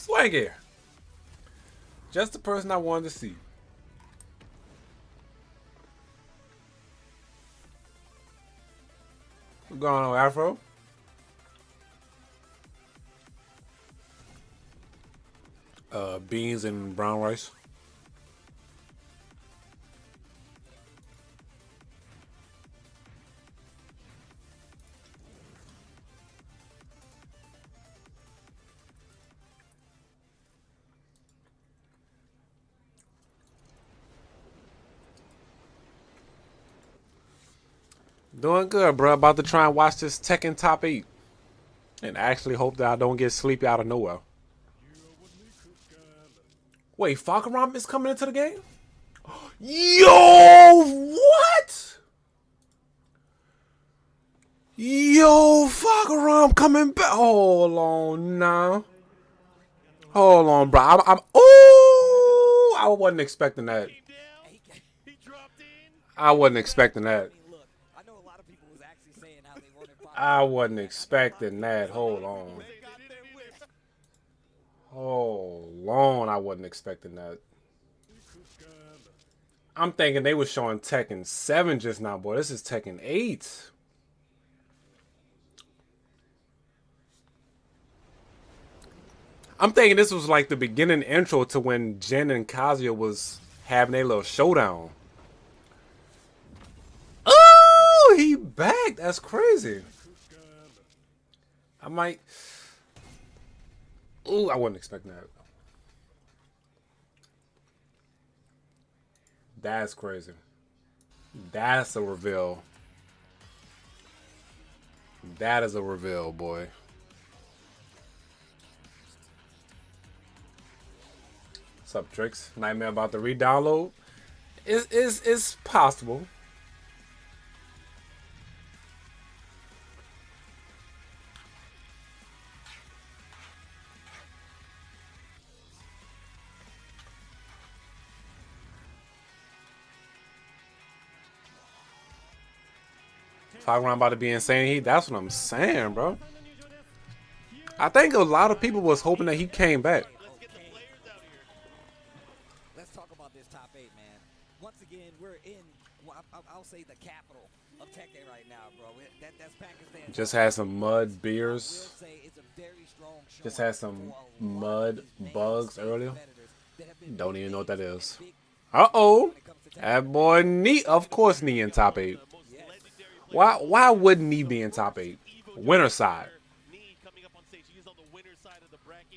Swanky. Just the person I wanted to see. What's going on, Afro? Beans and brown rice. Doing good, bro. About to try and watch this Tekken top 8. And actually hope that I don't get sleepy out of nowhere. Wait, Falcarum is coming into the game? Yo, what? Yo, Falcarum coming back. Hold on now. Hold on, bro. Oh, I wasn't expecting that. I wasn't expecting that. I wasn't expecting that. Hold on. Hold on. I wasn't expecting that. I'm thinking they were showing Tekken 7 just now, boy. This is Tekken 8. I'm thinking this was like the beginning intro to when Jin and Kazuya was having a little showdown. Oh, he back. That's crazy. I might. Ooh, I wasn't expecting that. That's crazy. That's a reveal. That is a reveal, boy. What's up, Tricks? Nightmare about to re-download? It's possible. Falcarum about to be insane. That's what I'm saying, bro. I think a lot of people was hoping that he came back. Let's talk about this top 8, man. Once again, we're in, well, I'll say the capital of Tekken right now, bro. That's Pakistan. Just had some mud beers. Just had some mud bugs earlier. Don't even know what that is. Uh-oh. That boy Nee. Of course Nee in top 8. Why wouldn't he be in top 8? Winner side.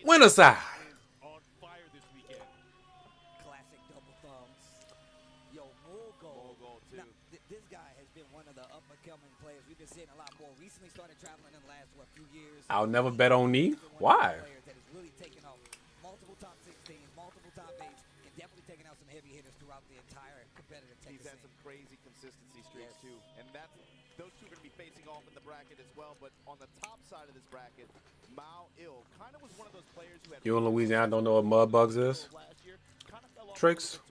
Winner side. Classic double thumbs. Yo, Mogo. Now, this guy has been one of the up-and-coming players. We've been seeing a lot more. Recently started traveling in the last, few years. I'll never bet on Nee. Why? That has really taken off multiple top 16s, multiple top 8s, and definitely taken out some heavy hitters throughout the entire competitive Tekken. He's had some crazy consistency streaks, too. And those two are going to be facing off in the bracket as well. But on the top side of this bracket, Mao-Il kind of was one of those players who had... You in Louisiana don't know what mud bugs is? Tricks?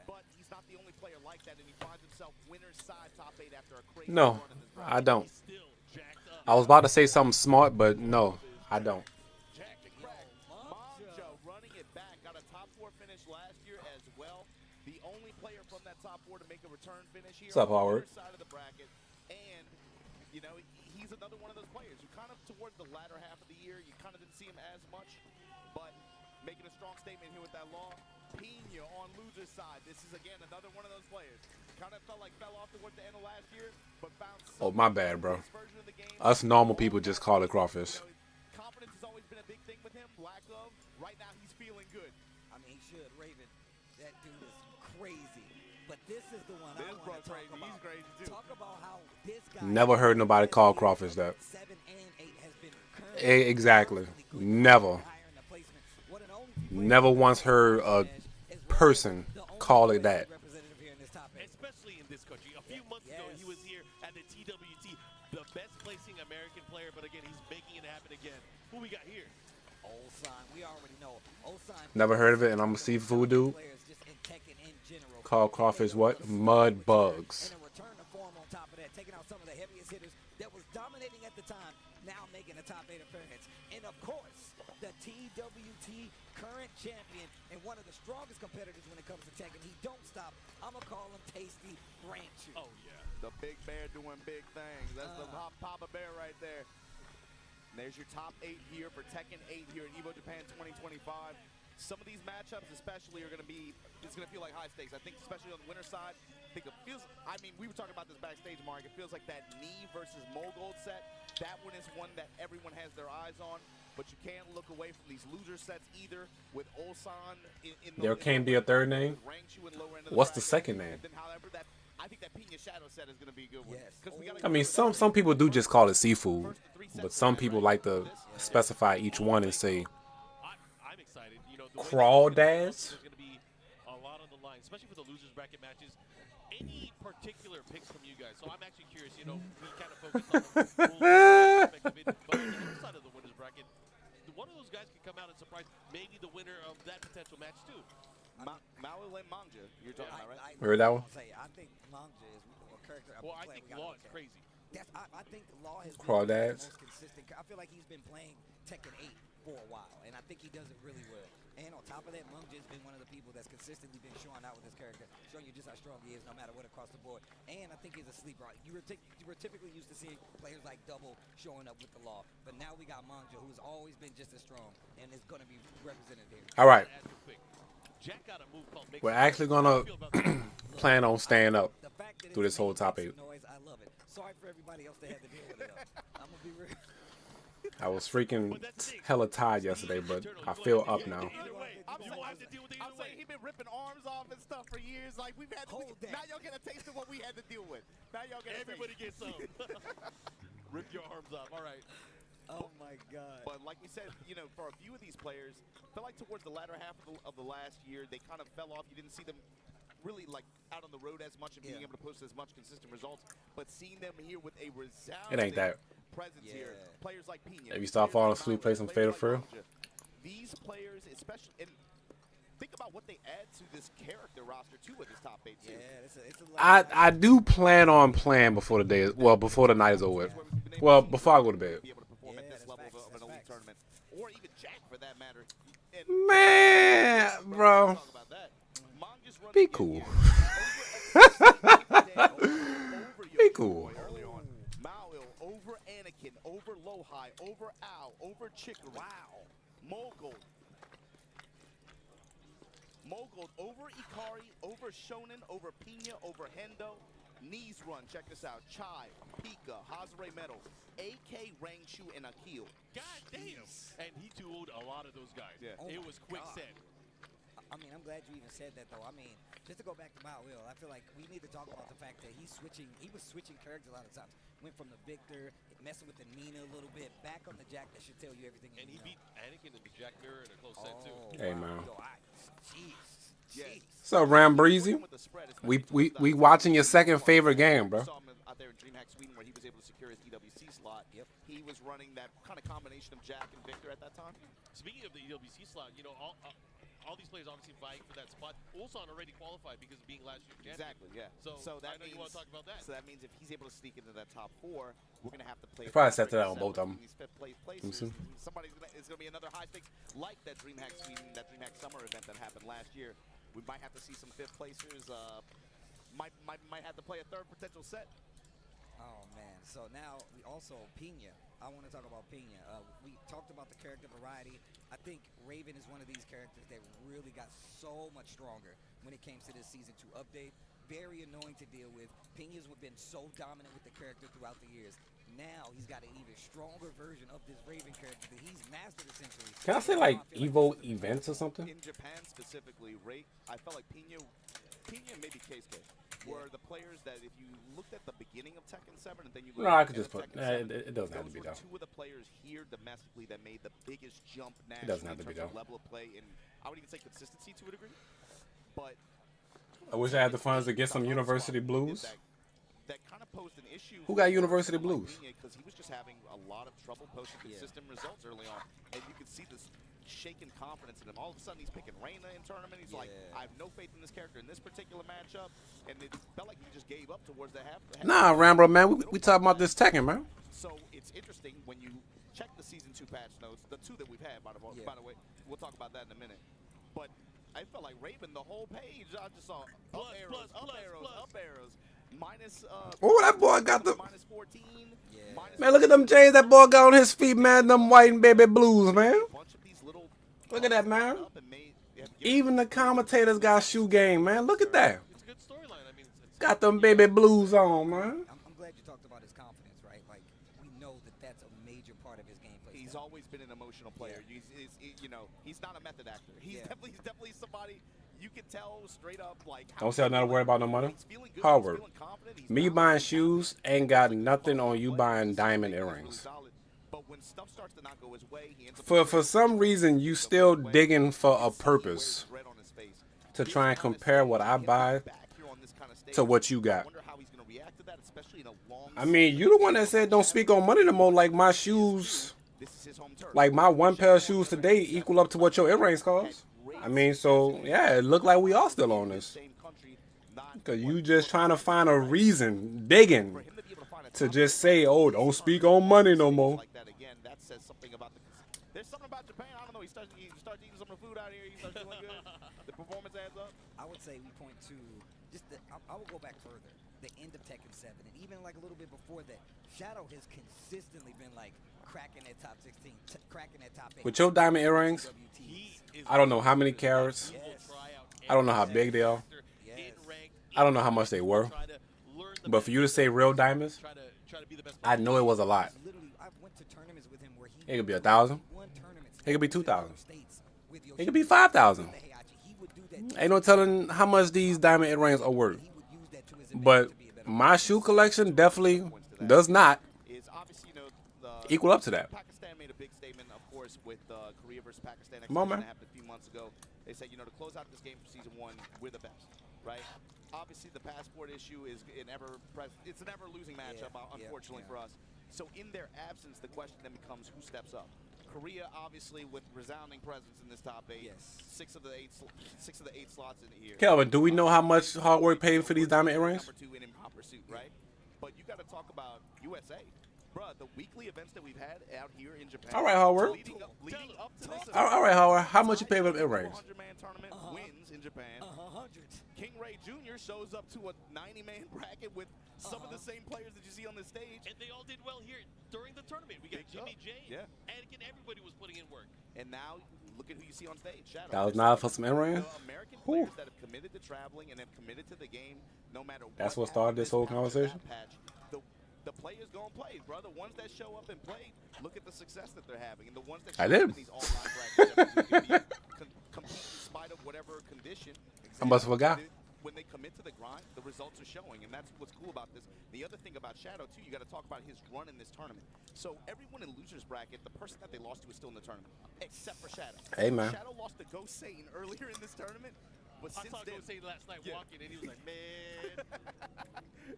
But he's not the only player like that, and he finds himself winner's side top 8 after a crazy No, I don't. I was about to say something smart, but no, I don't. Monjo running it back, got a top 4 finish last year as well. The only player from that top 4 to make a return finish here. What's up, Howard? On the side of the bracket. And, you know, he's another one of those players who kind of towards the latter half of the year, you kind of didn't see him as much, but making a strong statement here with that law. Pena on loser's side. This is, again, another one of those players. Kind of felt like fell off towards the end of last year, but bounced. Oh, my bad, bro. Us normal people just call it crawfish. Confidence has always been a big thing with him. Lack of. Right now, he's feeling good. I mean, he should. Raven, that dude is crazy. But this is the one I want to talk about. He's crazy, too. Talk about how this guy... Never heard nobody call crawfish that. 7 and 8 has been Exactly. Never. Never once heard a person call it that. Especially in this country. A few months ago, he was here at the TWT, the best placing American player, but again, he's making it happen again. Who we got here? Mon-Sun, we already know. Mon-Sun, Never heard of it, and I'm a seafood dude. Call crawfish what? Mud bugs. And a return to form on top of that, taking out some of the heaviest hitters that was dominating at the time, now making a top 8 appearance. And of course, the TWT current champion and one of the strongest competitors when it comes to Tekken. He don't stop. I'm going to call him Tasty Rancher. Oh, yeah. The big bear doing big things. That's the Papa Bear right there. And there's your top 8 here for Tekken 8 here in Evo Japan 2025. Some of these matchups especially are going to be, it's going to feel like high stakes. I think especially on the winner's side, I think it feels, I mean, we were talking about this backstage, Mark. It feels like that knee versus Mogold set, that one is one that everyone has their eyes on. But you can't look away from these loser sets either with Mon-Sun in There can't be a third name? What's the second name? I think that Pina Shadow set is going to be a good one. Yes. I mean, some people do just call it seafood, but some people like to specify each one and say I'm excited. You know, the crawdads. There's going to be a lot on the line, especially for the losers bracket matches. Any particular picks from you guys? So I'm actually curious. You know, we kind of focus on the rules aspect of it, but on the other side of the winners bracket, one of those guys could come out and surprise maybe the winner of that potential match too. Maui Manja, you're talking about, right? Heard that one? I think Manja is a character. Well, I think Law is crazy. I think Law has been Crawdads. the most consistent. I feel like he's been playing Tekken 8 for a while, and I think he does it really well. And on top of that, Manja has been one of the people that's consistently been showing out with his character, showing you just how strong he is no matter what across the board. And I think he's a sleeper. You were typically used to seeing players like Double showing up with the Law, but now we got Manja, who's always been just as strong and is going to be represented here. All right, Jack got a move called Mix. we're actually gonna plan on staying up The fact that through this it's whole making top some 8. noise, I love it. Sorry for everybody else that had to deal with it. I'm gonna be real. I was freaking hella tired yesterday, but I feel up now. Either way, you will have to deal with it I'm either saying way. he's been ripping arms off and stuff for years. Like we've had to, Hold that. now y'all get a taste of what we had to deal with. Now y'all get Everybody gets some. Rip your arms off. All right. Oh my God. But like we said, you know, for a few of these players, felt like towards the latter half of the last year, they kind of fell off. You didn't see them really like out on the road as much and being able to post as much consistent results. But seeing them here with a resounding It ain't that. presence here, players like Pina. If you start falling asleep, play some Fatal Fury. These players, especially, and think about what they add to this character roster too with this top 8 too. Yeah, it's a lot. I do plan on playing before the day is, well, before the night is over with. Well, before I go to bed. Be able to perform at this that's level facts, of an that's elite facts. tournament, or even Jack for that matter. And Man, bro, talk about that. Monja's running be in cool. over Be cool. early on. Maul over Anakin, over Lohai, over Ao, over Chicory. Wow. Mogold over Ikari, over Shonen, over Pina, over Hendo. Knees run, check this out. Chai, Pika, Hazare Metal, AK, Rangshu, and Akil. God damn. And he dueled a lot of those guys. Yeah. It was quick set. I mean, I'm glad you even said that, though. I mean, just to go back to Maui, I feel like we need to talk about the fact that he was switching characters a lot of times. Went from the Victor, messing with the Nina a little bit, back on the Jack that should tell you everything you And need he to know. beat Anakin in the Jack Mirror in a close set, too. Hey, man. Yo, jeez. What's up, Ram Breezy? We watching your second favorite game, bro. Saw him out there in DreamHack Sweden where he was able to secure his EWC slot. Yep. He was running that kind of combination of Jack and Victor at that time. Speaking of the EWC slot, you know, all these players obviously vying for that spot. Ulsan already qualified because of being last year's champion. Exactly, yeah. So that I know means, you want to talk about that. So that means if he's able to sneak into that top 4, we're going to have to play. They probably set that on both of them. These fifth place places. Somebody's going to be another high stakes like that DreamHack Sweden, that DreamHack Summer event that happened last year. We might have to see some fifth placers. Might have to play a third potential set. Oh, man. So now, we also, Pina. I want to talk about Pina. We talked about the character variety. I think Raven is one of these characters that really got so much stronger when it came to this Season 2 update. Very annoying to deal with. Pina's been so dominant with the character throughout the years. Now he's got an even stronger version of this Raven character that he's mastered essentially. Can I say like Evo events or something? In Japan specifically, I felt like Pina and maybe Keisuke were the players that if you looked at the beginning of Tekken 7 and then you looked No, I at could the just put. end of Tekken 7, It doesn't have to be those though. were 2 of the players here domestically that made the biggest jump nationally doesn't have to in be terms of though. level of play, and I would even say consistency to a degree. But I wish I had the funds to get some University Blues. that kind of posed an issue. Who got University Blues? Because he was just having a lot of trouble posting consistent results early on, and you could see this shaken confidence in him. All of a sudden, he's picking Reina in tournament. He's like, I have no faith in this character in this particular matchup, and it felt like he just gave up towards the half. Nah, Rambo, man, we talking about this Tekken, man. So it's interesting when you check the Season 2 patch notes, the 2 that we've had, by the way. We'll talk about that in a minute. But I felt like Raven, the whole page, I just saw up arrows, up arrows. Minus, oh, that boy got the... minus 14. Yeah. Man, look at them chains that boy got on his feet, man. Them white and baby blues, man. Look at that, man. Even the commentators got shoe game, man. Look at that. It's a good storyline. I mean, it's Got them baby blues on, man. I'm glad you talked about his confidence, right? Like, we know that that's a major part of his gameplay. He's always been an emotional player. Yeah. You know, he's not a method actor. He's definitely somebody you can tell straight up, like. Don't say not to worry about no money. He's feeling good, Hard work. he's feeling confident, he's Me balanced, buying he's shoes ain't got nothing on you buying diamond really earrings. solid. But when stuff starts to not go his way, he ends up For some reason, you still digging for a purpose to try and compare what I buy to what you got. I mean, you the one that said don't speak on money no more. Like my shoes, like my one pair of shoes today equal up to what your earrings cost. I mean, so yeah, it looked like we all still on this. Cause you just trying to find a reason, digging, to just say, oh, don't speak on money no more. There's something about Japan. I don't know. He starts eating some of the food out here. He starts feeling good. The performance adds up. I would say we point to just I will go back further. The end of Tekken 7, and even like a little bit before that, Shadow has consistently been like cracking that top 16, cracking that top 8. With your diamond earrings, I don't know how many carats. I don't know how big they are. I don't know how much they were. But for you to say real diamonds, I know it was a lot. Literally, I went to tournaments with him where It could be 1,000. won tournaments. It could be 2,000. States with It could be 5,000. He would do that. Ain't no telling how much these diamond earrings are worth. He would use that to his But advantage to be a better my shoe collection definitely does not equal up to that. Pakistan made a big statement, of course, with Korea versus Pakistan Come on, exhibition man. that happened a few months ago. They said, to close out this game for Season 1, we're the best, right? Obviously, the passport issue is it's an ever-losing matchup, unfortunately for us. So in their absence, the question then becomes who steps up. Korea, obviously, with resounding presence in this top 8. Yes. Six of the eight slots in here. Kelvin, do we know how much hard work paid for these diamond earrings? Number 2 in hip-hop pursuit, right? But you got to talk about USA. Bruh, the weekly events that we've had out here in Japan. All right, Howard. Leading up to this All right, Howard. How much you pay for them earrings? 100-man tournament wins in Japan. 100. King Ray Jr. shows up to a 90-man bracket with some of the same players that you see on the stage. And they all did well here during the tournament. We got Jimmy J. Yeah. Anakin, everybody was putting in work. And now, look at who you see on stage. Shadow. That was not for some earrings? The American players that have committed to traveling and have committed to the game, no matter what. That's what started this whole conversation? The players go and play, bro. The ones that show up and play, look at the success that they're having. And the ones that show I did. up in these online brackets compete in spite of whatever condition. I must have forgot. When they commit to the grind, the results are showing, and that's what's cool about this. The other thing about Shadow, too, you got to talk about his run in this tournament. So everyone in loser's bracket, the person that they lost to is still in the tournament, except for Shadow. Hey, man. Shadow lost to Ghost Satan earlier in this tournament, but I since saw then, Ghost Satan last night walking, and he was like, man.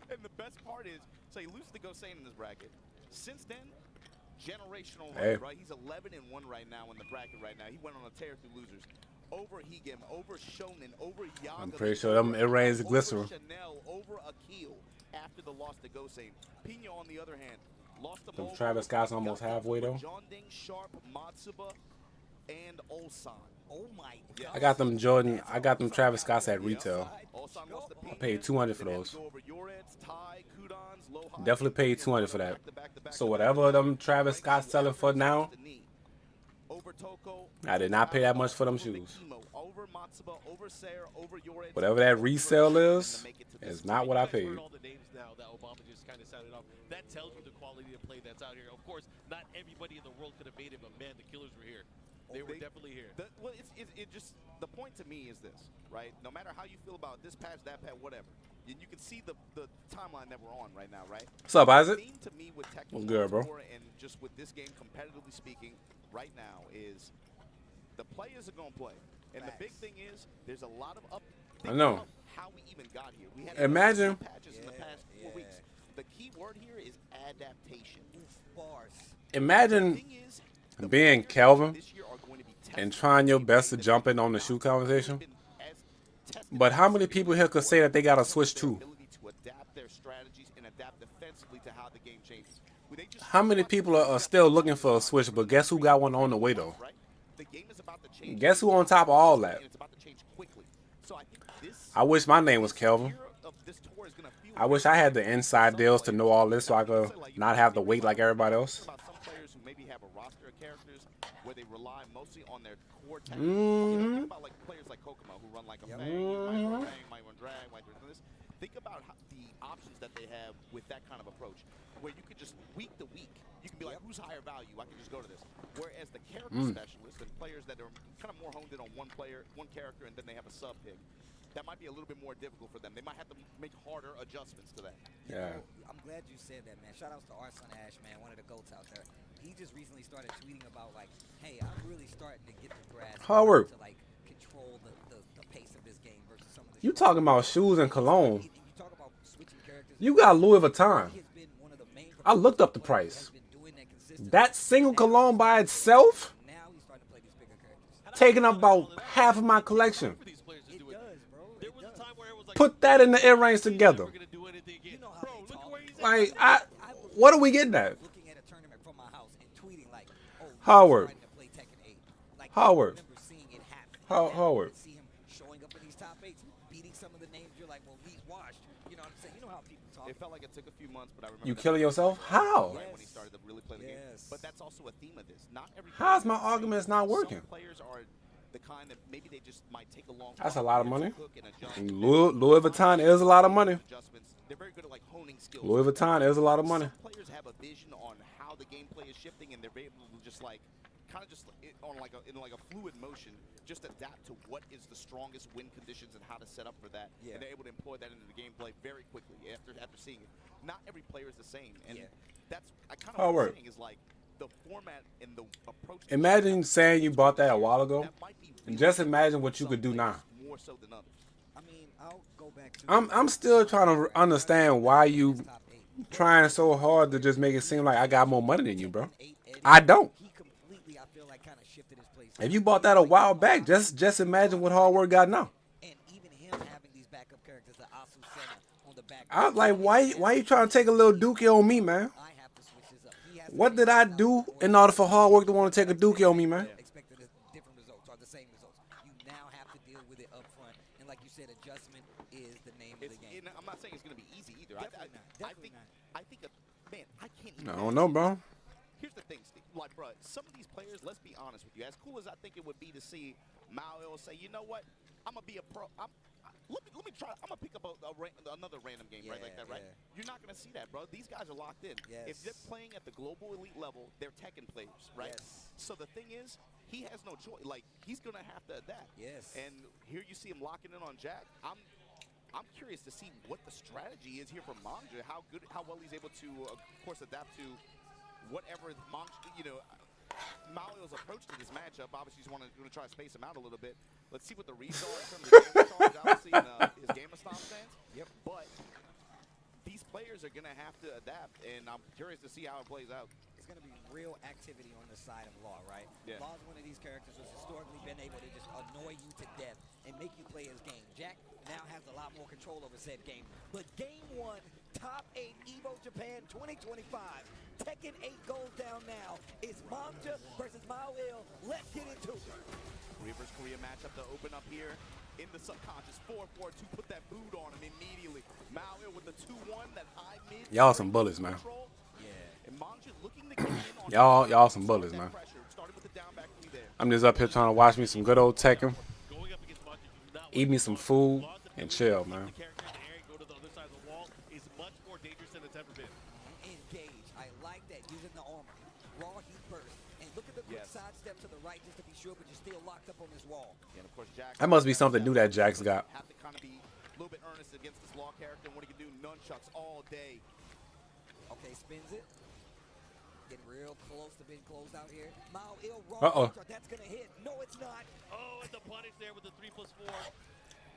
and the best part is, so he loses to Ghost Satan in this bracket. Since then, generational run, Hey. right? He's 11-1 right now in the bracket right now. He went on a tear through losers. Over Higem, over Shonen, over Yaga. I'm pretty sure them earrings are glycerin. Over Chanel, over Akil after the loss to Ghost Satan. Pina, on the other hand, lost to Them Mogul, Travis Scott's almost got halfway, though. John Ding, Sharp, Matsuba, and Ulsan. Oh my Yeah. God. I got them Jordan. I got them Travis Scotts at retail. Ulsan lost to Pina. I paid $200 for Then those. go over Yorets, Tai, Kudans, Lohan. Definitely paid $200 for that. Back-to-back-to-back. So whatever them Travis Scott's selling for now, Over Toko, I did not pay that much for them over shoes. Mikimo, over Matsuba, over Sayer, over Yorets, Whatever that over resale Shonen is, to make it to this is not what I You guys paid. heard all the names now that Obama just kind of sounded off. That tells you the quality of play that's out here. Of course, not everybody in the world could have made it, but man, the killers were here. They were definitely here. Well, it just, the point to me is this, right? No matter how you feel about this patch, that patch, whatever, you can see the timeline that we're on right now, right? What's up, Isaac? The theme to me with Tekken What's good, bro? 4 and just with this game, competitively speaking, right now is the players are going to play. And the big thing is, there's a lot of I know. about how we even got here. We had Imagine- patches in the past 4 weeks. The key word here is adaptation. Bars. Imagine Thing is, the being players Kelvin this year are going to be and tested trying your in best to ways jump that in on the have shoe not conversation. been as tested But how many as people here could say that they got to switch their too? ability to adapt their strategies and adapt defensively to how the game changes. They just How many people are still looking for a Switch, but guess who got one on the way, though? right? The game is about to change. Guess who on top of all that? And it's about to change quickly. So I think this I wish my name was Kelvin. year of this tour is gonna feel I wish I had the inside deals to know all this so I could not have to wait like everybody else. about some players who maybe have a roster of characters where they rely mostly on their core tech. Think about like players like Kokomo who run like a Fang, might run Fang, might run Drag, might run this. Think about the options that they have with that kind of approach, where you could just week to week, you can be like, who's higher value? I can just go to this. Whereas the character specialists and players that are kind of more honed in on one player, one character, and then they have a sub pick, that might be a little bit more difficult for them. They might have to make harder adjustments to that. Yeah. I'm glad you said that, man. Shout outs to our son Ash, man, one of the GOATs out there. He just recently started tweeting about like, hey, I'm really starting to get the grasp Hard work. to like control the pace of this game versus some of the You talking about shoes and cologne? You talk about switching characters. You got Louis Vuitton. He has been one of the main I looked up the players price. that has been doing that consistently. That single cologne by itself, Now he's starting to play these bigger characters. taking up about half of my collection. For these players to It do it. does, bro. There It was a does. time where it was like, Put that in the earrings together. never gonna do anything again. You know how Bro, they look talk. at where he's at. Like, I was what are we getting at? looking at a tournament from my house and tweeting like, oh, he's Howard. starting to play Tekken 8. Like, Howard. I remember seeing it happen. Howard. See him showing up in these top 8s, beating some of the names. You're like, well, he's washed. You know what I'm saying? You know how people talk. It felt like it took a few months, but I remember You that killing yourself? How? right when he started to really play the game. Yes. But that's also a theme of this. Not every How's player my is the same. arguments not working? Some players are the kind that maybe they just might take a long That's a time lot of to money. cook and adjust. And Louis Vuitton is a lot of money. Adjustments. They're very good at like honing skills. Louis Vuitton is a lot of money. Some players have a vision on how the gameplay is shifting, and they're able to just like kind of just on like in like a fluid motion, just adapt to what is the strongest win conditions and how to set up for that. Yeah. And they're able to employ that into the gameplay very quickly after seeing it. Not every player is the same, and Yeah. that's I kind How of it what work? I'm saying is like the format and the approach. Imagine saying you bought that a while ago, That might be and really just imagine what you some could do now. players more so than others. I mean, I'll go back to. I'm still trying to understand why you top 8. trying so hard to just make it seem like I got more money than you, bro. 8 Eddie, I don't. He completely, I feel like, kind of shifted his place. If you bought that a while back, just imagine what hard work got now. And even him having these backup characters, the Asu Senna on the back. I like why you trying to take a little dookie on me, man? I have to switch this up. He has to What be did I solid do or in order for hard work to want to take a dookie on me, man? expected different results or the same results. You now have to deal with it up front. And like you said, adjustment is the name of It's, the game. I'm not saying it's going to be easy either. Definitely not. Definitely not. I think, man, I can't even. I don't know, bro. Here's the thing, Steve. Like, bro, some of these players, let's be honest with you. As cool as I think it would be to see Mao say, you know what, I'm gonna be a pro. Let me try. I'm gonna pick up another random game, right, like that, right? Yeah. You're not gonna see that, bro. These guys are locked in. Yes. If they're playing at the global elite level, they're Tekken players, right? Yes. So the thing is, he has no choice. Like, he's gonna have to adapt. Yes. And here you see him locking in on Jack. I'm curious to see what the strategy is here for Manja. How well he's able to, of course, adapt to whatever Manja, Malio's approach to this matchup. Obviously, he's going to try to space him out a little bit. Let's see what the reads are in terms of game charge, obviously, in his Game of Stomp stance. Yep. But these players are going to have to adapt, and I'm curious to see how it plays out. It's going to be real activity on the side of Law, right? Yeah. Law's one of these characters who's historically been able to just annoy you to death and make you play his game. Jack now has a lot more control over said game. But game 1, top 8 Evo Japan 2025. Tekken 8 goes down now. It's Manja versus Mao-Il. Let's get into it. Korea versus Korea matchup to open up here in the subconscious. 4-4-2, put that boot on him immediately. Mao-Il with the 2-1, that high mid. Y'all some bullets, man. Control. Yeah. And Manja looking to get in on Y'all some bullets, man. Started with the down back three there. I'm just up here trying to watch me some good old Tekken, Going up against Manja, you do not eat me some food, want to and chill, man. the character in the air and go to the other side of the wall is much more dangerous than it's ever been. Engage. I like that. Using the armor. Raw heat burst. And look at the quick Yes. sidestep to the right just to be sure, but you're still locked up on this wall. And of course, Jack. That must be something new that Jack's got. Have to kind of be a little bit earnest against this Law character and what he can do. Nunchucks all day. Okay, spins it. Getting real close to being closed out here. Mao-Il raw. Uh-oh. That's going to hit. No, it's not. Oh, and the punish there with the 3+4.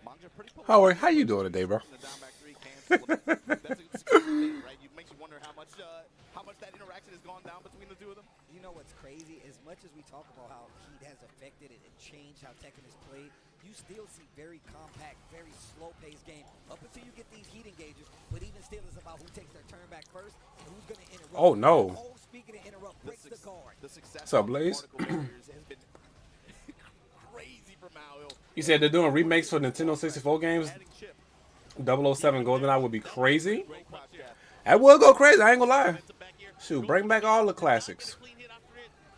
Manja pretty polite. Howard, how you doing today, bro? The down back three cancel him. That's a good thing, right? It makes you wonder how much that interaction has gone down between the two of them. You know what's crazy? As much as we talk about how heat has affected it and changed how Tekken is played, you still see very compact, very slow-paced game up until you get these heat engages. But even still, it's about about who takes their turn back first and who's going to interrupt. Oh, no. Oh, speaking of interrupt, breaks the guard. The success What's up, of the Blaze? particle barriers has been crazy for Maui. You said they're doing remakes for Nintendo 64 games. Adding chip. 007 GoldenEye would be crazy. Great crouch jab. That would go crazy. I ain't gonna lie. Shoot, bring back all the classics.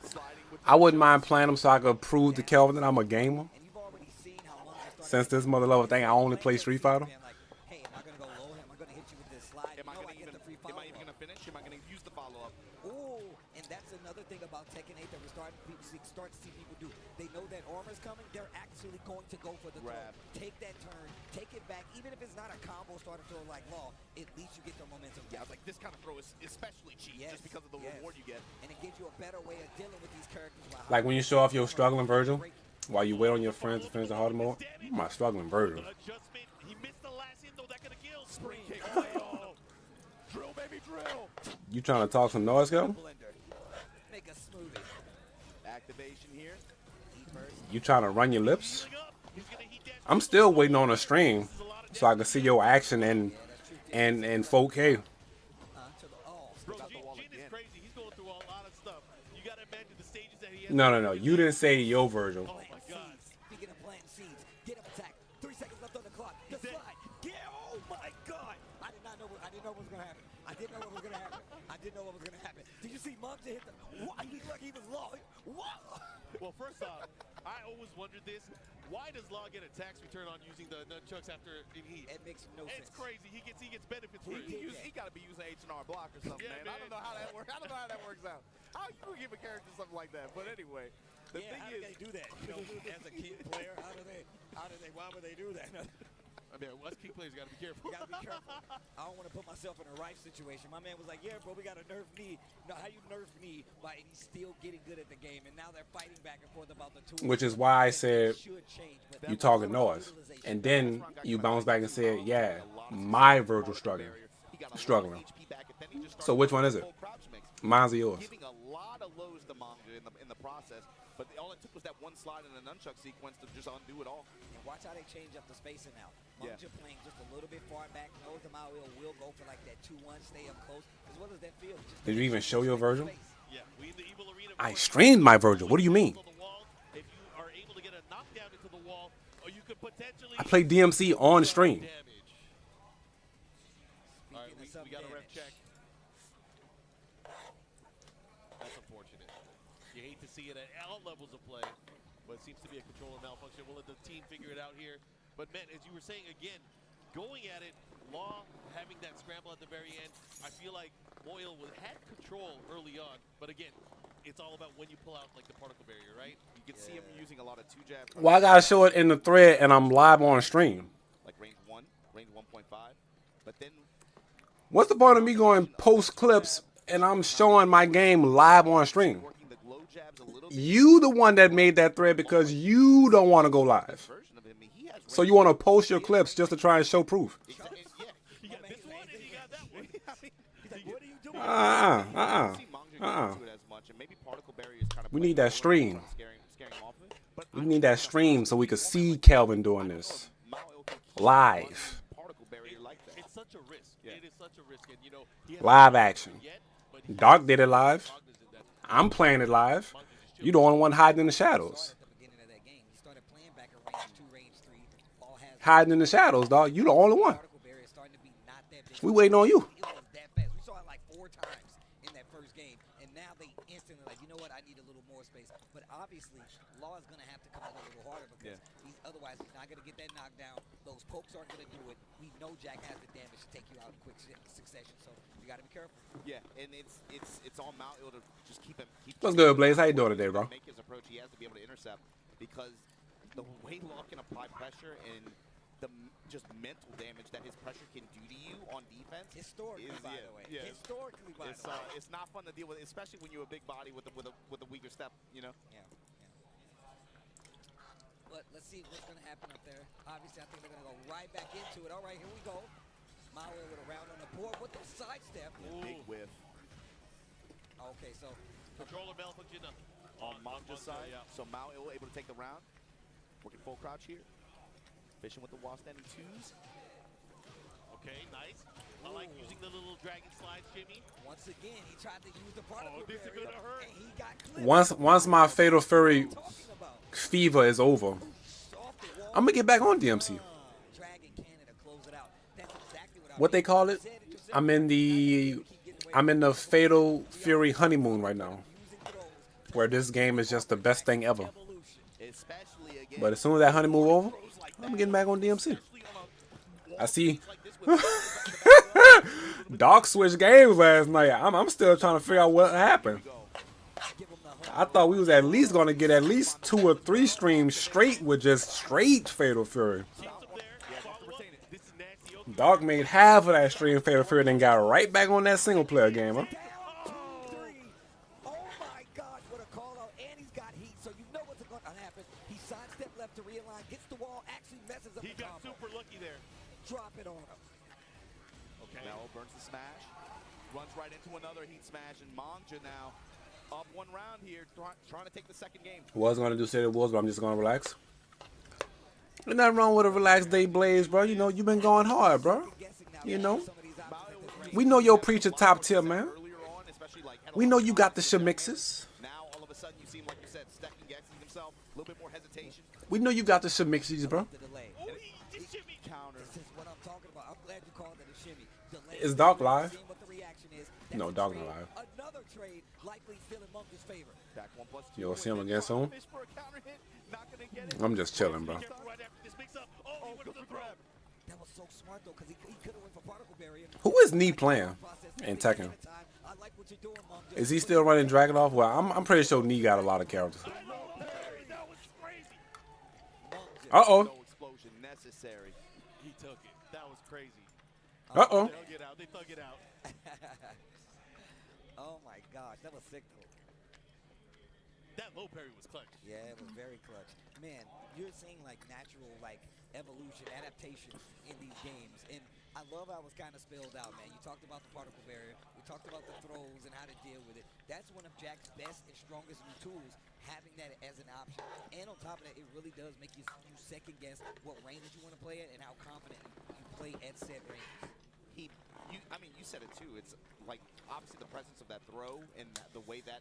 Sliding with I wouldn't mind playing them so I could prove to Kelvin that I'm a gamer. And you've already seen how Mon-Sun started Since this mother lover thing, I only play Street Fighter. being like, hey, am I going to go low? Am I going to hit you with this slide? Am I No, gonna I get even the free am I even follow-up. gonna finish? Am I gonna use the follow-up? Ooh, and that's another thing about Tekken 8 that we're starting to see people do. They know that armor's coming. They're actually going to go for the Grab. throw. Take that turn. Take it back. Even if it's not a combo starter throw like Law, at least you get the momentum. Yeah, I was like, this kind of throw is especially cheap Yes, just because of the yes. reward you get. And it gives you a better way of dealing with these characters. Like when you show off your struggling Virgil while you wait on your friends to finish the hard mode. My struggling Virgil. Adjustment. He missed the last hit, though. That could have killed. Spring kick. Oh. Drill, baby, drill. You trying to talk some noise, Kelvin? Blender. Make a smoothie. Activation here. Eat first. You trying to run your lips? Healing up. He's gonna heat that. I'm still waiting on a stream so I can see your action in 4K. To the, oh, Bro, Got the wall Jin is again. crazy. He's going through a lot of stuff. You gotta imagine the stages that he has. No. You didn't say your Virgil. Oh my God. Speaking of planting seeds, get up attack. 3 seconds left on the clock. The slide. Get, oh my God. I did not know. I didn't know what was gonna happen. I didn't know what was gonna happen. I didn't know what was gonna happen. Did you see Mon-Sun hit the? What? He looked like he was lost. What? Well, first off, I always wondered this. Why does Law get a tax return on using the nunchucks after in heat? It makes no sense. It's crazy. He gets benefits for it. He got to be using H&R block or something, Yeah, man. I man. don't know how that works. I don't know how that works out. How you give a character something like that? But anyway, the Yeah, thing how is, do they do that? You know, as a kid player, how do they? Why would they do that? I mean, us key players gotta be careful. You gotta be careful. I don't want to put myself in a Rife situation. My man was like, yeah, bro, we got to nerf me. No, how you nerf me by he's still getting good at the game, and now they're fighting back and forth about the tools. Which is why I said Should change, but you talking noise. And then you bounce back and said, yeah, my Virgil struggling. he got a lot of Struggling. HP back, and then he just So started which one with is it? full crouch mix, Mine's or yours? giving a lot of lows to Manga in the process. But all it took was that one slide in the nunchuck sequence to just undo it all. And watch how they change up the spacing now. Yeah. Manja playing just a little bit far back, knows the Maui will go for like that 2-1, stay up close. As well as that feel. Did you even show your Virgil? Yeah, we in the Evil Arena. I streamed my Virgil. What do you mean? On the wall, if you are able to get a knockdown into the wall, or you could potentially I played DMC on stream. damage. All right, we got a ref check. That's unfortunate. You hate to see it at all levels of play, but it seems to be a controller malfunction. We'll let the team figure it out here. But man, as you were saying again, going at it, Law having that scramble at the very end, I feel like Moyle had control early on, but again, it's all about when you pull out like the particle barrier, right? You can see him using a lot of 2-jab. Well, I gotta show it in the thread, and I'm live on stream. Like range 1, range 1.5. But then What's the point of me going post clips and I'm showing my game live on stream? working the glow jabs a little bit. You the one that made that thread because you don't want to go live. Version of him, he has So you want to post your clips just to try and show proof. yeah. You got this one and you got that one. He's like, what are you doing? See Manga get into it as much, and maybe particle barrier is kind of We playing need that a little stream. bit, scaring him off of it. But We need that stream so we could see Kelvin doing this live. Particle barrier like that. It's such a risk. Yeah. It is such a risk, and you know he hasn't Live done it action. yet, but he Dark did it live. cognizant that I'm playing it live. Manga's just You the only one hiding in the shadows. At the beginning of that game, he started playing back at range 2, range 3. All has Hiding in the shadows, dog. You the only one. particle barrier is starting to be not that big. We waiting on you. It was that fast. We saw it like 4 times in that first game, and now they instantly like, you know what? I need a little more space. But obviously, Law is going to have to come in a little harder because otherwise he's not going to get that knockdown. Those pokes aren't going to do it. We know Jack has the damage to take you out in quick succession, so you got to be careful. Yeah, and it's on Mount to just keep him. What's good, Blaze? How you doing today, bro? Make his approach. He has to be able to intercept because the way Law can apply pressure and the just mental damage that his pressure can do to you on defense. Historically, is, by the way. yeah, Historically, by it's the way. it's not fun to deal with, especially when you're a big body with a weaker step. You know. Yeah. But let's see what's going to happen up there. Obviously, I think they're going to go right back into it. All right, here we go. Maui with a round on the board with the sidestep. Big whiff Okay, so controller malfunction on Manja's side. Yeah. So Mao Ill able to take the round. Working full crouch here. Fishing with the wall standing 2s. Okay, nice. I like using the little dragon slide shimmy. Once again, he tried to use the particle this is barrier, gonna hurt. and he got clipped. Once my Fatal Fury Talking about fever is over, off the wall. I'm gonna get back on DMC. Dragon Canada close it out. That's exactly what I What they call it? said it yourself. I'm in the Fatal Fury honeymoon right now, where this game is just the best thing ever. Especially again. But as soon as that honeymoon over, I'm getting back on DMC. I see. Doc switched games last night. I'm still trying to figure out what happened. I thought we was at least going to get at least 2 or 3 streams straight with just straight Fatal Fury. Doc made half of that stream Fatal Fury, then got right back on that single player game. Huh? Oh my gosh, what a call out. And he's got heat, so you know what's going to happen. He sidestep left to realign, gets the wall, actually messes up He the got combo. super lucky there. Drop it on him. Okay. Mello burns the smash, runs right into another heat smash, and Manja now up 1 round here, trying to take the second game. Was going to do City Wars, but I'm just going to relax. There's nothing wrong with a relaxed day, Blaze, bro. You know, you've been going hard, bro. You know, we know your preacher top tier, man. Earlier on, especially like We know you got the shemixes. now all of a sudden you seem like you said, stacking guessing himself, a little bit more hesitation. We know you got the shemixes, bro. The delay. Oh, he just shimmy. Counter. This is what I'm talking about. I'm glad you called it a shimmy. Delay. Is Doc live? Seeing what the reaction is. No, That's a Doc trade. not live. Another trade likely still in Monke's favor. Back 1+2. You'll see him again soon. Fish for a counter hit, not gonna get it. I'm just chilling, bro. Careful right after this mix up. Oh, he went for the grab. That was so smart though, because he could have went for particle barrier. Who is Knee playing in Tekken? I like what you're doing, Mom. Is he still running Dragon off? Well, I'm pretty sure Knee got a lot of characters. That was crazy. Uh-oh. No explosion necessary. He took it. That was crazy. Uh-oh. They'll get out. They thug it out. Oh my gosh, that was sick though. That low parry was clutch. Yeah, it was very clutch. Man, you're seeing like natural like evolution, adaptation in these games. And I love how it was kind of spelled out, man. You talked about the particle barrier. We talked about the throws and how to deal with it. That's one of Jack's best and strongest new tools, having that as an option. And on top of that, it really does make you second guess what range you want to play at and how confident you play at said range. I mean, you said it too. It's like obviously the presence of that throw and the way that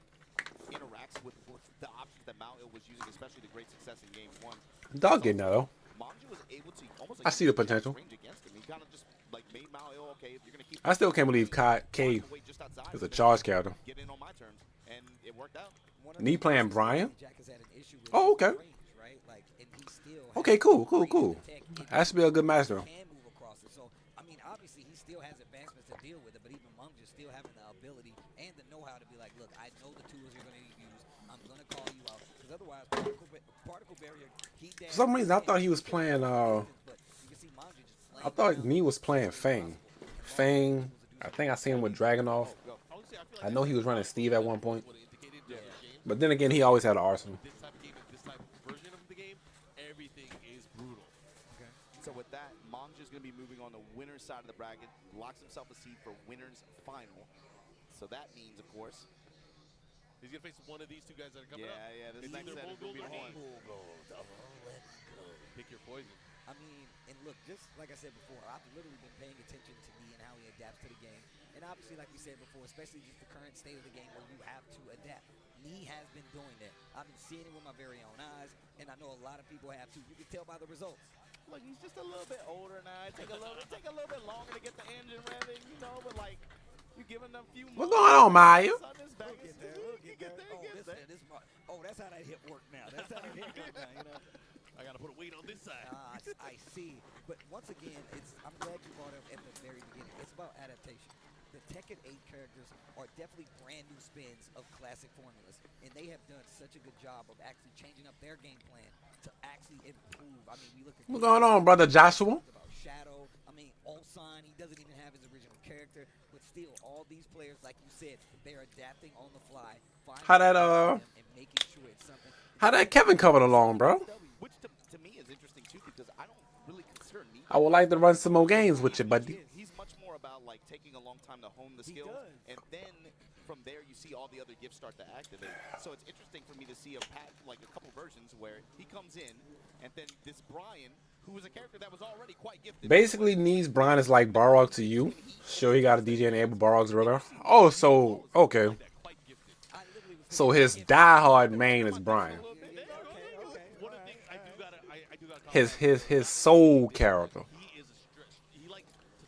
interacts with the options that Mao was using, especially the great success in game 1. Dog getting that, though. Manja was able to almost I see the potential. range against him. He kind of just like made Mao, okay, if you're gonna keep. I still can't believe K just outside, is a charge character. Get in on my terms, and it worked out. Knee playing Brian? Jack has had an issue with Oh, okay. range, right? Like, and he still Okay, cool. has That should be a good match, though. can move across it. So, I mean, obviously he still has advancements to deal with it, but even Manja still having the ability and the know-how to be like, look, I know the tools you're going to use. I'm going to call you out. Because otherwise, particle barrier, For some reason, I thought he was playing, but you can see Manja just I playing thought around. Knee was playing Fang. Fang, I think I seen him with Dragunov. Honestly, feel I know he was running Steve at one point. What it indicated the other game. But then again, he always had an arsenal. This type of game, this type of version of the game, everything is brutal. So with that, Manja's going to be moving on the winner's side of the bracket, locks himself a seat for winner's final. So that means, of course, He's gonna face one of these two guys that are coming up. yeah, this It's next either set is Bull going to be Gold the or one. Knee. Pick your poison. I mean, and look, just like I said before, I've literally been paying attention to Knee and how he adapts to the game. And obviously, like we said before, especially just the current state of the game where you have to adapt. Knee has been doing that. I've been seeing it with my very own eyes, and I know a lot of people have too. You can tell by the results. Look, he's just a little bit older now. It take a little bit longer to get the engine revving, you know, but like, you're giving them a few What's months. going on, Maya? Oh, that's how that hit work now. That's how that hit work now, you know. I gotta put a weight on this side. I see. But once again, I'm glad you brought up at the very beginning. It's about adaptation. The Tekken 8 characters are definitely brand new spins of classic formulas, and they have done such a good job of actually changing up their game plan to actually improve. I mean, we look at What's going on, brother Joshua? about Shadow. I mean, Mon-Sun, he doesn't even have his original character, but still, all these players, like you said, they're adapting on the fly. How that, and making sure it's something. How that Kevin coming along, bro? Which to me is interesting too, because I don't really consider Knee. I would like to run some more games with you, buddy. He's much more about like taking a long time to hone the skills, and then from there you see all the other gifts start to activate. So it's interesting for me to see a couple versions where he comes in, and then this Brian, who was a character that was already quite gifted. Basically, Knee's Brian is like Barrock to you. Sure, he got a DJ and Abel Barrows brother. Oh, so okay. So his diehard main is Brian. His soul character.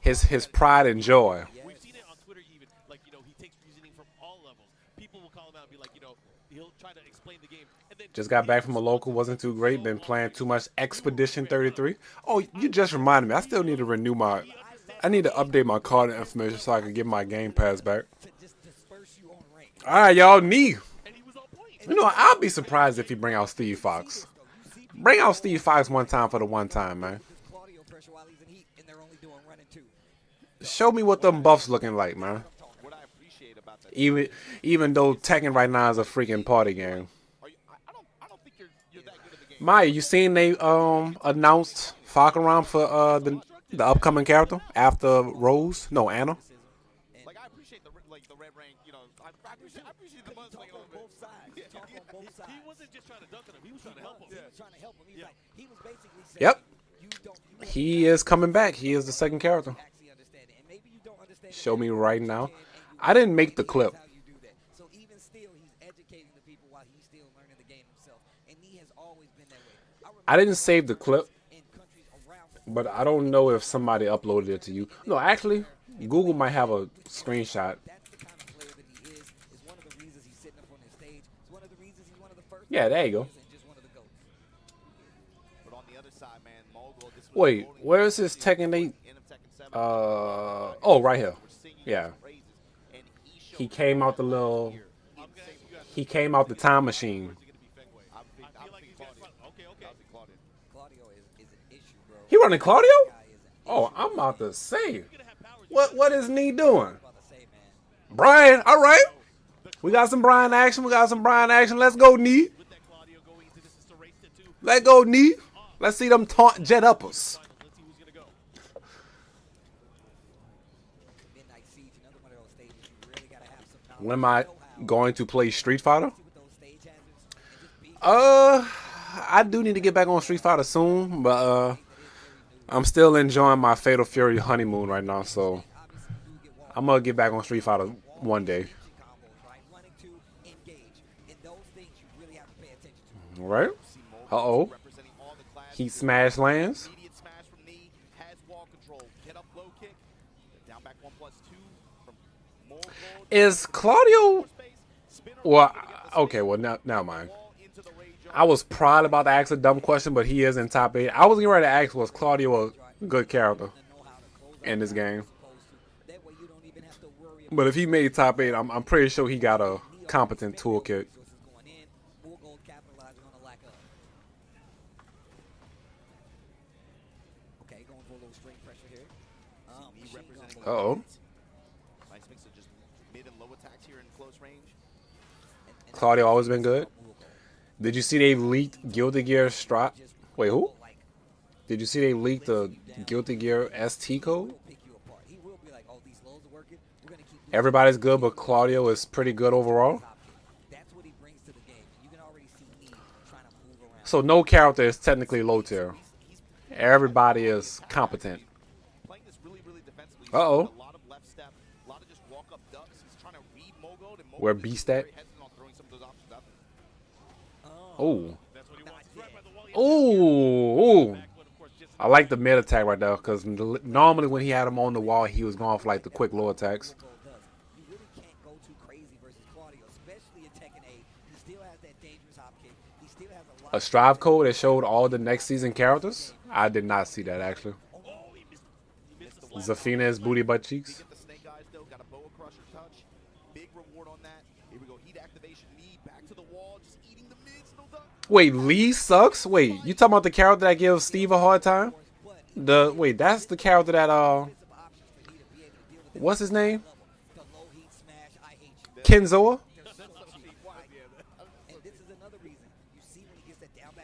His pride and joy. We've seen it on Twitter even. Like, you know, he takes reasoning from all levels. People will call him out and be like, you know, he'll try to explain the game. And then Just got back from a local, wasn't too great. Been playing too much Expedition 33. Oh, you just reminded me. I still need to renew my. I need to update my card information so I can get my Game Pass back. All right, y'all. Knee. You know, I'll be surprised if he bring out Steve Fox. Bring out Steve Fox one time for the one time, man. Show me what them buffs looking like, man. Even though Tekken right now is a freaking party game. Maya, you seen they announced Falcaron for the upcoming character after Rose? No, Anna. Like, I appreciate the red rank, you know. I appreciate the buzz like on both sides. he wasn't just trying to dunk on him. He was trying to help him. Yep. He is coming back. He is the second character. Show me right now. I didn't make the clip. So even still, he's educating the people while he's still learning the game himself. And he has always been that way. I didn't save the clip, but I don't know if somebody uploaded it to you. No, actually, Google might have a screenshot. Yeah, there you go. Wait, where is his Tekken 8? Oh, right here. Yeah. He came out the little. He came out the time machine. He running Claudio? Oh, I'm about to say. What is knee doing? Brian, all right. We got some Brian action. Let's go, knee. Let's go, knee. Let's see them taunt jet uppers. When am I going to play Street Fighter? I do need to get back on Street Fighter soon, but I'm still enjoying my Fatal Fury honeymoon right now, so I'm gonna get back on Street Fighter one day. All right. Uh-oh. He smash lands. Is Claudio? Well, okay. Well, now mind. I was proud about to ask a dumb question, but he is in top 8. I was getting ready to ask, was Claudio a good character in this game? But if he made top 8, I'm pretty sure he got a competent toolkit. Uh-oh. Claudio always been good. Did you see they leaked Guilty Gear Strap? Wait, who? Did you see they leaked the Guilty Gear ST code? Everybody's good, but Claudio is pretty good overall. So no character is technically low tier. Everybody is competent. Uh-oh. Where Beast at? Oh. Oh. I like the mid attack right there, because normally when he had him on the wall, he was going for like the quick low attacks. A strive code that showed all the next season characters? I did not see that actually. Zafina's booty butt cheeks. Wait, Lee sucks? Wait, you talking about the character that gives Steve a hard time? Wait, that's the character that what's his name? Kenzoa?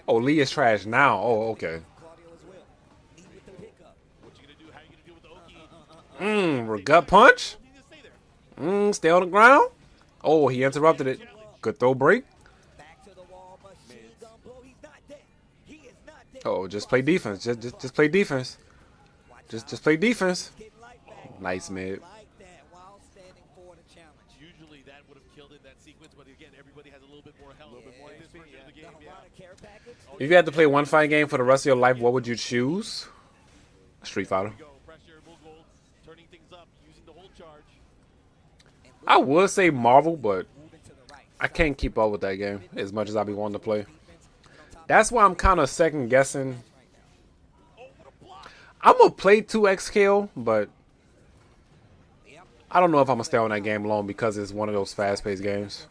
Oh, Lee is trash now. Oh, okay. Gut punch? Stay on the ground? Oh, he interrupted it. Good throw break. Oh, just play defense. Just play defense. Just play defense. Nice mid. Like that while standing for the challenge. Usually that would have killed in that sequence, but again, everybody has a little bit more health. little bit more in this HP, version of the The game, yeah. Harada care package. If you had to play one fighting game for the rest of your life, what would you choose? Street Fighter. Here we go. Pressure, Mogul, turning things up, using the whole charge. I would say Marvel, but Moving to the right. I can't keep up with that game as much as I be wanting to play. That's why I'm kind of second guessing. Oh, what a block! I'm gonna play 2XKO, but I don't know if I'm gonna stay on that game long because it's one of those fast-paced games.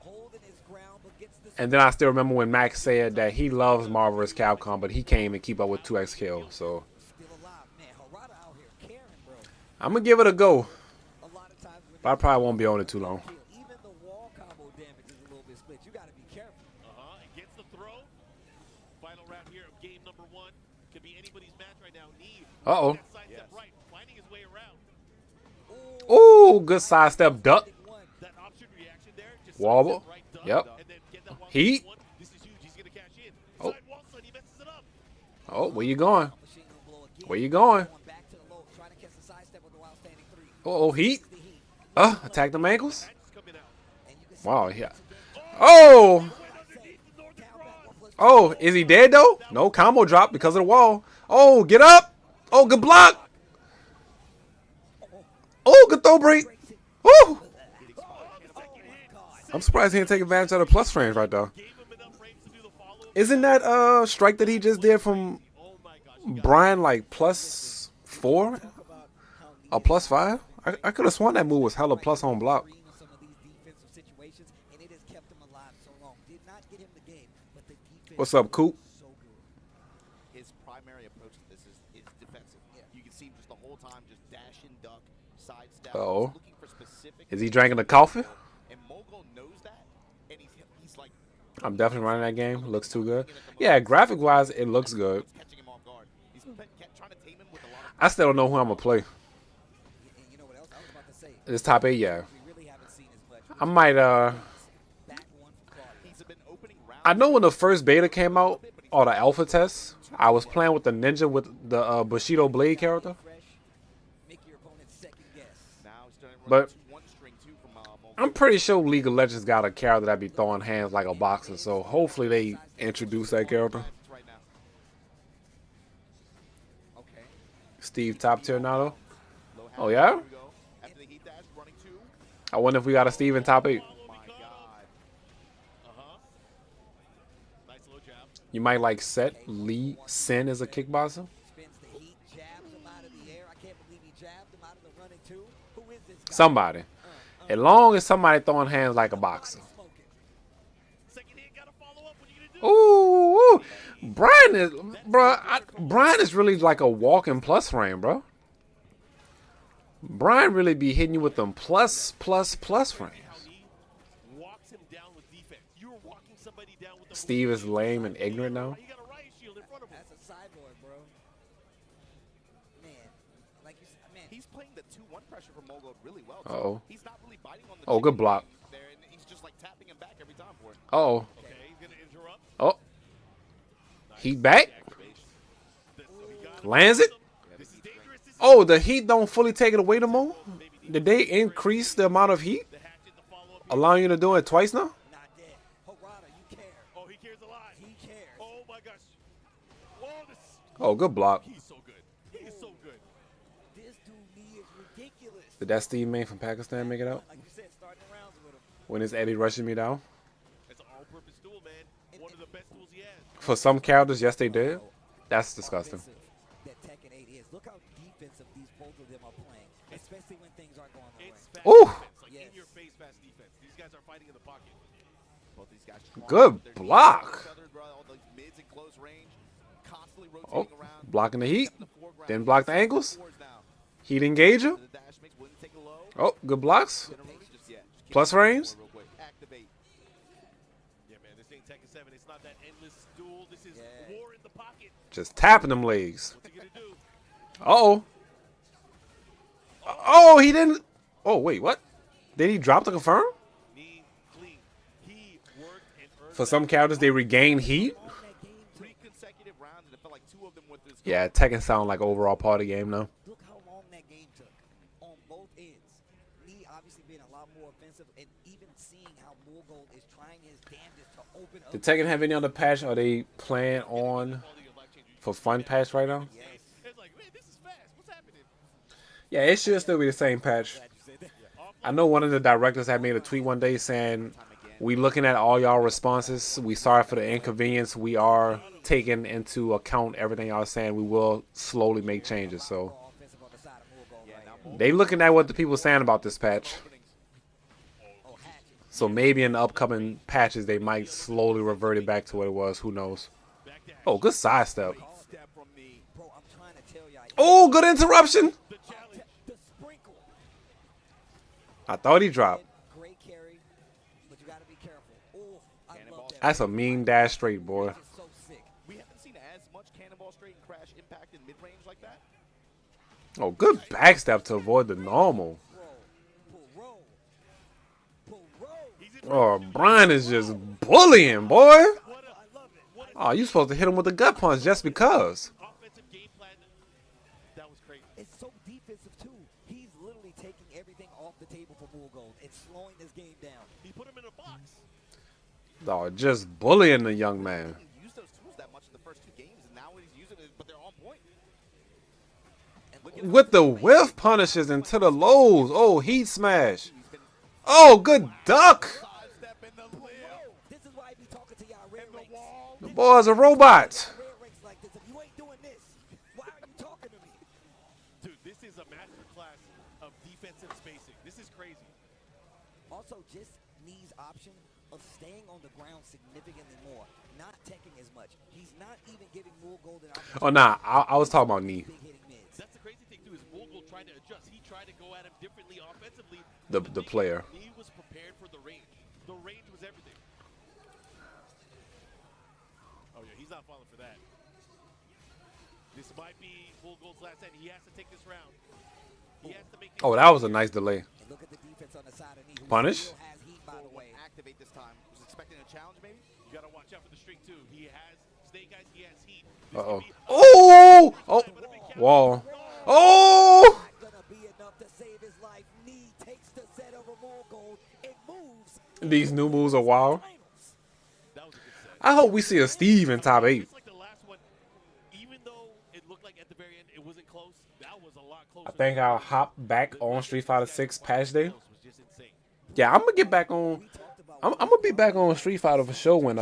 Holding his ground, but gets this And then I still remember when Max said that he loves Marvel vs. Capcom, but he can't even keep up with 2XKO. So still alive. Man, Harada out here caring, bro. I'm gonna give it a go, A lot of times when but I probably won't be on it too long. even the wall combo damage is a little bit split. You gotta be careful. It gets the throw. Final round here of game number 1. Could be anybody's match right now. Knee. Uh-oh. That sidestep right, finding his way around. Ooh, good sidestep duck. That option reaction there. Just Wobble. sidestep right, duck, Yep. and then get that wobble Heat. one. This is huge. He's gonna cash in. Oh. Side wall, son, he messes it up. Oh, where you going? Machine gun blow again. Where you going? Going back to the low, trying to catch the sidestep with the wild standing three. Oh, heat. The heat. Attack them ankles. That's coming out. And you can see Wow, yeah. Oh, Went underneath the Northern Cross. oh, is he dead though? No, combo drop because of the wall. Oh, get up. Oh, good block. Oh, good throw break. Woo. I'm surprised he didn't take advantage of the plus range right there. Gave him enough range to do the follow. Isn't that strike that he just did from Oh my gosh. Brian like +4 or +5? I could have sworn that move was hella plus on block. green in some of these defensive situations, and it has kept him alive so long. Did not get him the game, but the defense What's up, Coop? is so good. His primary approach to this is defensive. You can see him just the whole time just dash and duck, sidestep. Uh-oh. He's looking for specific. Is he drinking the coffee? And Mogul knows that, and he's like I'm definitely running that game. It looks too good. Yeah, graphic wise, it looks good. catching him off guard. He's trying to tame him with a lot of. I still don't know who I'm gonna play. And you know what else I was about to say? This top 8, yeah. We really haven't seen as much. I might Back one for Claudio. He's been opening rounds. I know when the first beta came out, or the alpha test, I was playing with the ninja with the Bushido Blade character. Fresh, make your opponent second guess. Now he's starting to But- run one string too from Mogul. I'm pretty sure League of Legends got a character that be throwing hands like a boxer, so hopefully they introduce that character. Right now. Okay. Steve top tier now though. Low half. Oh yeah? Here we go. After the heat dash, running two. I wonder if we got a Steve in top 8. My God. Nice low jab. You might like set Lee Sin as a kickboxer. Spins the heat, jabs him out of the air. I can't believe he jabbed him out of the running two. Who is this guy? Somebody. As long as somebody throwing hands like a boxer. Smoking. Second hit, gotta follow up. What you gonna do? Ooh, Brian is, Brian is really like a walking plus frame, bro. Brian really be hitting you with them plus frames. How he walks him down with defense. You're walking somebody down with the Steve is lame and ignorant now. He got a riot shield in front of him. That's a cyborg, bro. Man, like you said, man. He's playing the 2-1 pressure from Mogul really well. too. Uh-oh. He's not really biting on the Oh, good chicken block. there, and he's just like tapping him back every time for it. Uh-oh. Okay, he's gonna interrupt. Oh. Heat back. Lands it. This is dangerous. This is Oh, the heat don't fully take it away no more? Did they increase the amount of heat? the hatchet, the follow-up. Allowing you to do it twice now? Not dead. Harada, you care. Oh, he cares a lot. He cares. Oh my gosh. Oh, this. Oh, good block. He's so good. He is so good. This dude knee is ridiculous. Did that Steve man from Pakistan make it out? Like you said, starting rounds with him. When is Eddie rushing me down? It's an all-purpose tool, man. One of the best tools he has. For some characters, yes they did. That's disgusting. Offensive that Tekken 8 is. Look how defensive these both of them are playing, especially when things aren't going their way. It's fast Ooh. defense, like Yes. in-your-face fast defense. These guys are fighting in the pocket. Both these guys strong Good with their knees block. on each other, bro, all those mids in close range, constantly Oh, rotating around. blocking the heat. in the foreground. Then block the ankles. Fours now. Heat engager. The dash makes Wooden take a low. Oh, good blocks. Get him just yet. Just Plus get him frames. real quick. Activate. Yeah, man, this ain't Tekken 7. It's not that endless duel. This is Yeah. war in the pocket. Just tapping them legs. What's he gonna do? Uh-oh. Oh, he didn't. Oh, wait, what? Did he drop the confirm? Knee clean. He worked and earned For that. some characters, they regain heat. On that game, too. 3 consecutive rounds, and it felt like 2 of them were this. Yeah, Tekken sound like overall party game now. Look how long that game offensive, and even seeing how Morgold is trying his damnedest to open up. Did Tekken have any other patch? Are they playing on for fun patch right now? It's like, man, this is fast. What's happening? Yeah, it should still be the same patch. I know one of the directors had made a tweet one day saying, "We looking at all y'all responses. We sorry for the inconvenience. We are taking into account everything y'all saying. We will slowly make changes." So they looking at what the people saying about this patch. So maybe in the upcoming patches they might slowly revert it back to what it was. Who knows? Oh, good sidestep. Oh, good interruption. I thought he dropped. That's a mean dash straight, boy. We haven't seen as much cannonball straight and crash impact in mid-range like that. Oh, good backstep to avoid the normal. Oh, Brian is just bullying, boy. Oh, you supposed to hit him with a gut punch just because. Offensive game plan. That was crazy. It's so defensive too. He's literally taking everything off the table for Morgold and slowing this game down. He put him in a box. Oh, just bullying the young man. He didn't use those tools that much in the first 2 games, and now he's using it, but they're on point. With the whiff punishes into the lows. Oh, heat smash. Oh, good duck. This is why I be talking to y'all red ranks. The boy's a robot. Red ranks like this. If you ain't doing this, why are you talking to me? Dude, this is a masterclass of defensive spacing. This is crazy. Also, just Knee's option of staying on the ground significantly more, not teching as much. He's not even giving Morgold an opportunity. Oh, nah, I was talking about knee. Big hitting mids. That's the crazy thing, too, is Morgold trying to adjust. He tried to go at him differently offensively. The thing player. is, he was prepared for the range. The range was everything. Oh, yeah, he's not falling for that. This might be Morgold's last end. He has to take this round. He has to make Oh, that was a nice delay. And look at the defense on the side of Knee. who Punish? still has heat, by the way. Activate this time. Was expecting a challenge, maybe? You got to watch out for the streak, too. He has Snake Eyes. He has heat. This Uh-oh. could be- Oh! Oh! Wall. Oh! Not gonna be enough to save his life. Knee takes the set over Morgold. It moves. These new moves are wild. Finals. That was a good set. I hope we see a Steve in top 8. It's like the last one, even though it looked like at the very end it wasn't close, that was a lot closer. I think I'll hop back on Street Fighter 6 patch day. Was just insane. Yeah, I'm gonna get back on. I'm gonna be back on Street Fighter for sure when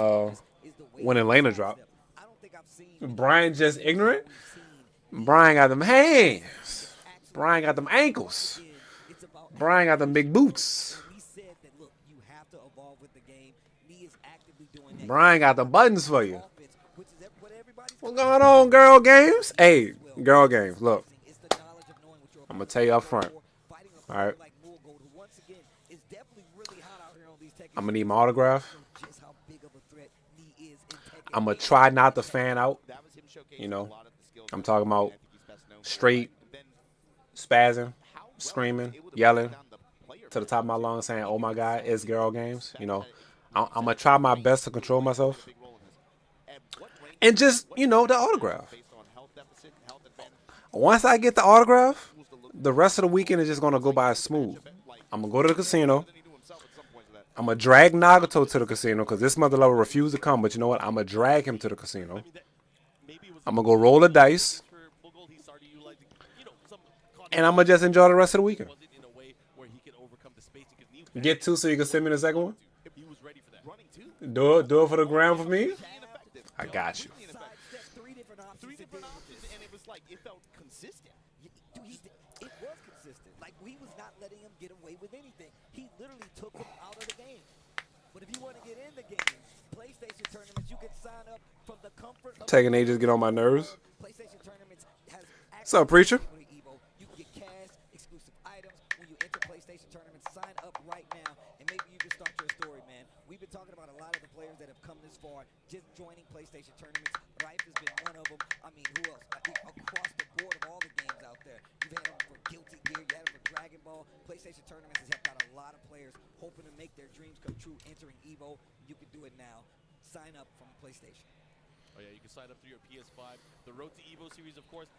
Elena drop. I don't think I've seen Brian just ignorant. Brian got them hands. Brian got them ankles. it's about Brian got them big boots. we said that look, you have to evolve with the game. Knee is actively doing that. Brian got the buttons for you. Offense, which is what everybody's What's going on, girl games? Hey, girl games. Look, It's the knowledge of knowing what you're I'm gonna tell you up front. fighting a All right. player like Morgold, who once again is definitely really hot out here on these Tekken. I'm gonna need my autograph. Just how big of a threat Knee is in Tekken. I'm gonna try not to fan out. That was him showcasing You know, a lot of the skills I'm that talking about I think he's best known for. straight Then spazzing, how well screaming, he was able to yelling break down the player to the top of my lungs, saying, "Oh my God, it's girl games." You know, I'm gonna try my best to control myself big role in this. At what range and just, you know, the autograph. based on health deficit, health advantage, Once I get the autograph, the rest of the weekend is just gonna go by smooth. I'm gonna go to the casino. than he knew himself at some points of that. I'm gonna drag Nagato to the casino because this mother lover refused to come. But you know what? I'm gonna drag him to the casino. Maybe it was I'm gonna go roll the dice, for Morgold. He started utilizing, some and I'm gonna just enjoy the rest of the weekend. wasn't in a way where he could overcome the spacing because Knee Get 2 so you can send me the second one. he was ready for that. Running two, Do it for the ground for me. ineffective. I got you. Sidestep three different options. Three to different deal with options, this. and it was like it felt consistent. It was consistent. Like, we was not letting him get away with anything. He literally took him out of the game. But if you want to get in the game, PlayStation tournaments, you can sign up from the comfort of Taking ages get on my nerves. PlayStation tournaments has What's up, preacher? Evo. You can get cash, exclusive items when you enter PlayStation tournaments. Sign up right now, and maybe you can start your story, man. We've been talking about a lot of the players that have come this far just joining PlayStation tournaments. Rife has been one of them. I mean, who else? Across the board of all the games out there. You've had them for Guilty Gear, you had them for Dragon Ball. PlayStation tournaments has helped out a lot of players hoping to make their dreams come true entering Evo. You can do it now. Sign up from PlayStation. Oh yeah, you can sign up through your PS5. The Road to Evo series, of course.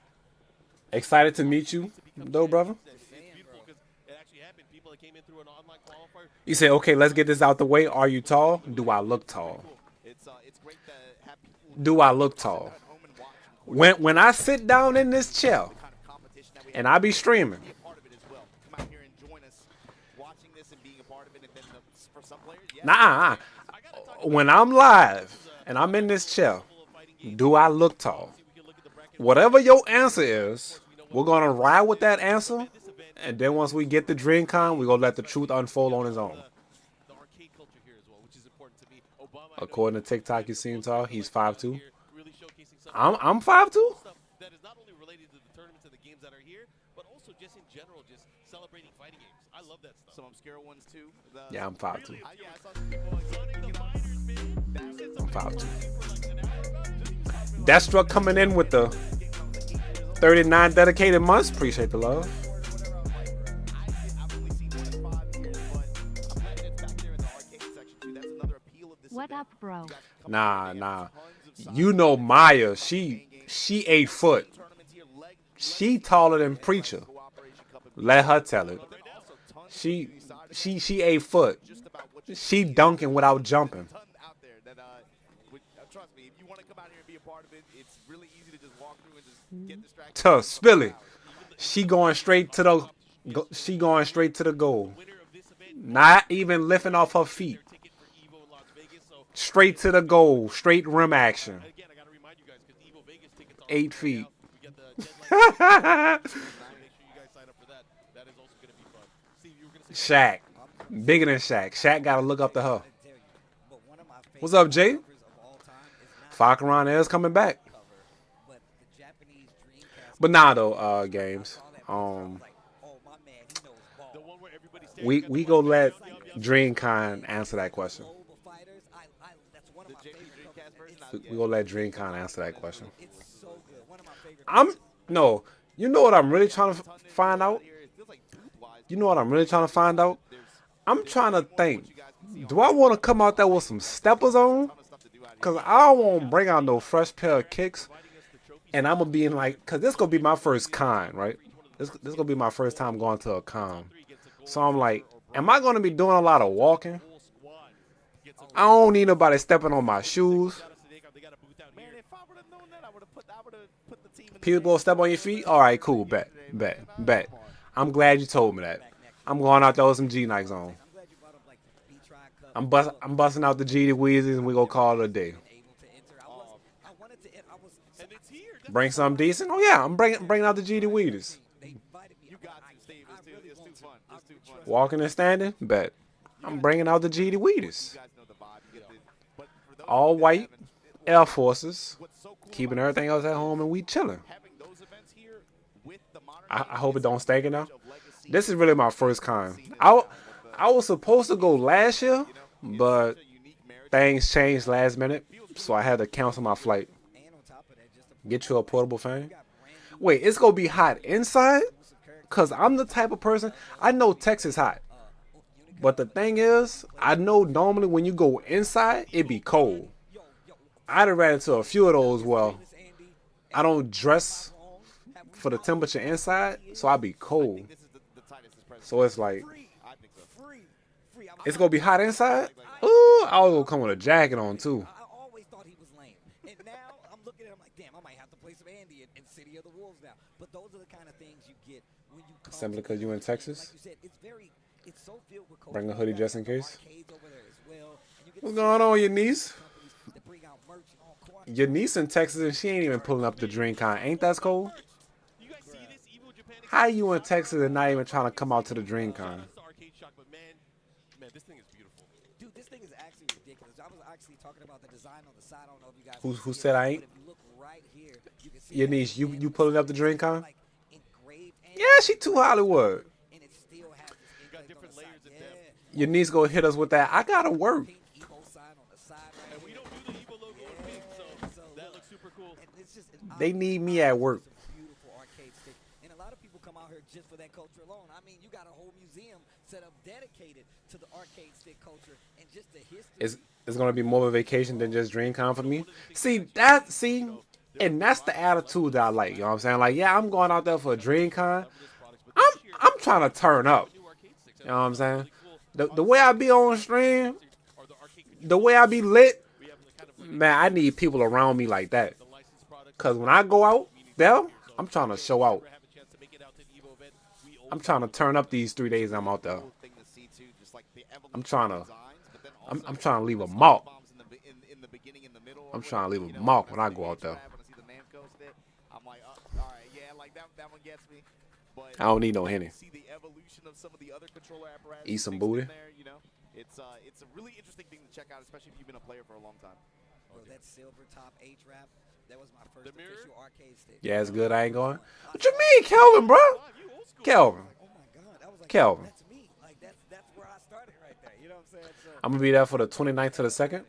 Excited to meet you, though, brother. It's beautiful because it actually happened. happened. People that came in through an online qualifier. You say, okay, let's get this out the way. Are you tall? Do I look tall? It's great to have people Do I look tall? at home and watch When I sit down in this chair the kind of competition that we and I be streaming, be a part of it as well. Come out here and join us watching this and being a part of it. And then for some players, yeah. nah, when I'm live and I'm in this chair, do I look tall? Whatever your answer is, we're going to ride with that answer. And then once we get the DreamCon, we're going to let the truth unfold on its own. The arcade culture here as well, which is important to me. Obama, According to TikTok, you seem tall. He's 5'2". really showcasing some I'm 5'2". stuff that is not only related to the tournaments and the games that are here, but also just in general, just celebrating fighting games. I love that stuff. Some obscure ones too. Yeah, I'm 5'2". Yeah, I saw some people like Sonic the Fighters, man. I'm 5'2". Deathstroke coming in with the 39 dedicated months. Appreciate the love. I've only seen one in 5 years, but I'm glad it's back there in the arcade section too. That's another appeal of this What event. up, bro? Nah. You know Maya, she 8 foot. She taller than Preacher. Let her tell it. She 8 foot. She dunking without jumping. Out there that trust me, if you want to come out here and be a part of it, it's really easy to just walk through and just get distracted. To Spilly. She going straight to the goal. Not even lifting off her feet. Ticket for Evo in Las Vegas. So Straight to the goal. Straight rim action. again, I got to remind you guys because Evo Vegas tickets are 8 feet. We got the deadline. Make sure you guys sign up for that. That is also going to be fun. Steve, you were going to say Shaq. Bigger than Shaq. Shaq got to look up to her. But one of my favorite What's up, Jay? covers of all time is not Fakaran is coming back. cover, but the Japanese Dreamcast. But nah, though, games. Like, oh my man, he knows ball. the one where everybody's We go let DreamCon answer that question. Global fighters, that's one of my favorite covers. We gonna let DreamCon answer that question. It's so good. One of my favorite. You know what I'm really trying to find out? You know what I'm really trying to find out? I'm trying to think. Do I want to come out there with some steppers on? Cause I don't want to bring out no fresh pair of kicks. And I'm gonna be in like, cause this gonna be my first con, right? This gonna be my first time going to a con. So I'm like, am I gonna be doing a lot of walking? I don't need nobody stepping on my shoes. Man, if I would have known that, I would have put the team in the People gonna step on your feet? All right, cool, bet. I'm glad you told me that. I'm going out there with some G Nikes on. I'm glad you brought up like the B-Tri Cup. I'm busting out the G Weezys and we gonna call it a day. Able to enter. I wanted to. I was. And it's here. Bring something decent? Oh yeah, I'm bringing out the G Weezys. They invited me. You got to, Steve. It's too fun. It's too fun. Walking and standing? Bet. I'm bringing out the G Weezys. You guys know the vibe. You get the, but for those All that white, haven't, Air Forces, what's so cool keeping about everything else at home and we chilling. having those events here with the modern I hope it don't stink enough. of legacy, This is really my first con. I was supposed to go last year, but such a unique marriage. things changed last minute, so I had to cancel my flight. And on top of that, just the Get you a portable fan. got brand new Wait, it's gonna be hot inside? Cause I'm the type of person, I know Texas hot. But the thing is, I know normally when you go inside, it be cold. I'd have ran into a few of those where I don't dress for the temperature inside, so I be cold. This is the tightest this president. So it's like, I think so. free. it's gonna be hot inside? Ooh, I was gonna come with a jacket on too. I always thought he was lame, and now I'm looking at him like, damn, I might have to play some Andy in City of the Wolves now. But those are the kind of things you get when you come Simply to 'cause you in the- Texas? Like you said, it's so filled with Bring a culture. hoodie You got just in some case. arcades over there as well, and you get to What's see going on, your niece? companies that bring out merch and all quantity. Your niece in Texas and she ain't even pulling up the DreamCon. Ain't that cool? You guys see this Evo Japan? How you in Texas and not even trying to come out to the DreamCon? That's the arcade shock, but man, this thing is beautiful. Dude, this thing is actually ridiculous. I was actually talking about the design on the side. I don't know if you guys Who can see said it, I but ain't? if you look right here, you can see Your that niece, you it's pulling up the DreamCon? like engraved and Yeah, she too Hollywood. and it still has this engraved different on the layers side. of depth. Your niece gonna hit us with that. I gotta work. Pink Evo sign on the side right And we here. don't do the Evo logo in pink, so that looks super cool. And it's just They need me at work. It's a beautiful arcade stick, and a lot of people come out here just for that culture alone. I mean, you got a whole museum set up dedicated to the arcade stick culture and just the history. It's gonna be more of a vacation than just DreamCon for me. And that's the attitude that I like. You know what I'm saying? Like, yeah, I'm going out there for a DreamCon. I'm trying to turn up. New arcade stick You know what I'm saying? The way I be on stream, the way I be lit, man, I need people around me like that. Cause when I go out there, I'm trying to show out. I'm trying to turn up these 3 days I'm out there. I'm trying to leave a mark. I'm trying to leave a mark when I go out there. I don't need no Henny. Eat some booty. It's a really interesting thing to check out, especially if you've been a player for a long time. Bro, that silver top H-Rap, that was my first official arcade stick. Yeah, it's good. I ain't going. What you mean, Kelvin, bro? Kelvin. Oh my God, I was like, Kelvin. that's me. Like that's where I started right there. You know what I'm saying? So, I'm gonna be there for the 29th to the 2nd.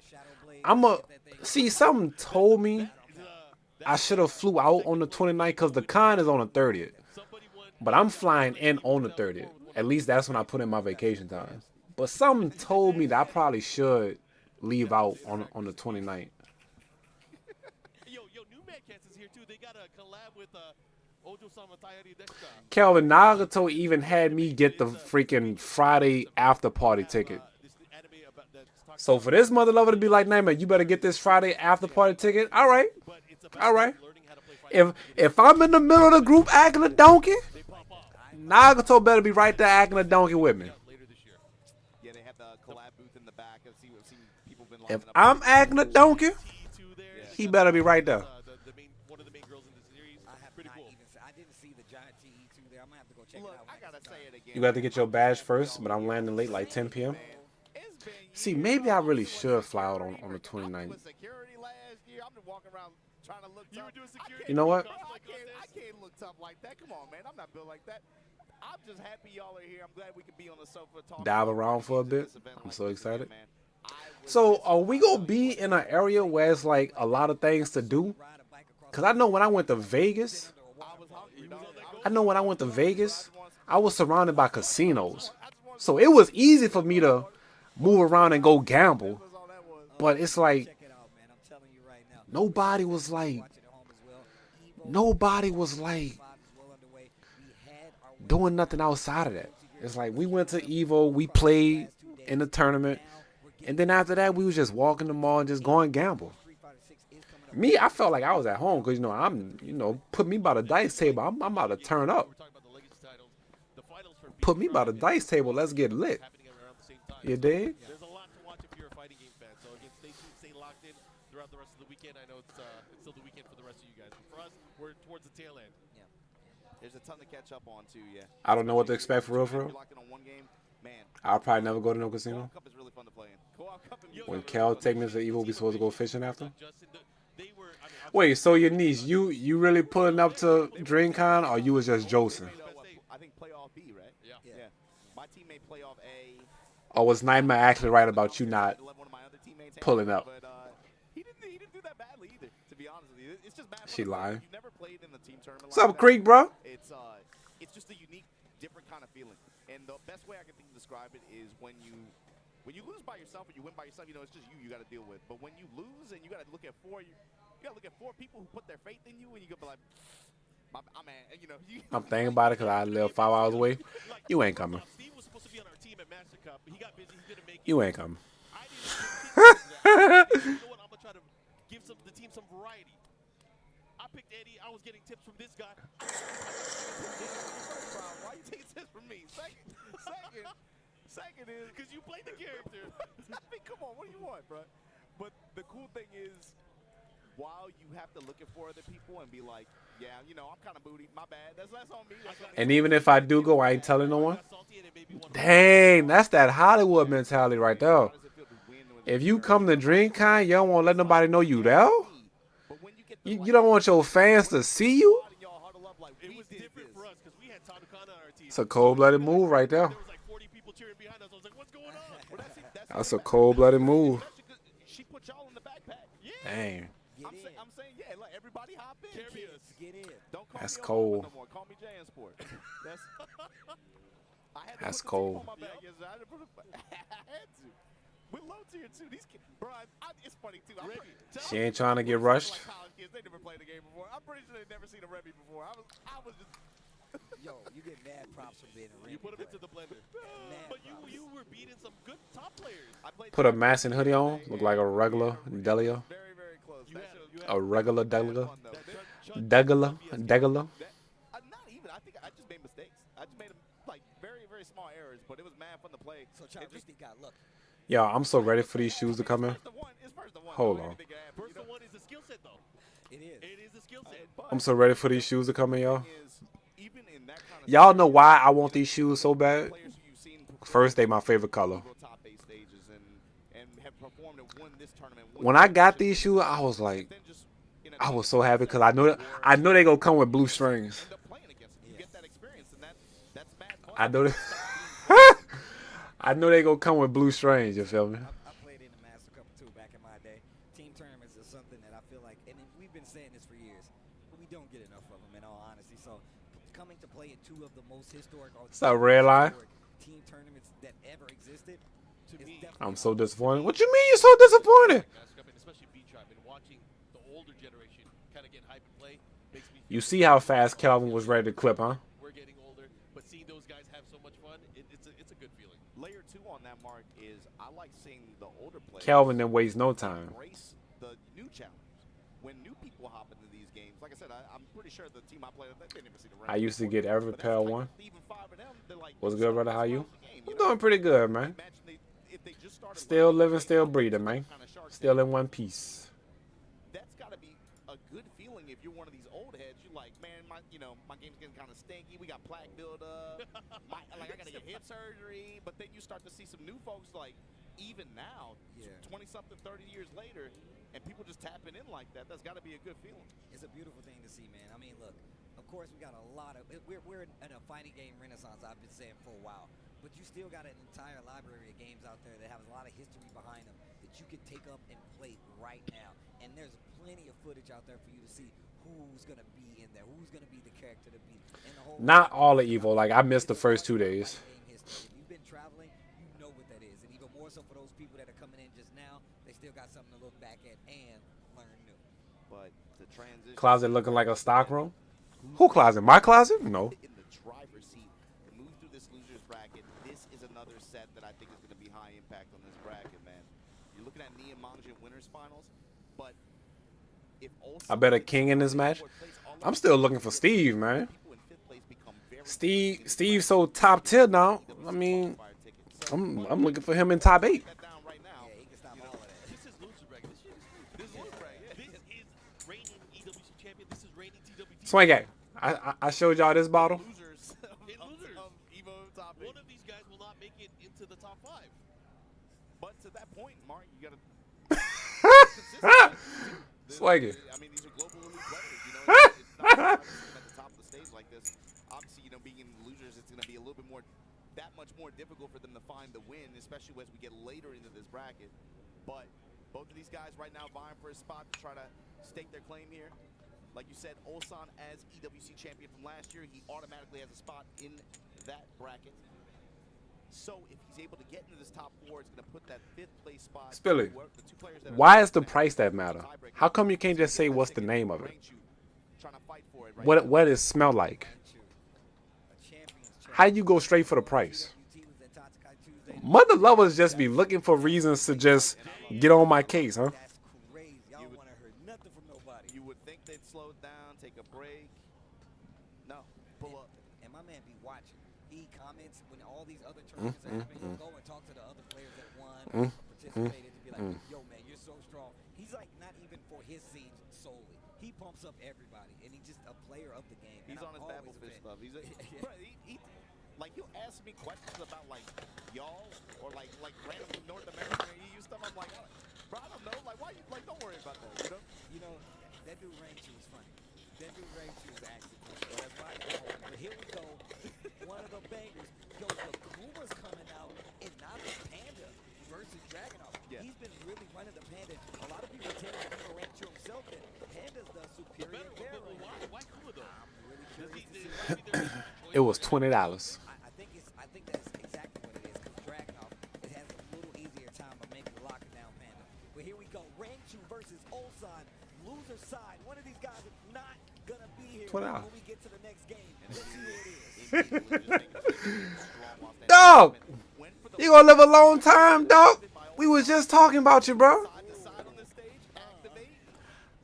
See, something told me I should have flew out on the 29th because the con is on the 30th. But I'm flying in on the 30th. At least that's when I put in my vacation time. But something told me that I probably should leave out on the 29th. Yo, New Mad Cats is here too. They got a collab with Ojo-sama Tayari Dexter. Kelvin Nagato even had me get the freaking Friday after party ticket. So for this mother lover to be like, Nightmare, you better get this Friday after party ticket. All right. All right. If I'm in the middle of the group acting a donkey, Nagato better be right there acting a donkey with me. If I'm acting a donkey, he better be right there. One of the main girls in the series. Pretty cool. I didn't see the giant TE2 there. I'm gonna have to go check it out. I gotta say it again. You got to get your badge first, but I'm landing late, like 10 p.m. See, maybe I really should fly out on the 29th. You know what? I can't look tough like that. Come on, man. I'm not built like that. I'm just happy y'all are here. I'm glad we could be on the sofa talking. Dive around for a bit. I'm so excited. So, are we going to be in an area where it's like a lot of things to do? Because I know when I went to Vegas, I was surrounded by casinos. So, it was easy for me to move around and go gamble. But it's like, nobody was like doing nothing outside of that. It's like we went to Evo, we played in the tournament, and then after that we was just walking the mall and just going gamble. Me, I felt like I was at home because put me by the dice table. I'm about to turn up. Put me by the dice table. Let's get lit. You dig? There's a lot to watch if you're a fighting game fan. So again, stay tuned, stay locked in throughout the rest of the weekend. I know it's still the weekend for the rest of you guys. But for us, we're towards the tail end. Yeah. There's a ton to catch up on too. Yeah. I don't know what to expect for real. I'll probably never go to no casino. When Cal take me to Evo, we supposed to go fishing after? Wait, so your niece, you really pulling up to DreamCon, or you was just Joseph? I think playoff B, right? Yeah. My teammate playoff A. Or was Nightmare actually right about you not pulling up? But he didn't do that badly either, to be honest with you. It's just bad. She lying. You've never played in the team tournament. What's up, Creek, bro? It's just a unique, different kind of feeling. And the best way I can think to describe it is when you lose by yourself and you win by yourself, it's just you got to deal with. But when you lose and you got to look at four people who put their faith in you, and you got to be like, I'm thinking about it because I live 5 hours away. You ain't coming. You ain't coming. You know what? I'm gonna try to give the team some variety. I picked Eddie. I was getting tips from this guy. Why you taking tips from me? Second is because you played the character. I mean, come on, what do you want, bro? But the cool thing is, while you have to look for other people and be like, yeah, I'm kind of booty. My bad. That's on me. And even if I do go, I ain't telling no one. Dang, that's that Hollywood mentality right there. If you come to DreamCon, you don't want to let nobody know you there. You don't want your fans to see you. It was different for us because we had Tanukana on our team. It's a cold-blooded move right there. There was like 40 people cheering behind us. I was like, what's going on? That's a cold-blooded move. She put y'all in the backpack. Yeah. Dang. I'm saying, yeah, let everybody hop in. Carry us. Get in. Don't call That's me cold. no more. Call me Jansport. That's cold. I had to. We're low tier too. These kids, bro, it's funny too. She ain't trying to get rushed. Like college kids, they never played the game before. I'm pretty sure they've never seen a Remy before. I was just Yo, you get mad props for being a ring. You put him into the blender. Mad But props. you were beating some good top players. I played Put a mask and hoodie on, look like a regular Delia. very, very close. You had A regular Delia. fun, though. Degular. Degular. Not even. I think I just made mistakes. I just made like very, very small errors, but it was mad fun to play. So Charles Risky got lucky. Yo, I'm so ready for these shoes to come in. Hold on. First to one is a skill set, though. It is. It is a skill set. I'm so ready for these shoes to come in, y'all. Y'all know why I want these shoes so bad? First, they my favorite color. When I got these shoes, I was like, I was so happy because I know they gonna come with blue strings. I know I know they gonna come with blue strings. You feel me? I played in the Master Cup too back in my day. Team tournaments is something that I feel like, and we've been saying this for years, but we don't get enough of them in all honesty. So coming to play in two of the most historic or It's a red line. team tournaments that ever existed. To me, I'm so disappointed. What you mean you're so disappointed? especially B-Tribe, and watching the older generation kind of get hype and play makes me. You see how fast Calvin was ready to clip, huh? We're getting older, but seeing those guys have so much fun, it's a good feeling. Layer 2 on that, Mark, is I like seeing the older players Calvin didn't waste no time. embrace the new challenges. When new people hop into these games, like I said, I'm pretty sure the team I played with, they never see the I used to get every But pair that's of like one. even 5 of them, they're like, What's "This good, is brother? How the you? game," I'm you know? doing pretty good, man. Imagine if they just started Still learning living, to play still the breathing, man. kind of Shark Still Tank. in one piece. That's got to be a good feeling if you're one of these old heads. You're like, man, my game's getting kind of stinky. We got plaque buildup. I got to get hip surgery. But then you start to see some new folks like, even now, 20-something, 30 years later, and people just tapping in like that. That's got to be a good feeling. It's a beautiful thing to see, man. I mean, look, of course we got a lot of, we're in a fighting game renaissance, I've been saying for a while, but you still got an entire library of games out there that have a lot of history behind them that you can take up and play right now. And there's plenty of footage out there for you to see who's going to be in there, who's going to be the character to be in the whole. Not all of Evo. Like, I missed the first 2 days. If you've been traveling, you know what that is. And even more so for those people that are coming in just now, they still got something to look back at and learn new. But the transition. Closet looking like a stock room. Who closet? My closet? No. In the driver's seat, move through this loser's bracket. This is another set that I think is going to be high impact on this bracket, man. You're looking at Nia Mangin winners finals, but if I bet a king in this match. I'm still looking for Steve, man. Steve's so top tier now. I mean, I'm looking for him in top 8. Yeah, he can stop all of that. This is loser bracket. This is loser bracket. This is reigning EWC champion. This is reigning TWT. Swing game. I showed y'all this bottle. Losers In losers. of Evo top 8. One of these guys will not make it into the top 5. But to that point, Mark, you got to. Swag it. I mean, these are global elite players. It's not at the top of the stage like this. Obviously, being in losers, it's going to be a little bit more, that much more difficult for them to find the win, especially as we get later into this bracket. But both of these guys right now vying for a spot to try to stake their claim here. Like you said, Mon-Sun as EWC champion from last year, he automatically has a spot in that bracket. So if he's able to get into this top 4, it's going to put that 5th place spot. Spilly, where the 2 players that are why is the price that matter? How come you can't just say what's the name of it? Trying to fight for it right What does it smell like? How you go straight for the price? Mother lovers just be looking for reasons to just get on my case, huh? That's crazy. Y'all don't want to hear nothing from nobody. You would think they'd slow it down, take a break. No, pull up. And my man be watching. He comments when all these other tournaments are happening. He'll go and talk to the other players that won, participated, to be like, yo, man, you're so strong. He's like, not even for his scene solely. He pumps up everybody, and he's just a player of the game. He's on his Battlefish stuff. He's bro, like, he'll ask me questions about, like, y'all, or, like random North American EU stuff. I'm like, bro, I don't know. Like, why you, like, don't worry about that, You know, that dude Ranger was funny. That dude Ranger was actually funny. But that's right. But here we go. One of the bangers. Yo, the Kuma's coming out in not the Panda versus Dragunov. Yeah. He's been really running the Panda. A lot of people tell Evo Ranger himself that Panda's the superior character. Why Kuma though? I'm really Does curious to see. It was $20. I think that's exactly what it is. Because Dragunov, it has a little easier time of maybe locking down Panda. But here we go. Ranchu versus Mon-Sun. Loser side. One of these guys is not gonna be here $20. when we get to the next game. Dog, you gonna live a long time, dog. We was just talking about you, bro.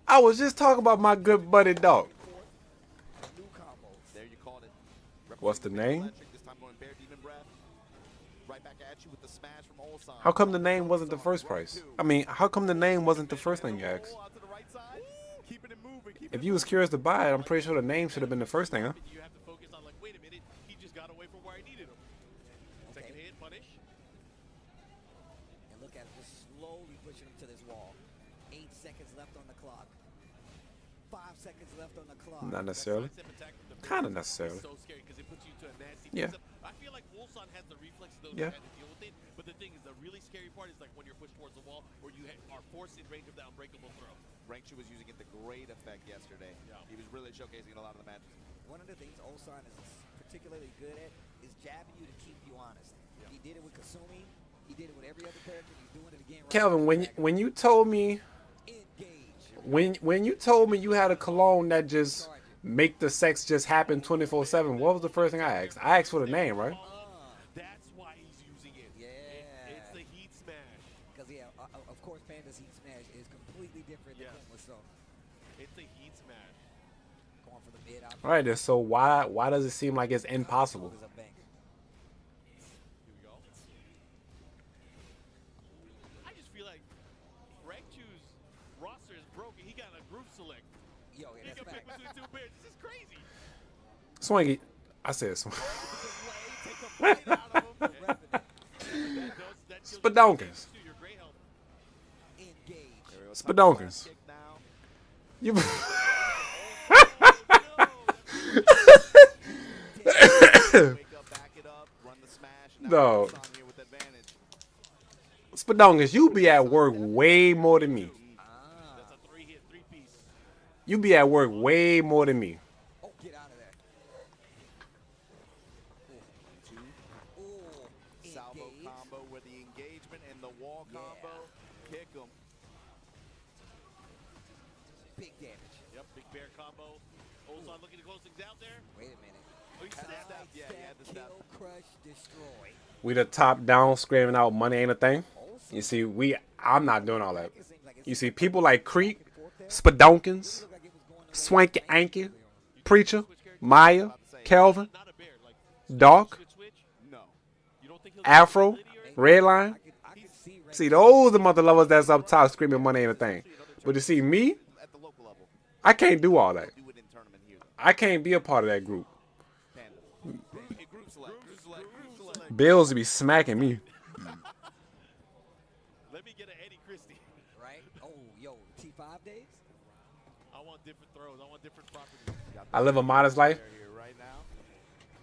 I was just talking about my good buddy, dog. What's the name? How come the name wasn't the first price? I mean, how come the name wasn't the first thing you asked? If you was curious to buy it, I'm pretty sure the name should have been the first thing, huh? You have to focus on, like, wait a minute, he just got away from where I needed him. Second hit, punish. And look at him just slowly pushing him to this wall. 8 seconds left on the clock. 5 seconds left on the clock. Not necessarily. Kind of necessarily. So scary because it puts you to a nasty Yeah. mix-up. I feel like Mon-Sun has the reflex though Yeah. to deal with it. But the thing is, the really scary part is like when you're pushed towards the wall or you are forced in range of that unbreakable throw. Raichu was using it to great effect yesterday. Yeah. He was really showcasing a lot of the matches. One of the things Mon-Sun is particularly good at is jabbing you to keep you honest. Yeah. He did it with Kasumi. He did it with every other character. He's doing it again right Kelvin, now. when you told me Engage. when you told me you had a cologne that just make the sex just happen 24/7, what was the first thing I asked? I asked for the name, right? That's why he's using it. Yeah. It's the heat smash. Because, yeah, of course, Panda's Heat Smash is completely different than Yes. Kuma's, so It's the heat smash. going for the mid option. All right, then. So why does it seem like it's impossible? Is a banger. Here we go. I just feel like Raichu's roster is broken. He got a group select. Yo, yeah, He that's can pick fact. between two pairs. This is crazy. Swingy. I said swing. Take a bite out of him. That kills Spadonkers. you. Your great health. Engage. Spadonkers. Kick now. You. Wake up, back it up, run the smash. Now No. Mon-Sun here with advantage. Spadonkers, you be at work way more than me. That's a 3-hit, 3-piece. You be at work way more than me. Oh, get out of there. Ooh, Salvo engage. combo with the engagement and the wall Yeah. combo. Kick him. Big damage. Yep, big bear combo. Mon-Sun looking to close things out there. Wait a minute. Oh, he Had the snapped. step. Yeah, he had the step. Kill, crush, destroy. We the top down screaming out money ain't a thing. Also, You see, I'm not doing all that. it seems like it's You see, people like Creek, back and forth there. Spadonkins, Looked like it was going the way Swanky of Raichu Anky, earlier on. Preacher, Maya, Kelvin, Not a bear. Like, Dark, switch. No. You don't think he'll Afro, do it or anything? Redline. I could see Raichu. See, those the mother lovers that's up top screaming money ain't a thing. But you see, me, At the local level. I can't do all that. Do it in tournament here. I can't be a part of that group. Panda. Group select. Group select. Group select. Bills be smacking me. Let me get an Eddie Christie. Right? Oh, yo, T5 days? I want different throws. I want different properties. I live a modest life. Here right now.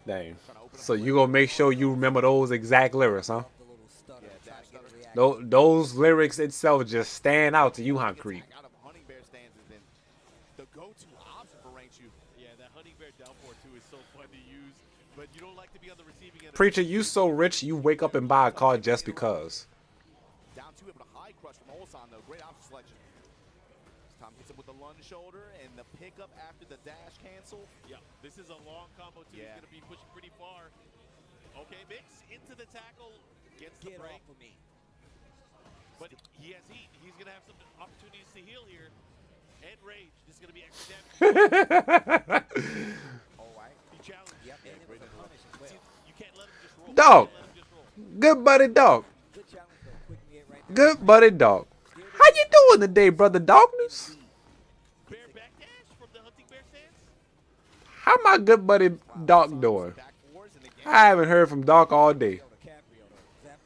Dang. So you gonna make sure you remember those exact lyrics, huh? The little stutter. Yeah, trying to get a reaction. Those lyrics itself just stand out to you, huh, Creek? Out of hunting bear stands has been the go-to option for Raichu. Yeah, that honey bear downpour too is so fun to use, but you don't like to be on the receiving end. Preacher, you so rich you wake up and buy a car just because. Down two, but a high crush from Mon-Sun though. Great option selection. Tom hits him with the lunge shoulder and the pickup after the dash cancel. Yeah, this is a long combo too. Yeah. He's gonna be pushing pretty far. Okay, mix into the tackle, gets the Get break, off of me. but he has heat. He's gonna have some opportunities to heal here. And rage. This is gonna be extra damage. Oh, right. He challenged. Yep, and it was a punish as well. You can't let him just roll. Dog. You can't let him just roll. Good buddy dog. Good challenge, though. Quick mid right there. Good buddy dog. How you doing today, brother Darkness? Bear backdash from the hunting bear stance. How my good buddy Doc doing? Back fours and again. I haven't heard from Doc all day. Yo, DiCaprio, though. Zap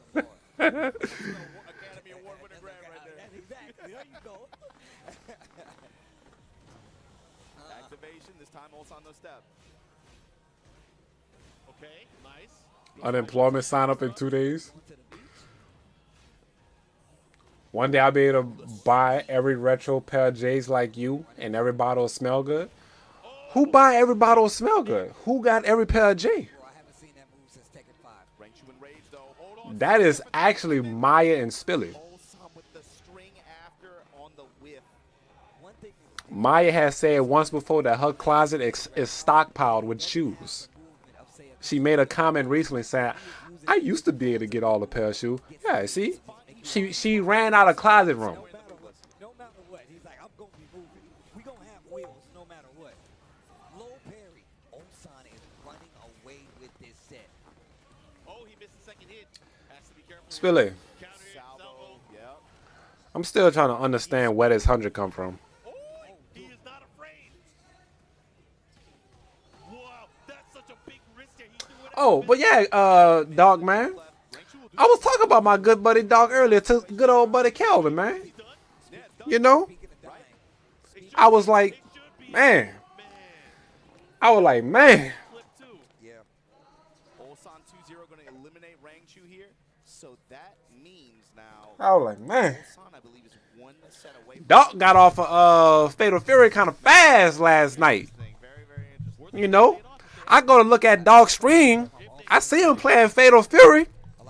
the Lord. Academy Award winning grab right there. That's exactly. There you go. Activation. This time Mon-Sun no step. Okay, nice. Unemployment sign up in 2 days. Going to the beach. One day I'll be able to buy every retro pair of J's like you, and every bottle will smell good. Who buy every bottle will smell good? Who got every pair of J? Bro, I haven't seen that move since Tekken 5. Raichu and rage though. Hold on. That is actually Maya and Spilly. Mon-Sun with the string after on the whiff. One thing Maya has said once before that her closet is stockpiled with shoes. She made a comment recently saying, I used to be able to get all the pair of shoes. Yeah, see? She ran out of closet room. No matter what, he's like, I'm going to be moving. We're going to have wheels no matter what. Low parry. Mon-Sun is running away with this set. Oh, he missed the second hit. Has to be careful. Spilly, Salvo. Yep. I'm still trying to understand where this 100 come from. Oh, he is not afraid. Wow, that's such a big risk there. He threw it Oh, out. but yeah, dog man. I was talking about my good buddy dog earlier to good old buddy Kelvin, man. You know? I was like, man. I was like, man. Yeah. Mon-Sun 2-0 going to eliminate Rangchu here. So that means now I was like, man. Mon-Sun, I believe, is one set away from Doc got off of Fatal Fury kind of fast last night. very, very interesting. You know? I go to look at Dog's stream. I see him playing Fatal Fury.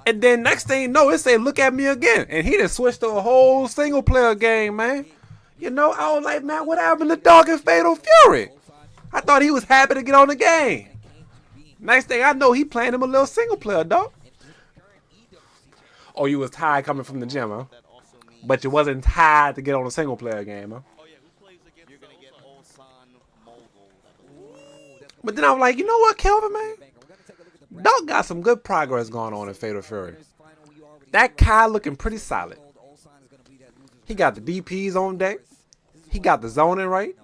And then next thing you know, it say, look at me again. And he just switched to a whole single player game, man. You know, I was like, man, what happened to Dog in Fatal Fury? I thought he was happy to get on the game. Next thing I know, he playing him a little single player, dog. Oh, you was tired coming from the gym, huh? That also means But you wasn't tired to get on a single player game, huh? Oh, yeah, who plays against you're going to get Mon-Sun Mogul. But then I was like, you know what, Kelvin, man? Dog got some good progress going on in Fatal Fury. That Kai looking pretty solid. He got the DPs on deck. He got the zoning right.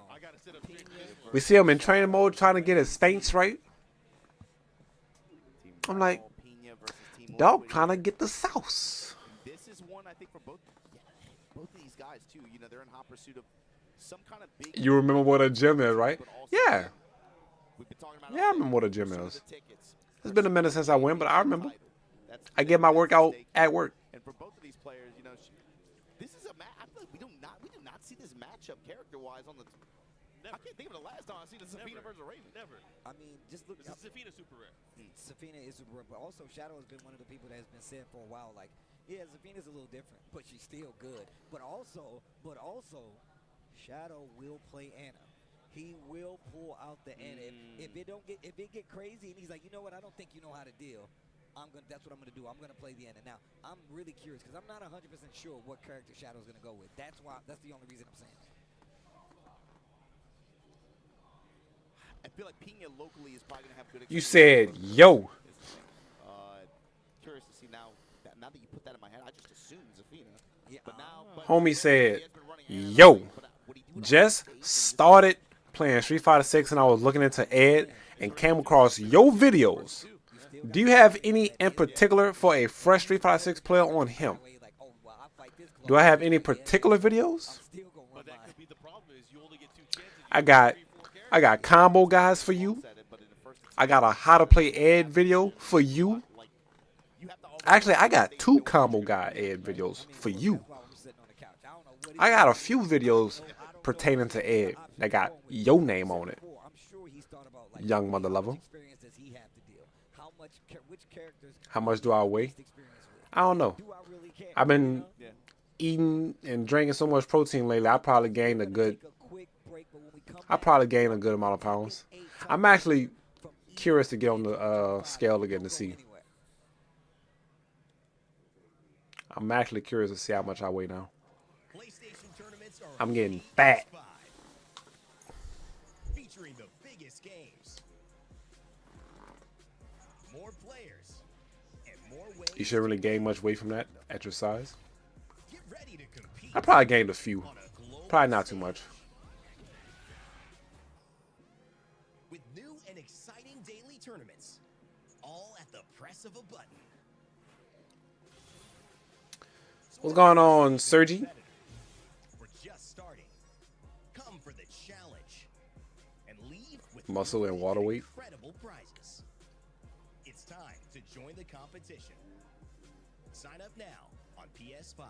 We see him in training mode trying to get his feints right. I'm like, Pena versus Team dog Liquid. trying to get the sauce. This is one, I think, for both of these guys, too. You know, they're in hot pursuit of some kind of big... You remember what a gym is, right? but also, Yeah. we've been talking about Yeah, I remember what a gym some of is. the tickets. It's been a minute since I went, but I remember. That's I get my that's workout the stake. at work. And for both of these players, you know, this is a match. I feel like we do not see this matchup character-wise on the... Never. I can't think of the last time I've seen a Zafina versus Raven. Never. I mean, just look. This is Zafina super rare. Safina is super rare, but also Shadow has been one of the people that has been said for a while, like, yeah, Zafina's a little different, but she's still good. But also, Shadow will play Anna. He will pull out the Anna. If it get crazy, and he's like, you know what, I don't think you know how to deal. That's what I'm gonna do. I'm gonna play the Anna. Now, I'm really curious because I'm not 100% sure what character Shadow's gonna go with. That's the only reason I'm saying. I feel like Pena locally is probably going to have good You experience. said, yo. Curious to see now that you put that in my head, I just assumed Zafina. Yeah, But now, Homie said, he has been running Anna yo. lately, but what he do Just started playing Street Fighter 6 and I was looking into Ed and came across your videos. Do you have any in particular for a fresh Street Fighter 6 player on him? Do I have any particular videos? But that could be the problem is you only get 2 chances. I got combo guys for you. said it, but in the first I got a how to play Ed video for you. you have to always Actually, I got 2 combo guy Ed videos for you. I got a few videos pertaining to Ed that got your name on it. Young mother lover. How much do I weigh? I don't know. I've been eating and drinking so much protein lately. I probably gained a good amount of pounds. I'm actually curious to get on the scale again to see. I'm actually curious to see how much I weigh now. I'm getting fat. Featuring the biggest games. More players and more ways. You shouldn't really gain much weight from that at your size. Get ready to compete I probably gained a few. on a global Probably not too stage. much. With new and exciting daily tournaments, all at the press of a button. What's going on, Sergi? We're just starting. Come for the challenge and leave with Muscle and water weight. incredible prizes. It's time to join the competition. Sign up now on PS5.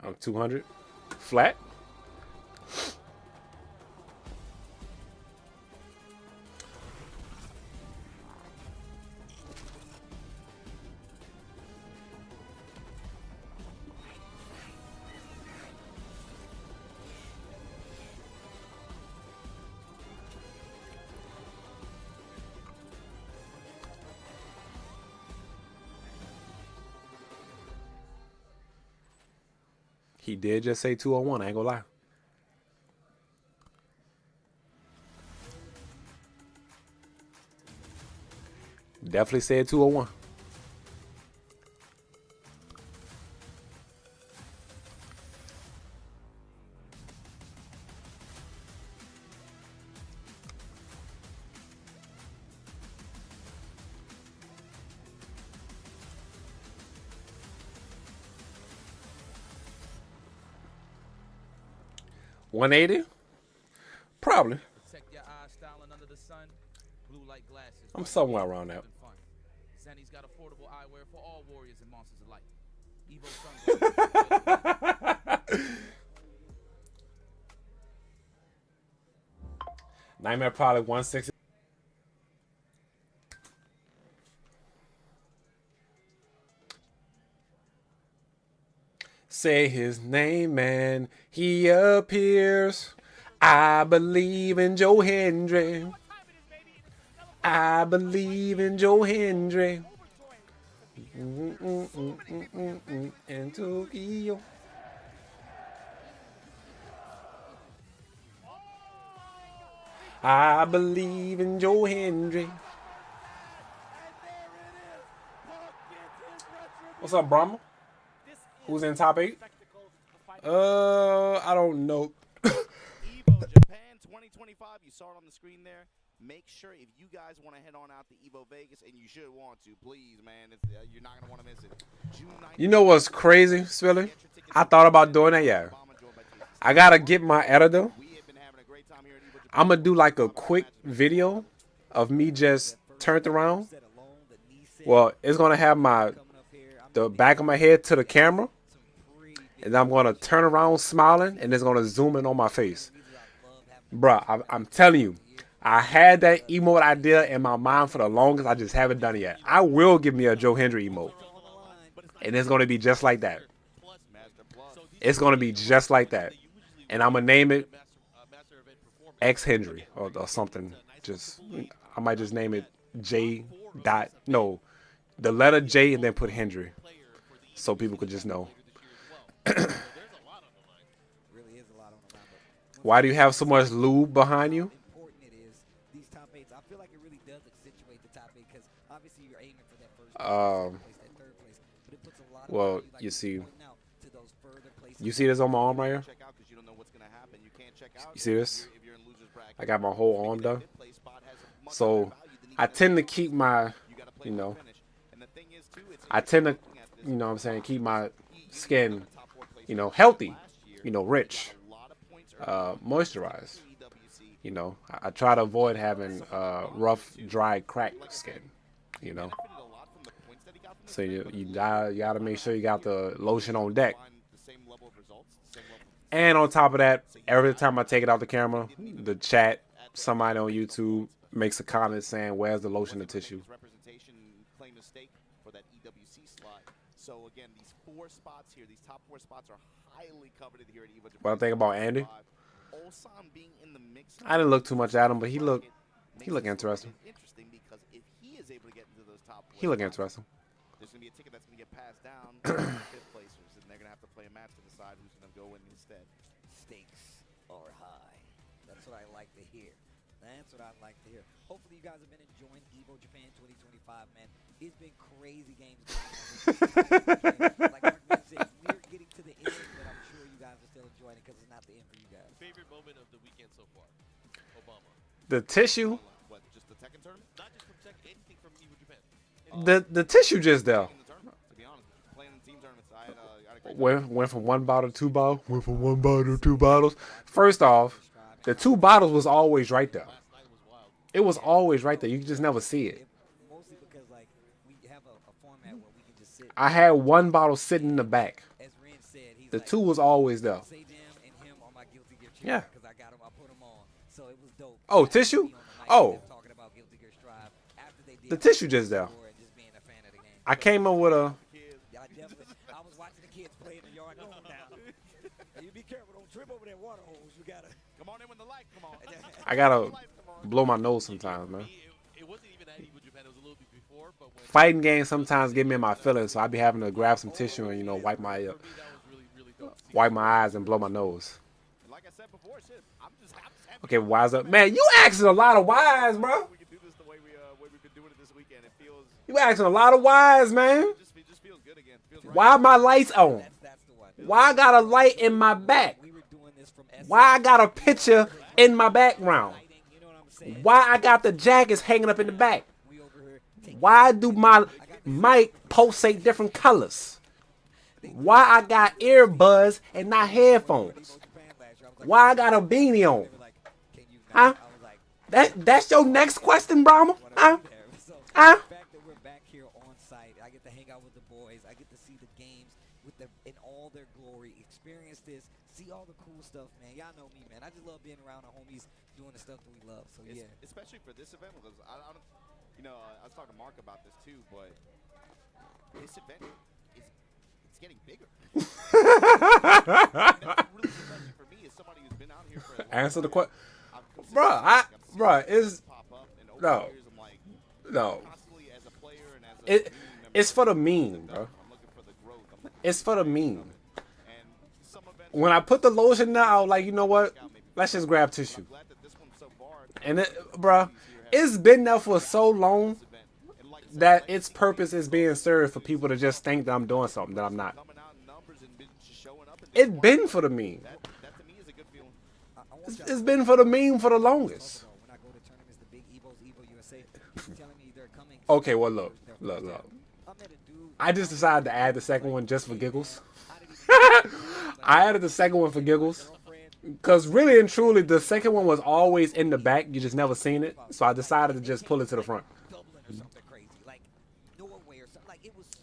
I'm 200. Flat. He did just say 201. I ain't gonna lie. Definitely said 201. $180? Probably. Protect your eyes styling under the sun. Blue light glasses. I'm somewhere around that. Zenny's got affordable eyewear for all warriors and monsters alike. Evo sunglasses. Nightmare Product 160. Say his name and he appears. I believe in Joe Hendry. I believe in Joe Hendry. In Tokyo. I believe in Joe Hendry. What's up, Brahma? Who's in top 8? I don't know. Evo Japan 2025. You saw it on the screen there. Make sure if you guys want to head on out to Evo Vegas, and you should want to, please, man. It's, you're not gonna want to miss it. June 9th. You know what's crazy, Spilly? I thought about doing that, yeah. I gotta get my editor. I'm gonna do like a quick video of me just turned around. Well, it's gonna have the back of my head to the camera, and I'm gonna turn around smiling, and it's gonna zoom in on my face. Bruh, I'm telling you, I had that emote idea in my mind for the longest. I just haven't done it yet. I will give me a Joe Hendry emote, and it's gonna be just like that. It's gonna be just like that, and I'm gonna name it X Hendry or something. Just I might just name it J. No, the letter J and then put Hendry, so people could just know. Why do you have so much lube behind you? Well, you see this on my arm right here? You see this? I got my whole arm done. So I tend to keep my, I tend to, what I'm saying, keep my skin, healthy, rich, moisturized. I try to avoid having rough, dry, cracked skin, So you gotta make sure you got the lotion on deck. And on top of that, every time I take it out the camera, the chat, somebody on YouTube makes a comment saying, "Where's the lotion and tissue?" So again, these 4 spots here, these top 4 spots are highly coveted here at Evo Japan. What I think about Andy? Mon-Sun being in the mix. I didn't look too much at him, but he looked interesting. Interesting because if he is able to get into those top 4 He looked interesting. There's going to be a ticket that's going to get passed down to the 5th placers, and they're going to have to play a match to decide who's going to go in instead. Stakes are high. That's what I like to hear. That's what I'd like to hear. Hopefully you guys have been enjoying Evo Japan 2025, man. It's been crazy games going on. Like Mark said, we're getting to the end, but I'm sure you guys are still enjoying it because it's not the end for you guys. Favorite moment of the weekend so far? Obama. The tissue, What, just the Tekken tournament? Not just from Tekken, anything from Evo Japan. the tissue just there. In the tournament, to be honest. Playing in team tournaments, I had a great time. Went from 1 bottle to 2 bottles. Went from 1 bottle to 2 bottles. First off, the 2 bottles was always right there. Last night was wild. It was always right there. You just never see it. Mostly because like we have a format where we can just sit. I had 1 bottle sitting in the back. As Ren said, he's The like, 2 was always there. Say Jam and him on my Guilty Gear Tribe Yeah. because I got him, I put him on. So it was dope. Oh, tissue? Oh. Talking about Guilty Gear Strive after they did The tissue just there. and just being a fan of the game. I came up with a. I was watching the kids play in the yard. Going down. You be careful, don't trip over that water hose. You gotta. Come on in with the light, come on. I gotta blow my nose sometimes, man. It wasn't even at Evo Japan. It was a little bit before, but when Fighting games sometimes get me in my feelings, so I be having to grab some tissue and wipe my for me, ear. that was really, really dope. wipe my eyes and blow my nose. And like I said before, shit, I'm just happy. Okay, wise up. Man, you asking a lot of whys, bro. We can do this the way we've been doing it this weekend. It feels, You asking a lot of whys, man. it just feels good again. Feels right. Why my lights on? That's the one. Why I got a light in my back? We were doing this from Why I got a picture in my background? you know what I'm saying? Why I got the jackets hanging up in the back? We over here taking Why do my mic pulsate different colors? Why I got earbuds and not headphones? Evo Japan last year. I was like, Why I got a beanie on? they were like, can you not? Huh? I was like, That's your next question, Brahma? Huh? there. So Huh? the fact that we're back here on site, I get to hang out with the boys. I get to see the games with them in all their glory. Experience this. See all the cool stuff, man. Y'all know me, man. I just love being around the homies doing the stuff that we love. So yeah. Especially for this event, because I don't, you know, I was talking to Mark about this too, but this event it's getting bigger. That's really refreshing for me as somebody who's been out here for a long Answer the time. question. I'm consistently, Bruh, like, I'm seeing bruh, things it's pop up, and over no. the years, I'm like, No. constantly as a player and as a community member, It's for the meme, bro. I'm looking for the growth. I'm looking It's for the meme. and some events When I put the lotion down, I was like, you know what? Let's just grab tissue. glad that this one so far And bruh, it's been there for so long event, and like I said, that its purpose is being served for people to just think that I'm doing something that I'm not. coming out in numbers and just showing up, and It's been for the meme. that to me is a good feeling. I want y'all It's been for the meme for the longest. when I go to tournaments, the big Evos, Evo USA, they're telling me they're coming. Okay, well look. I met a dude. I just decided to add the second one just for giggles. I didn't even I added the second one for giggles. girlfriend. Because really and truly, the second one was always in the back. You just never seen it. So I decided to just pull it to the front. Dublin or something crazy, like Norway or something. Like it's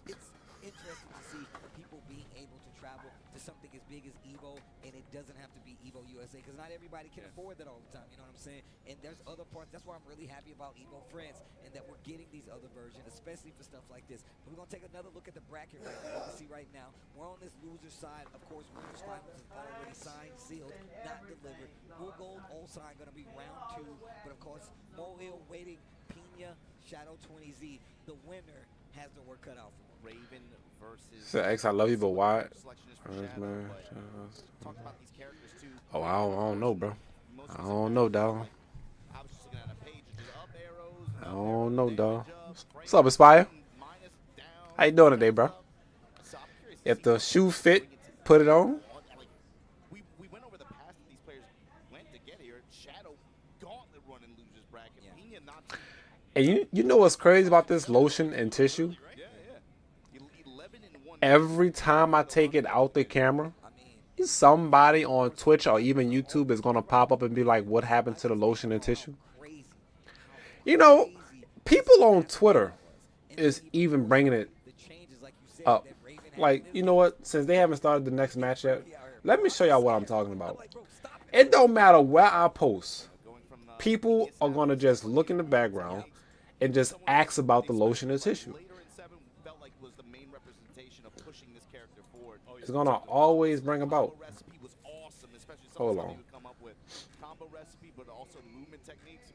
interesting to see people being able to travel to something as big as Evo, and it doesn't have to be Evo USA because not everybody can afford that all the time. You know what I'm saying? And there's other parts. That's why I'm really happy about Evo France and that we're getting these other versions, especially for stuff like this. But we're gonna take another look at the bracket right now. You can see right now we're on this loser side. Of course, losers finals is already signed, sealed, not delivered. Blue Gold all signed, gonna be round 2. But of course, Mohill waiting. Pina, Shadow 20Z. The winner has the work cut out for him. Raven versus So X, I love you, but why? selection is for Shadow, but talk about these characters too. Oh, I don't know, bro. Most I of don't these know, characters, dog. like, I was just looking at a page of just up arrows. I up don't arrows, know, damage dog. up, What's up, Aspire? minus, down, How you doing today, bro? so I'm curious to If see the how shoe we fit, get to- put it on. Like, we went over the path that these players went to get here. Shadow gauntlet running losers bracket. Yeah. Pina not. And you know what's crazy about this lotion and tissue? Yeah, yeah. 11 and 1. Every time I take it out the camera, I mean, somebody on Twitch or even YouTube is gonna pop up and be like, "What happened to the lotion and tissue?" crazy. You know, people on Twitter is even bringing it The changes, like you said, up. that Raven had Like, them. you know what? Since they haven't started the next match yet, let me show y'all what I'm talking about. Like, bro, stop it. It don't matter where I post. Going from the People are gonna just look in the background and just ask about the lotion and tissue. later in 7 felt like was the main representation of pushing this character forward. It's gonna always bring about. Combo recipe was awesome, especially some Hold of the stuff on. he would come up with. Combo recipe, but also movement techniques.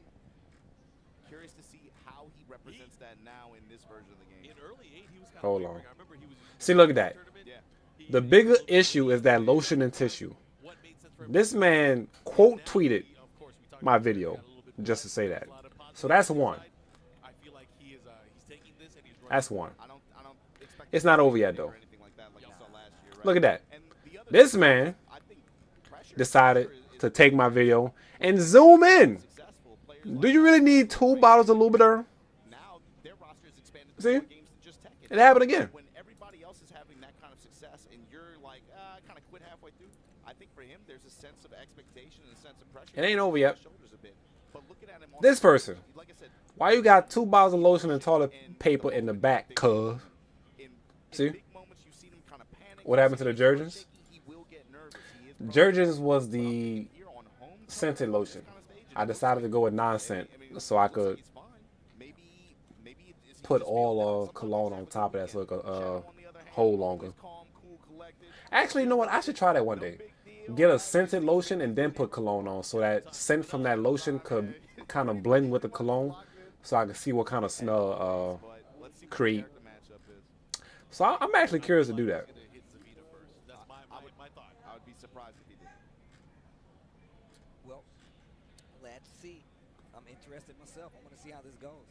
Curious to see how he represents that now in this version of the game. In early 8, he was kind Hold of on. wavering. I remember he was See, look at that. tournament. Yeah. The bigger issue is that lotion and tissue. What made sense for him? This man quote tweeted Of course, we talked my about video that a little bit just to say that. more. A lot of positive So that's side. one. I feel like he is he's taking this and he's running. That's one. I don't expect It's not over yet, though. or anything like that like you saw last year, right? Look at that. And the other This man I think pressure decided is to take my video and zoom in. successful. Players Do you really need 2 bottles of Lubriderm? now their roster is expanded to See? more games than just Tekken. It happened again. When everybody else is having that kind of success and you're like, I kind of quit halfway through, I think for him there's a sense of expectation and a sense of pressure. It ain't over on yet. his shoulders a bit. But looking at him on This the court, person. like I said, Why you got 2 bottles of lotion and toilet paper in the back, cuz? in See? big moments you've seen him kind of panic. What happened to the Jergens? He will get nervous. He is probably Jergens was the here on home scented lotion. kind of stage, and I decided to go with non-scent so I could he's fine. Maybe it's he put just all feels of that cologne sometimes on top of that happens so it could Shadow, on the other hand, hold longer. always calm, cool, collected. Actually, you know what? I should try that one day. Get a scented lotion and then put cologne on so that scent from that lotion could kind of blend with the cologne so I can see what kind of smell But let's see what the create. character matchup is. So I'm actually curious to do that. Gonna hit Zafina first. That's my thought. I surprised if he did. Well, let's see. I'm interested myself. I want to see how this goes.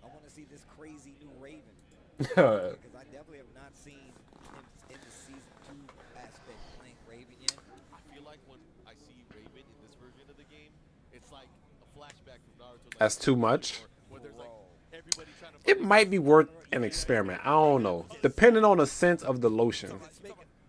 I want to see this crazy new Raven. Because I definitely have not seen him in the season 2 aspect playing Raven yet. I feel like when I see Raven in this version of the game, it's like a flashback from Naruto. Like That's too much. where there's like everybody trying to It might be worth an experiment. I don't know. Depending on the scent of the lotion.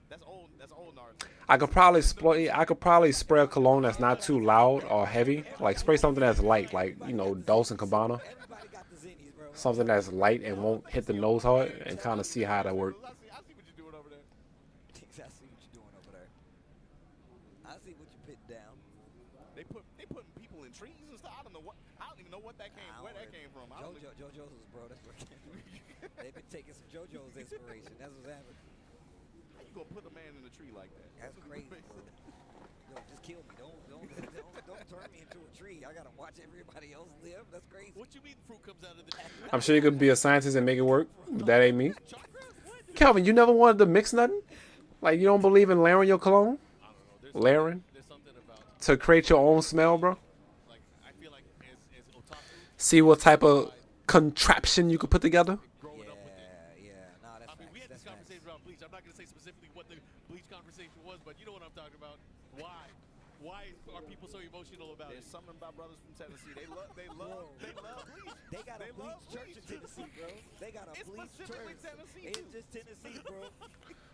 That's old Naruto. I could probably spray a cologne that's not too loud or heavy. Like spray something that's light, like you know, Dolce and Gabbana. Everybody got the zinnies, bro. Something that's light and won't hit the nose hard, and kind of see how that works. I see what you're doing over there. I see what you're doing over there. I see what you're putting down. They putting people in trees and stuff. I don't even know where that came from. I don't know. JoJo's, bro. That's where it came from. They've been taking some JoJo's inspiration. That's what's happening. How you gonna put a man in a tree like that? That's crazy, bro. Yo, just kill me. Don't turn me into a tree. I gotta watch everybody else live. That's crazy. What you mean fruit comes out of the tree? I'm sure you could be a scientist and make it work, but that ain't me. Calvin, you never wanted to mix nothing? Like you don't believe in layering your cologne? I don't know. Layering? There's something about To create your own smell, bro? like I feel like as otaku See what type of contraption you could put together? growing up with it. Yeah. Nah, that's I mean, we had this conversation about Bleach. I'm not gonna say specifically what the Bleach conversation was, but you know what I'm talking about. Why? Why are people so emotional about There's it? something about brothers from Tennessee. They love bleach. They got a They bleach love church in bleach. Tennessee, bro. They got a It's bleach specifically church. Tennessee, It's too. just Tennessee, bro.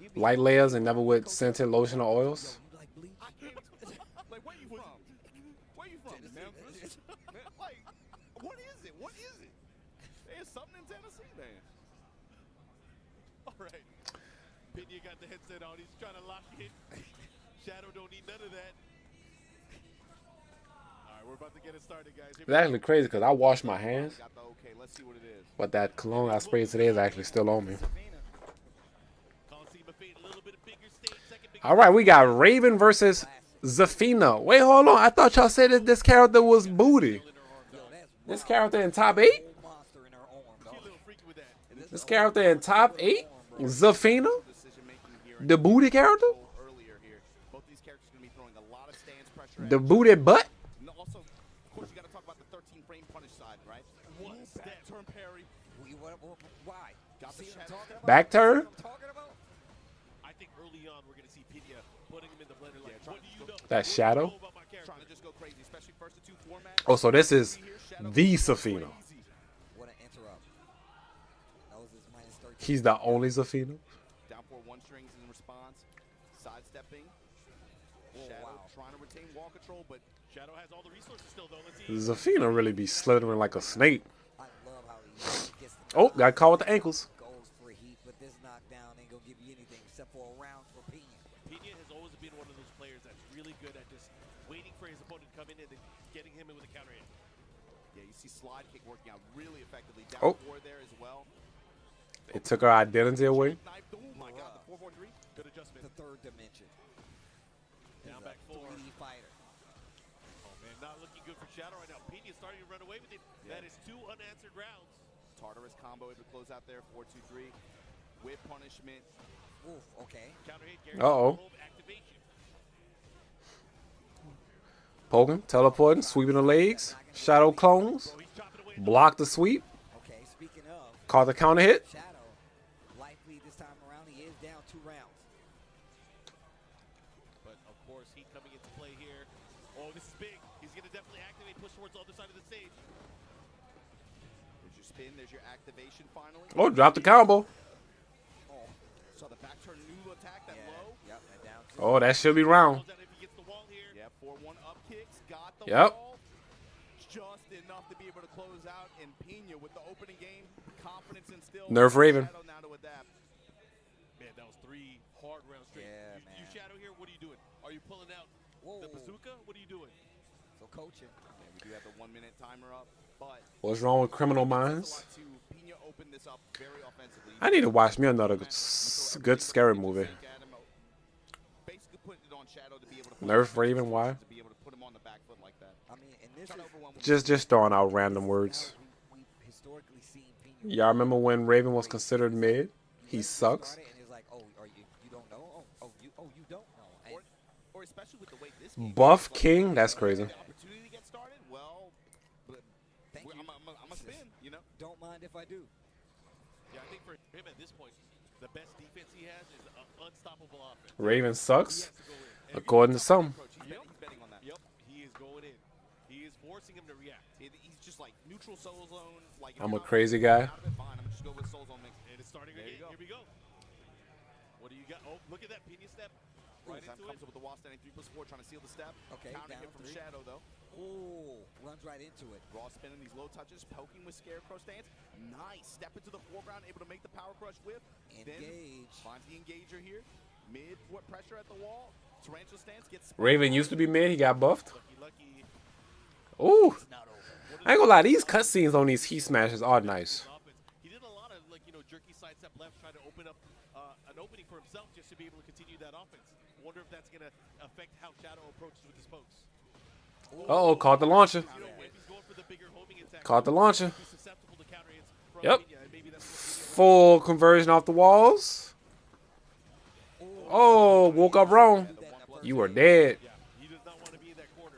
You be- Light layers and never with scented lotion or oils? Yo, you like bleach? I can't explain. Like, where you from? Where you from, Memphis? Like, what is it? What is it? There's something in Tennessee, man. All right. Pena got the headset on. He's trying to lock in. Shadow don't need none of that. All right, we're about to get it started, guys. Here It's actually crazy because I wash my hands, Got the okay. Let's see what it is. but that cologne I sprayed today is actually still on me. Coliseum of Fate, a little bit of bigger stage, second big All right, we got Raven versus Zafina. Wait, hold on. I thought y'all said that this character was booty. in her arm, Yo, dog. that's This character in top 8? whole monster in her arm, She dog. a little freaky with that. This character in top 8? Zafina? Decision making here. The booty character? Earlier here. Both these characters are going to be throwing a lot of stance pressure. The booty butt? And also, of course, you got to talk about the 13 frame punish side, right? One step. Turn parry. Why? Got the See what I'm shadow. talking about? Back turn? See what I'm talking about? I think early on we're going to see Pena putting him in the blender like, Yeah, what do you know? That What do you shadow? know about my character? Trying to just go crazy, especially first to 2 format. Oh, so this is Shadow the goes Zafina. crazy. What an interrupt. That was his minus 13. He's the only Zafina? Down 4-1 strings in response. Sidestepping. Shadow wow. trying to retain wall control, but Shadow has all the resources still, though. Let's see. Zafina really be slithering like a snake. I love how he gets the Oh, got caught with the ankles. goes for heat, but this knockdown ain't gonna give you anything except for a round for Pena. Pena has always been one of those players that's really good at just waiting for his opponent to come in and then getting him in with a counter hit. yeah, you see slide kick working out really effectively. Oh. Down 4 there as well. It took her identity away. Knife. Oh my god, the 4-4-3. Good adjustment. The third dimension. Down He's back a 4. 3D fighter. Oh, man, not looking good for Shadow right now. Pena's starting to run away with it. That is 2 unanswered rounds. Tartarus combo able to close out there. 4-2-3. With punishment. Oof, okay. Counter hit, Gary. Uh-oh. Activation. Poking, teleporting, sweeping the legs. Shadow clones. Oh, he's chopping away. Block the sweep. Okay, speaking of Caught the counter hit. Shadow, likely this time around he is down 2 rounds. But, of course, he coming into play here. Oh, this is big. He's going to definitely activate, push towards the other side of the stage. There's your spin. There's your activation finally. Oh, drop the combo. Oh, so the back turn new attack that Yeah, low. yep, and down 2. Oh, that should be round. Close out if he gets the wall here. Yeah, 4-1 up kicks. Got the Yep. wall. Just enough to be able to close out. And Pena with the opening game. Confidence instilled. Nerf Raven. Shadow now to adapt. Man, that was 3 hard rounds straight. Yeah, You man. Shadow here, what are you doing? Are you pulling out Whoa. the bazooka? What are you doing? So coaching. And we do have the 1-minute timer up. But What's wrong with Criminal there's a Minds? lot to Pena open this up very offensively. I need to watch me another good scary movie. Basically putting it on Shadow to be able to Nerf Raven, why? to be able to put him on the back foot like that. I mean, and this Trying is to overwhelm him. Just throwing out random words. we've historically seen Pena. Y'all remember when Raven was considered mid? He sucks. And it's like, oh, are you don't know? Oh, you don't know. And Buff King? That's crazy. The opportunity to get started, well, but Thank you. I'm a spin, you know? Don't mind if I do. Yeah, I think for him at this point, the best defense he has is an unstoppable offense. Raven He sucks, has to go in. according to some. He's betting on that. Yep, he is going in. He is forcing him to react. He's just like neutral soul zone. Like if I'm you're a not crazy out guy. of it, fine. I'm just go with soul zone mix. And it's starting There you again. go. Here we go. What do you got? Oh, look at that Pena step. Right Time into comes it. up with the wall standing 3+4, trying to seal the step. Okay, Counter down hit from three. Shadow though. Ooh, runs right into it. Raw spinning these low touches, poking with Scarecrow stance. Nice. Step into the foreground, able to make the power crush whip. Then Engage. finds the engager here. Mid foot pressure at the wall. Tarantula stance gets Raven used to be mid. He got buffed. Lucky. Ooh. It's not over. I ain't gonna lie. These cutscenes on these heat smashes are nice. He did a lot of jerky sidestep left, trying to open up an opening for himself just to be able to continue that offense. Wonder if that's gonna affect how Shadow approaches with his pokes. Uh-oh, caught the launcher. If he's going for the bigger homing attack, Caught the launcher. he's susceptible to counter hits from Yep. Pena, and maybe that's what Full conversion off the walls. Oh, woke up wrong. You were dead. yeah, he does not want to be in that corner.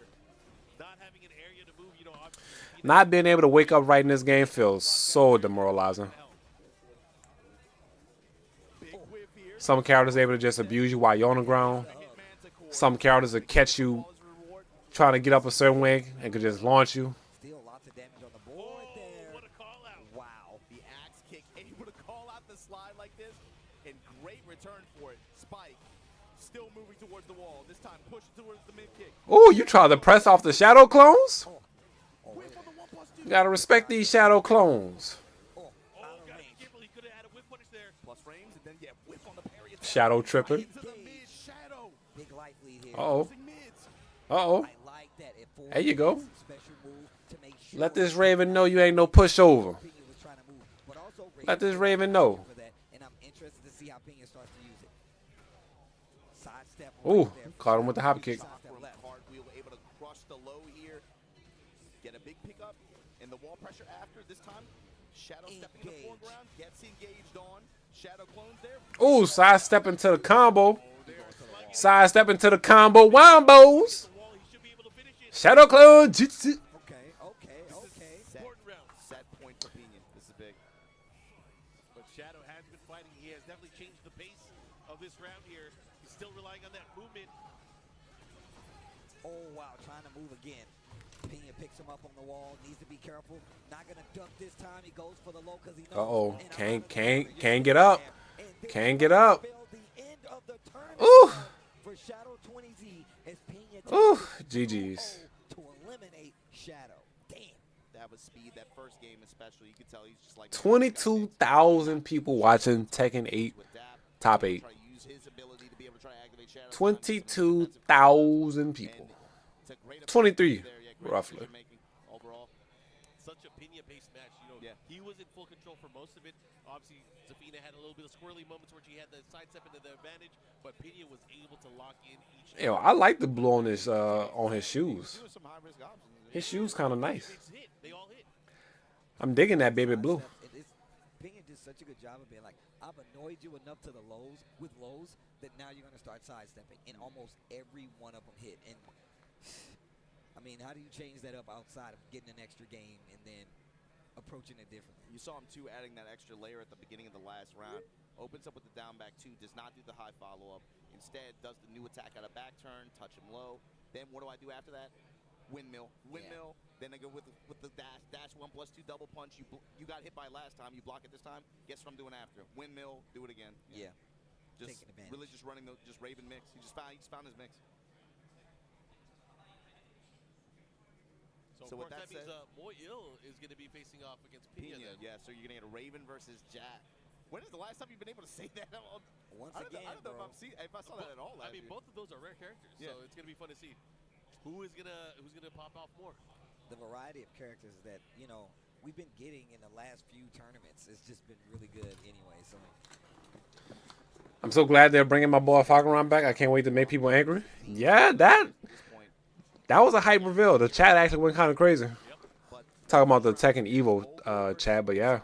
Not having an area to move, obviously. Not being able to wake up right in this game feels so demoralizing. Some characters able to just abuse you while you're on the ground. Some characters will catch you trying to get up a certain way and could just launch you. Still lots of damage on the board there. What a call out. Wow. The axe kick, able to call out the slide like this, and great return for it. Spike, still moving towards the wall. This time pushing towards the mid kick. Ooh, you try to press off the shadow clones? Whip on the 1+2. You gotta respect these shadow clones. Oh, Oh, out of got range. He could have had a whip punish there. Plus frames, and then whip on the parry attack. Shadow tripping. Into the mid shadow. Big life lead here. Uh-oh. Using mids. Uh-oh. I like that. It forced There you go. some special move to make sure Let this Raven know you ain't no pushover. Pena was trying to move, but also Let this Raven Raven know. for that, and I'm interested to see how Pena starts to use it. Sidestep. Ooh, right there. caught him with the hop kick. Sidestep left. Cartwheel, able to crush the low here. Get a big pickup. And the wall pressure after this time. Shadow stepping in the Engage. foreground. Gets engaged on. Shadow clones there. Ooh, sidestep into the combo. Sidestep into the combo wombos. The wall, he should be able to finish it. Shadow clone jutsu. Okay. Set, Important round. set point for Pena. This is big. But Shadow has been fighting. He has definitely changed the pace of this round here. He's still relying on that movement. Oh, wow. Trying to move again. Pena picks him up on the wall. Needs to be careful. Not going to duck this time. He goes for the low because he knows. Uh-oh. And Can't get up. And this Can't get up. spell the end of the tournament Ooh. for Shadow 20Z as Pena takes Ooh, it GG's. 2-0 to eliminate Shadow. Damn. That was speed. That first game especially. You could tell he's just like 22,000 people watching Tekken 8 with that. top 8. Try to use his ability to be able to try to activate Shadow. 22,000 people. It's a great 23, there, yeah, great roughly. decision-making overall. Such a Pena-based match. Yeah. He was in full control for most of it. Obviously, Zafina had a little bit of squirrely moments where she had the sidestep into the advantage, but Pena was able to lock in each. Yo, I like the blue on his shoes. There were some high-risk options. His shoes kind of nice. It's hit. They all hit. I'm digging that baby blue. Pena did such a good job of being like, I've annoyed you enough to the lows that now you're going to start sidestepping. And almost every one of them hit. And I mean, how do you change that up outside of getting an extra game and then approaching it differently? You saw him too, adding that extra layer at the beginning of the last round. Opens up with the down back two, does not do the high follow-up. Instead, does the new attack out of back turn, touch him low. Then what do I do after that? Windmill. Then I go with the dash 1+2 double punch. You got hit by last time. You block it this time. Guess what I'm doing after? Windmill. Do it again. Yeah. Just Taking advantage. really just running the Raven mix. He just found his mix. So with of course, that that means said- Moil is going to be facing off against Pena. Pena, yeah. So you're gonna get a Raven versus Jack. When is the last time you've been able to say that? Once I don't again, know bro. if I saw that at all. I last mean, year. both of those are rare characters, Yeah. so it's going to be fun to see who's gonna pop off more. The variety of characters that, we've been getting in the last few tournaments has just been really good anyway. So I'm so glad they're bringing my boy Falcaron back. I can't wait to make people angry. Yeah, that was a hype reveal. The chat actually went kind of crazy. Talking about the Tekken Evo chat, but yeah.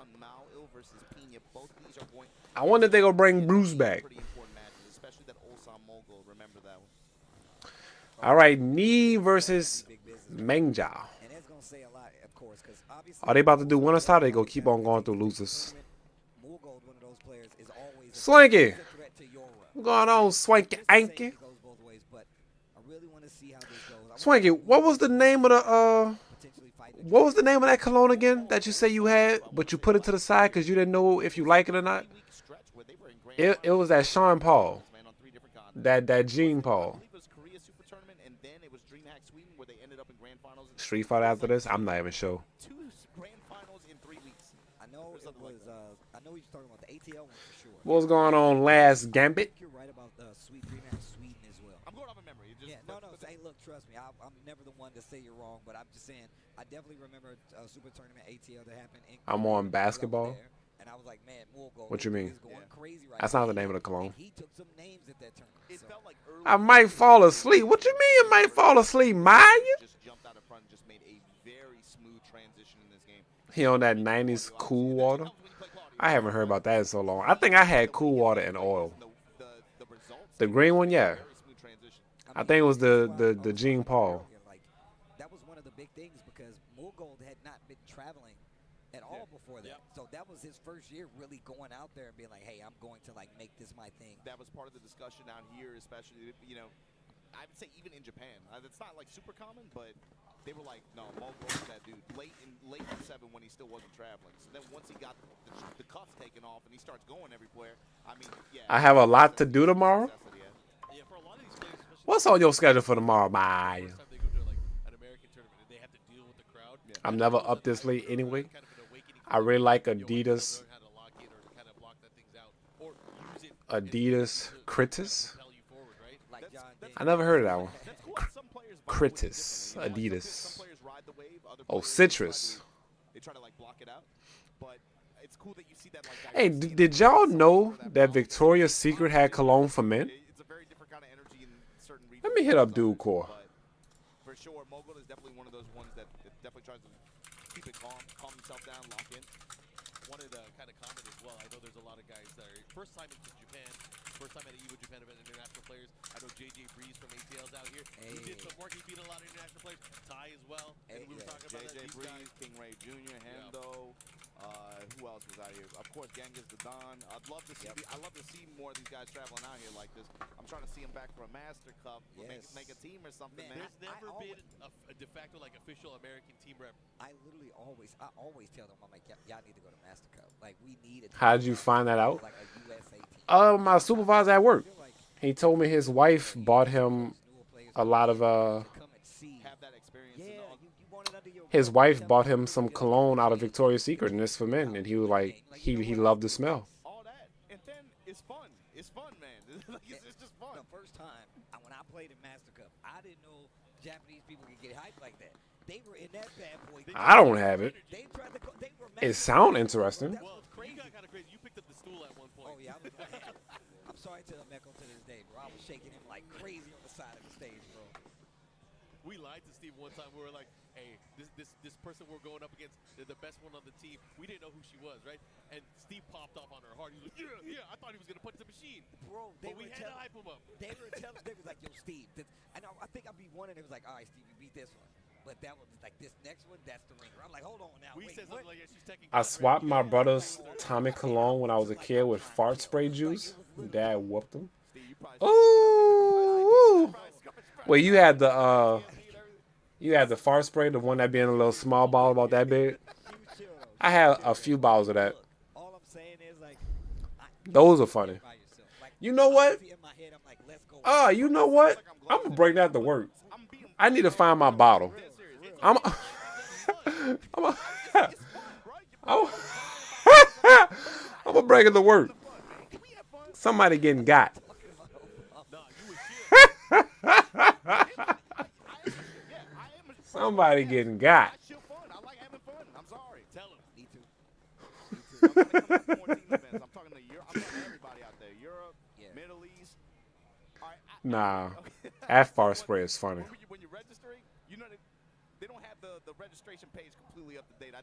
I wonder if they're going to bring Bruce back. Pretty important matches, especially that Ulsan Mogul. Remember that one. All right, Knee versus Mengjao. And that's gonna say a lot, of course, because obviously. Are they about to do winner style? They go keep on going through losers. Moorgold, one of those players, is always Swanky. a threat to your run. What's going on, Swanky Just to say Anky? it goes both ways, but I really want to see how this goes. Swanky, what was the name of the Potentially fight the what was the name of that cologne again that you say you had, but you put it to the side because you didn't know if you like it or not? It was that Sean Paul, that Gene Paul. Street Fighter after this, I'm not even sure. two grand finals in 3 weeks. I know it was. I know you're talking about the ATL one for sure. What's going on, last Gambit? You're right about Sweet DreamHack Sweden as well. I'm going off of memory. Just, Yeah, no. Hey, look, trust me. I'm never the one to say you're wrong, but I'm just saying I definitely remember Super Tournament ATL that happened. I'm on basketball. And I was like, man, Moorgold What you mean? is going crazy right That's now. not the name of the cologne. He took some names at that tournament. it So. felt like early I might fall asleep. What you mean you might fall asleep, Maya? just jumped out in front and just made a very smooth transition in this game. He on that 90s Cool Water. I haven't heard about that in so long. I think I had Cool Water and oil. The results, The green one, yeah. very smooth transition. I think it was the Gene Paul. Like, that was one of the big things because Moorgold had not been traveling at all before that. So that was his first year really going out there and being like, hey, I'm going to like make this my thing. That was part of the discussion out here, especially, you know, I would say even in Japan. It's not like super common, but they were like, no, Moorgold is that dude. Late in 7 when he still wasn't traveling. So then once he got the cuffs taken off and he starts going everywhere, I mean, yeah. I have a lot to do tomorrow. Yeah, for a lot of these players, especially What's on your schedule for tomorrow, Maya? the first time they go to like an American tournament and they have to deal with the crowd. I'm never up this late anyway. Kind of an awakening I really like for them, you know, Adidas. learn how to lock in or to kind of block that things out or use it Adidas Critis. propel you forward, right? Like John Dane. I never heard of that one. That's cool. Some players buy the wave Critis, differently. Adidas. Some players ride the wave, other Oh, players Citrus. they try to like block it out. But it's cool that you see that like Hey, diversity did in y'all some know players that balance. Victoria's Secret had cologne for men? It's a very different kind of energy in certain regions. Let me hit up than others, Dude Core. but for sure, Mogul is definitely one of those ones that definitely tries to keep it calm himself down, lock in. Wanted to kind of comment as well. I know there's a lot of guys that are first time into Japan, first time at an Evo Japan event, international players. I know JJ Breeze from ATL's out here. He did some work. He beat a lot of international players. Ty as well. And we were talking about that. JJ These Breeze, guys. King Ray Jr., Hendo. Who else was out here? Of course, Genghis the Don. I'd love to see. I love to see more of these guys traveling out here like this. I'm trying to see them back for a Master Cup, Yes. make a team or something, Man, man. There's never I been a de facto like official American team rep. I literally always tell them, I'm like, y'all need to go to Master Cup. Like, we need a team. How'd you find that out? Like a USA team. My supervisor at work. I feel like He told me his wife bought him newer players a lot of come and see. Have that experience. Yeah, and all. you want it under your his belt. wife Tell bought me him you some get a cologne out of game. Victoria's Secret, and it's for men. And he was like, he loved the smell. All that, and then it's fun. It's fun, man. Like, it's just fun. The first time when I played in Master Cup, I didn't know Japanese people could get hyped like that. They were in that bad boy. I don't have it. They tried to. They were. It Master sound Cup. interesting. That's Well, what's you crazy. got kind of crazy. You picked up the stool at one point. Oh yeah, I'm sorry to Meko to this day, bro. I was shaking him like crazy on the side of the stage, bro. We lied to Steve one time. We were like, "Hey, this person we're going up against, they're the best one on the team." We didn't know who she was, right? And Steve popped off on her hard. He was like, "Yeah, I thought he was gonna punch the machine." Bro, But we had to hype him up. They were telling. They was like, "Yo, Steve," and I think I beat one, and it was like, "All right, Steve, you beat this one." But that was like this next one. That's the ringer. I'm like, hold on now. We wait, said what? something like, "Yeah, she's taking." I swapped my brother's Tommy cologne when I was a kid with fart spray juice. Dad whooped him. Steve, you probably Ooh. Well, you had the fart spray, the one that be in a little small bottle about that big. I had a few bottles of that. All I'm saying is like, Those are funny. by yourself. Like, You know what? in my head, I'm like, let's go. You know what? I'm gonna bring that to work. I need to find my bottle. I'm I'm gonna bring it to work. Somebody getting got. Somebody getting got. I chill fun. I like having fun. I'm sorry. Tell him. Me too. I'm talking to more team events. I'm talking to Europe. I'm talking to everybody out there. Europe, Yeah. Middle East. All right. Nah, that fart spray is funny. When you're registering, you know they don't have the registration page completely completely up to date.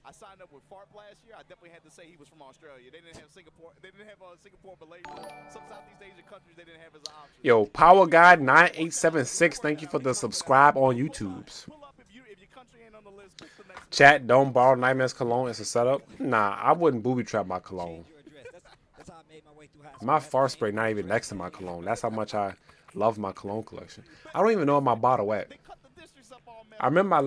I signed up with FARP last year. I definitely had to say he was from Australia. They didn't have Singapore. They didn't have Singapore, Malaysia. Some Southeast Asian countries they didn't have as an option. Yo, Power Guy 9876. Thank you for the subscribe on YouTube's. Pull up if your country ain't on the list. Pick the next Chat, don't borrow Nightmare's cologne as a setup. Nah, I wouldn't booby trap my cologne. That's how I made my way through high school. My far spray not even next to my cologne. That's how much I love my cologne collection. I don't even know where my bottle at. They cut the districts up all I remember I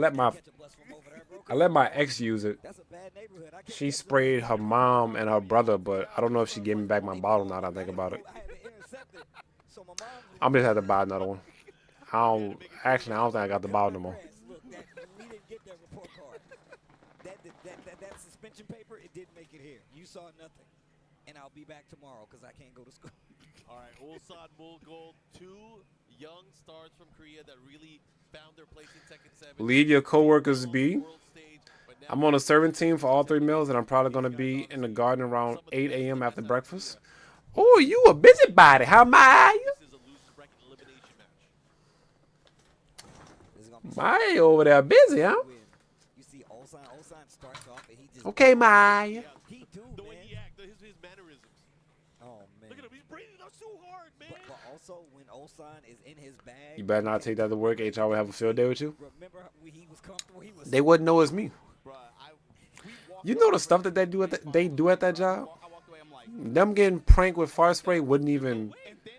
let my ex use it. That's a bad neighborhood. I She sprayed her mom and her brother, but I don't know if she gave me back my bottle now that I think about it. had to intercept it. So my mom I'm just have to buy another one. I don't think I got the bottle no more. Look, we didn't get that report card. That suspension paper, it didn't make it here. You saw nothing. And I'll be back tomorrow because I can't go to school. All right, Ulsan, Mulgold, two young stars from Korea that really found their place in Tekken 7. Leave your coworkers be. I'm on a serving team for all 3 meals, and I'm probably going to be in the garden around 8 a.m. after breakfast. Oh, you a busybody. How am I? This is a loser bracket elimination match. My over there busy, huh? You see Ulsan starts off and he just... Okay, Maya. He do, The way man. he acts, his mannerisms. Oh, man. Look at him, he's breathing out so hard, man. But also, when Ulsan is in his bag... You better not take that to work. HR will have a field day with you. Remember when he was comfortable? He was... They wouldn't know it's me. Bruh, You know the stuff that they do at that job? I walked away, I'm like, Them getting pranked with far spray wouldn't even... and then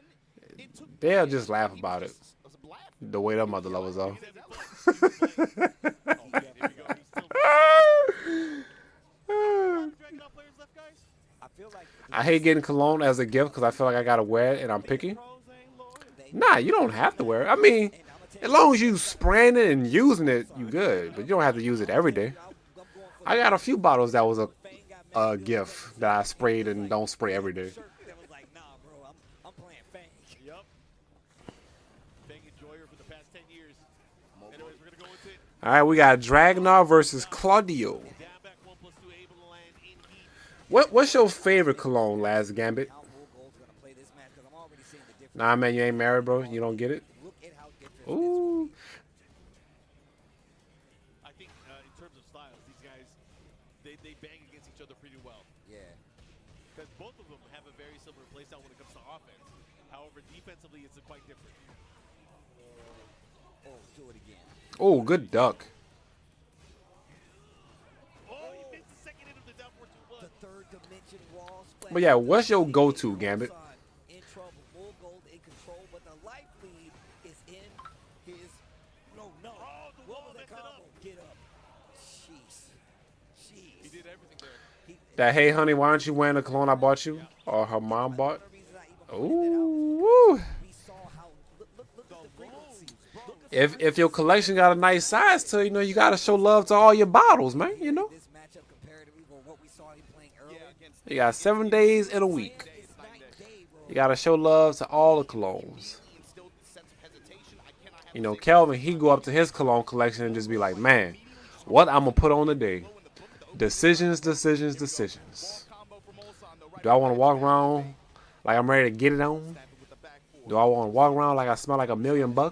it took They'll just laugh about it. was a blast. The way their mother lovers are. I feel like... I hate getting cologne as a gift because I feel like I gotta wear it and I'm picky. Nah, you don't have to wear it. I mean, as long as you spraying it and using it, you good. But you don't have to use it every day. I got a few bottles that was a gift that I sprayed and don't spray every day. That was like, nah, bro, I'm playing Fang. Yep. Fang enjoyer for the past 10 years. Anyways, we're going to go into it. All right, we got Dragonar versus Claudio. Down back 1+2, able to land in heat. What's your favorite cologne, Last Gambit? How Mulgold's going to play this match because I'm already seeing the difference. Nah, man, you ain't married, bro. You don't get it. Look at how different Ooh. I think in terms of styles, these guys, they bang against each other pretty well. Yeah. Because both of them have a very similar playstyle when it comes to offense. However, defensively, it's quite different. Oh, do it again. Oh, good duck. Oh, he missed the second hit of the down 4-2-1. The third dimension wall splash. But yeah, what's your go-to, Gambit? In trouble. Mulgold in control, but the life lead is in his... No. Oh, the wall What was that messed it combo? up. Get up. Jeez. He did everything there. That, hey, honey, why aren't you wearing the cologne I bought you? Or her mom bought? The reason I even pointed that out, Ooh. Woo. we saw how... Look at the frequency. If your collection got a nice size to it, you know, you got to show love to all your bottles, man, you know? This matchup comparatively with what we saw him playing earlier. You got 7 days in a week. It's night and day, bro. You got to show love to all the colognes. You know, Kelvin, he go up to his cologne collection and just be like, man, what I'm going to put on today? Decisions. Do I want to walk around like I'm ready to get it on? Do I want to walk around like I smell like $1 million? Do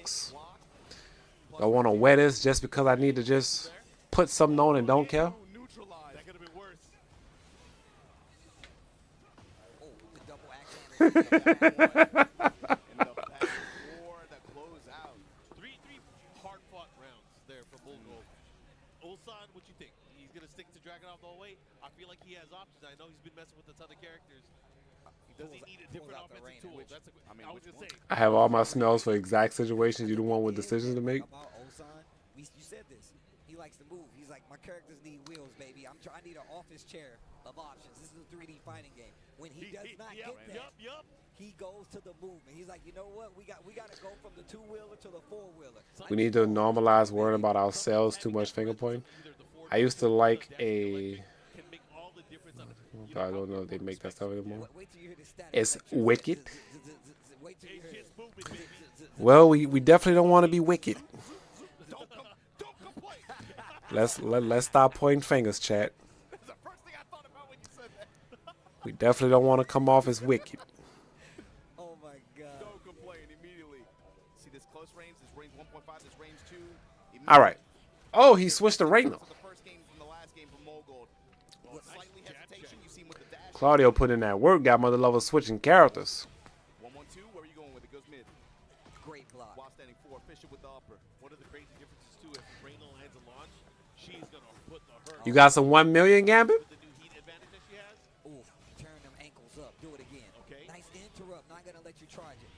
I want to wear this just because I need to just put something on and don't care? That could have been worse. Oh, the double action. Three hard-fought rounds there for Mulgold. Ulsan, what you think? He's going to stick to Dragunov the whole way? I feel like he has options. I know he's been messing with a ton of characters. Does he need a different offensive tool? That's I was going to say. I have all my smells for exact situations. You the one with decisions to make. About Ulsan, you said this. He likes to move. He's like, my characters need wheels, baby. I need an office chair of options. This is a 3D fighting game. When he does not get that, he goes to the movement. He's like, you know what? We got to go from the 2-wheeler to the 4-wheeler. We need to normalize worrying about ourselves too much finger pointing. I used to like a... I don't know if they make that stuff anymore. Wait till you hear the stat. It's wicked. Wait till you hear it. Well, we definitely don't want to be wicked. Let's stop pointing fingers, chat. We definitely don't want to come off as wicked. Oh my God. Don't complain immediately. See this close range, this range 1.5, this range 2. All right. Oh, he switched to Reina. The first game from Mogul. Slightly hesitation. You see him with the dash. Claudio put in that work, got mother level switching characters. 1-1-2. Where are you going with it? Goes mid. Great block. While standing 4. Fisher with the upper. One of the crazy differences too, if Reina lands a launch, she's gonna put the hurt. You got some 1 million, Gambit? With the new heat advantage that she has. Ooh, turn them ankles up. Do it again. Okay. Nice interrupt. Not gonna let you charge it.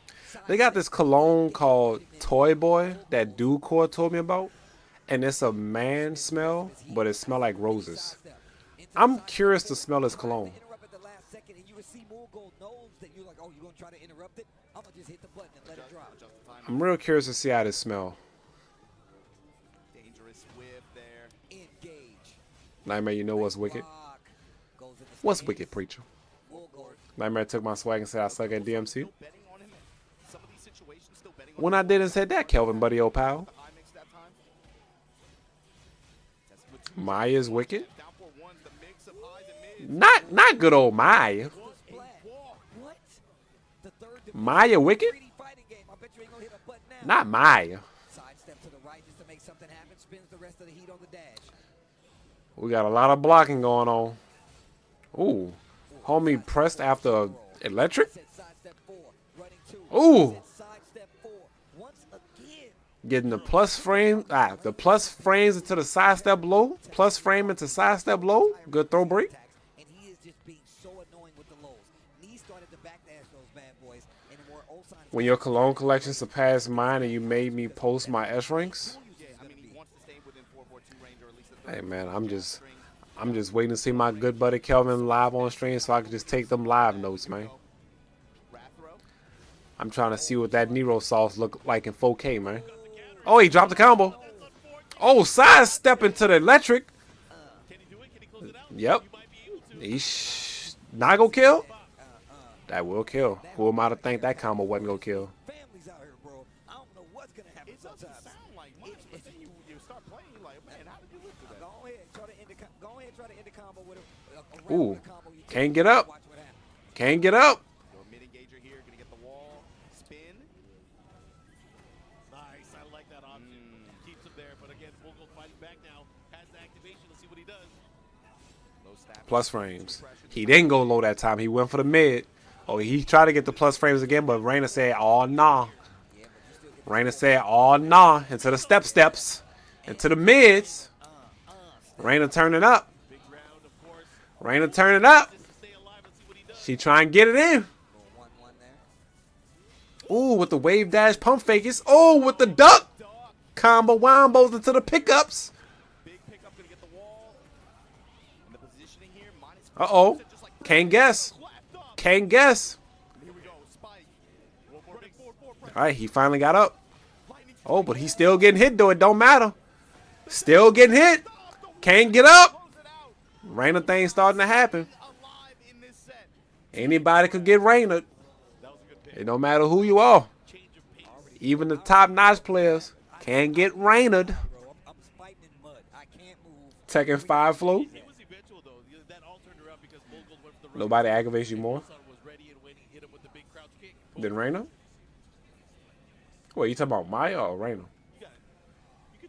They got this cologne called Toy Boy that Dude Core told me about. And it's a man smell, but it smells like roses. I'm curious to smell this cologne. Interrupt at the last second, and you would see Mogul knows that you're like, oh, you're gonna try to interrupt it. I'm gonna just hit the button and let it drop. I'm real curious to see how this smell. Dangerous whip there. Engage. Nightmare, you know what's wicked? Block. Goes in the What's stance. wicked, preacher? Mogul. Nightmare took my swag and said I suck at DMC. Still betting on him. Some of these situations still betting on When I didn't say that, Kelvin, buddy, old pal. the high mix that time. That's with two Maya's wicked. down 4-1. The mix of highs and mids. Not good old Maya. Splat. What? The third Maya wicked? 3D fighting game. I bet you ain't gonna hit a button now. Not Maya. Sidestep to the right just to make something happen. Spins the rest of the heat on the dash. We got a lot of blocking going on. Ooh. Homie pressed after electric. Said sidestep 4. Running 2. Ooh. Said sidestep 4. Once again. Getting the plus frame. The plus frames into the sidestep low. Plus frame into sidestep low. Good throw break. And he is just being so annoying with the lows. Knee started to backdash those bad boys. And more Ulsan. When your cologne collection surpassed mine and you made me post my S ranks. I mean, he wants to stay within 4-4-2 range, or at least the Hey man, I'm just waiting to see my good buddy Kelvin live on stream so I can just take them live notes, man. I'm trying to see what that Nero sauce look like in 4K, man. Oh, he dropped the combo. Oh, sidestep into the electric. Can he do it? Can he close it out? Yep. You might be able to. Not gonna kill? That will kill. Who am I to think that combo wasn't gonna kill? Families out here, bro. I don't know what's gonna happen It doesn't sometimes. sound like much, but then you start playing, you're like, man, how did you live through that? Go ahead, try to end the combo with a round Ooh, with a combo. You can't get up. Watch what happens. Can't get up. Your mid engager here, gonna get the wall, spin. Nice. I like that option. Keeps him there, but again, Mogul fighting back now. Has the activation. Let's see what he does. Low snap. Plus frames. He didn't go low that time. He went for the mid. Oh, he tried to get the plus frames again, but Reina said, oh, nah. Reina said, oh, nah. Into the steps. Into the mids. Reina turning up. Big round, of course. Reina turning up. Just to stay alive. Let's see what he does. She trying to get it in. 1-1 there. Ooh, with the wave dash pump fakes. Oh, with the duck. Combo wombos into the pickups. Big pickup, gonna get the wall. And the positioning here, minus Uh-oh. just like Can't guess. left up. Can't guess. Here we go, spike. One more big forward, All right, he finally got up. Oh, but he's still getting hit, though. It don't matter. Still getting hit. Can't get up. close it out. Raina thing starting to happen. Alive in this set. Anybody could get Raina. That was a good pick. It don't matter who you are. Change of pace. Even the top-notch players can get Raina'd. Bro, I'm fighting in mud. I can't move. Tekken 5 flow. It was eventual though. That all turned around because Mogul went for the run. Nobody aggravates you more Mon-Sun was ready, and when he hit him with the big crouch kick, than Raina. Wait, you talking about Maya or Raina?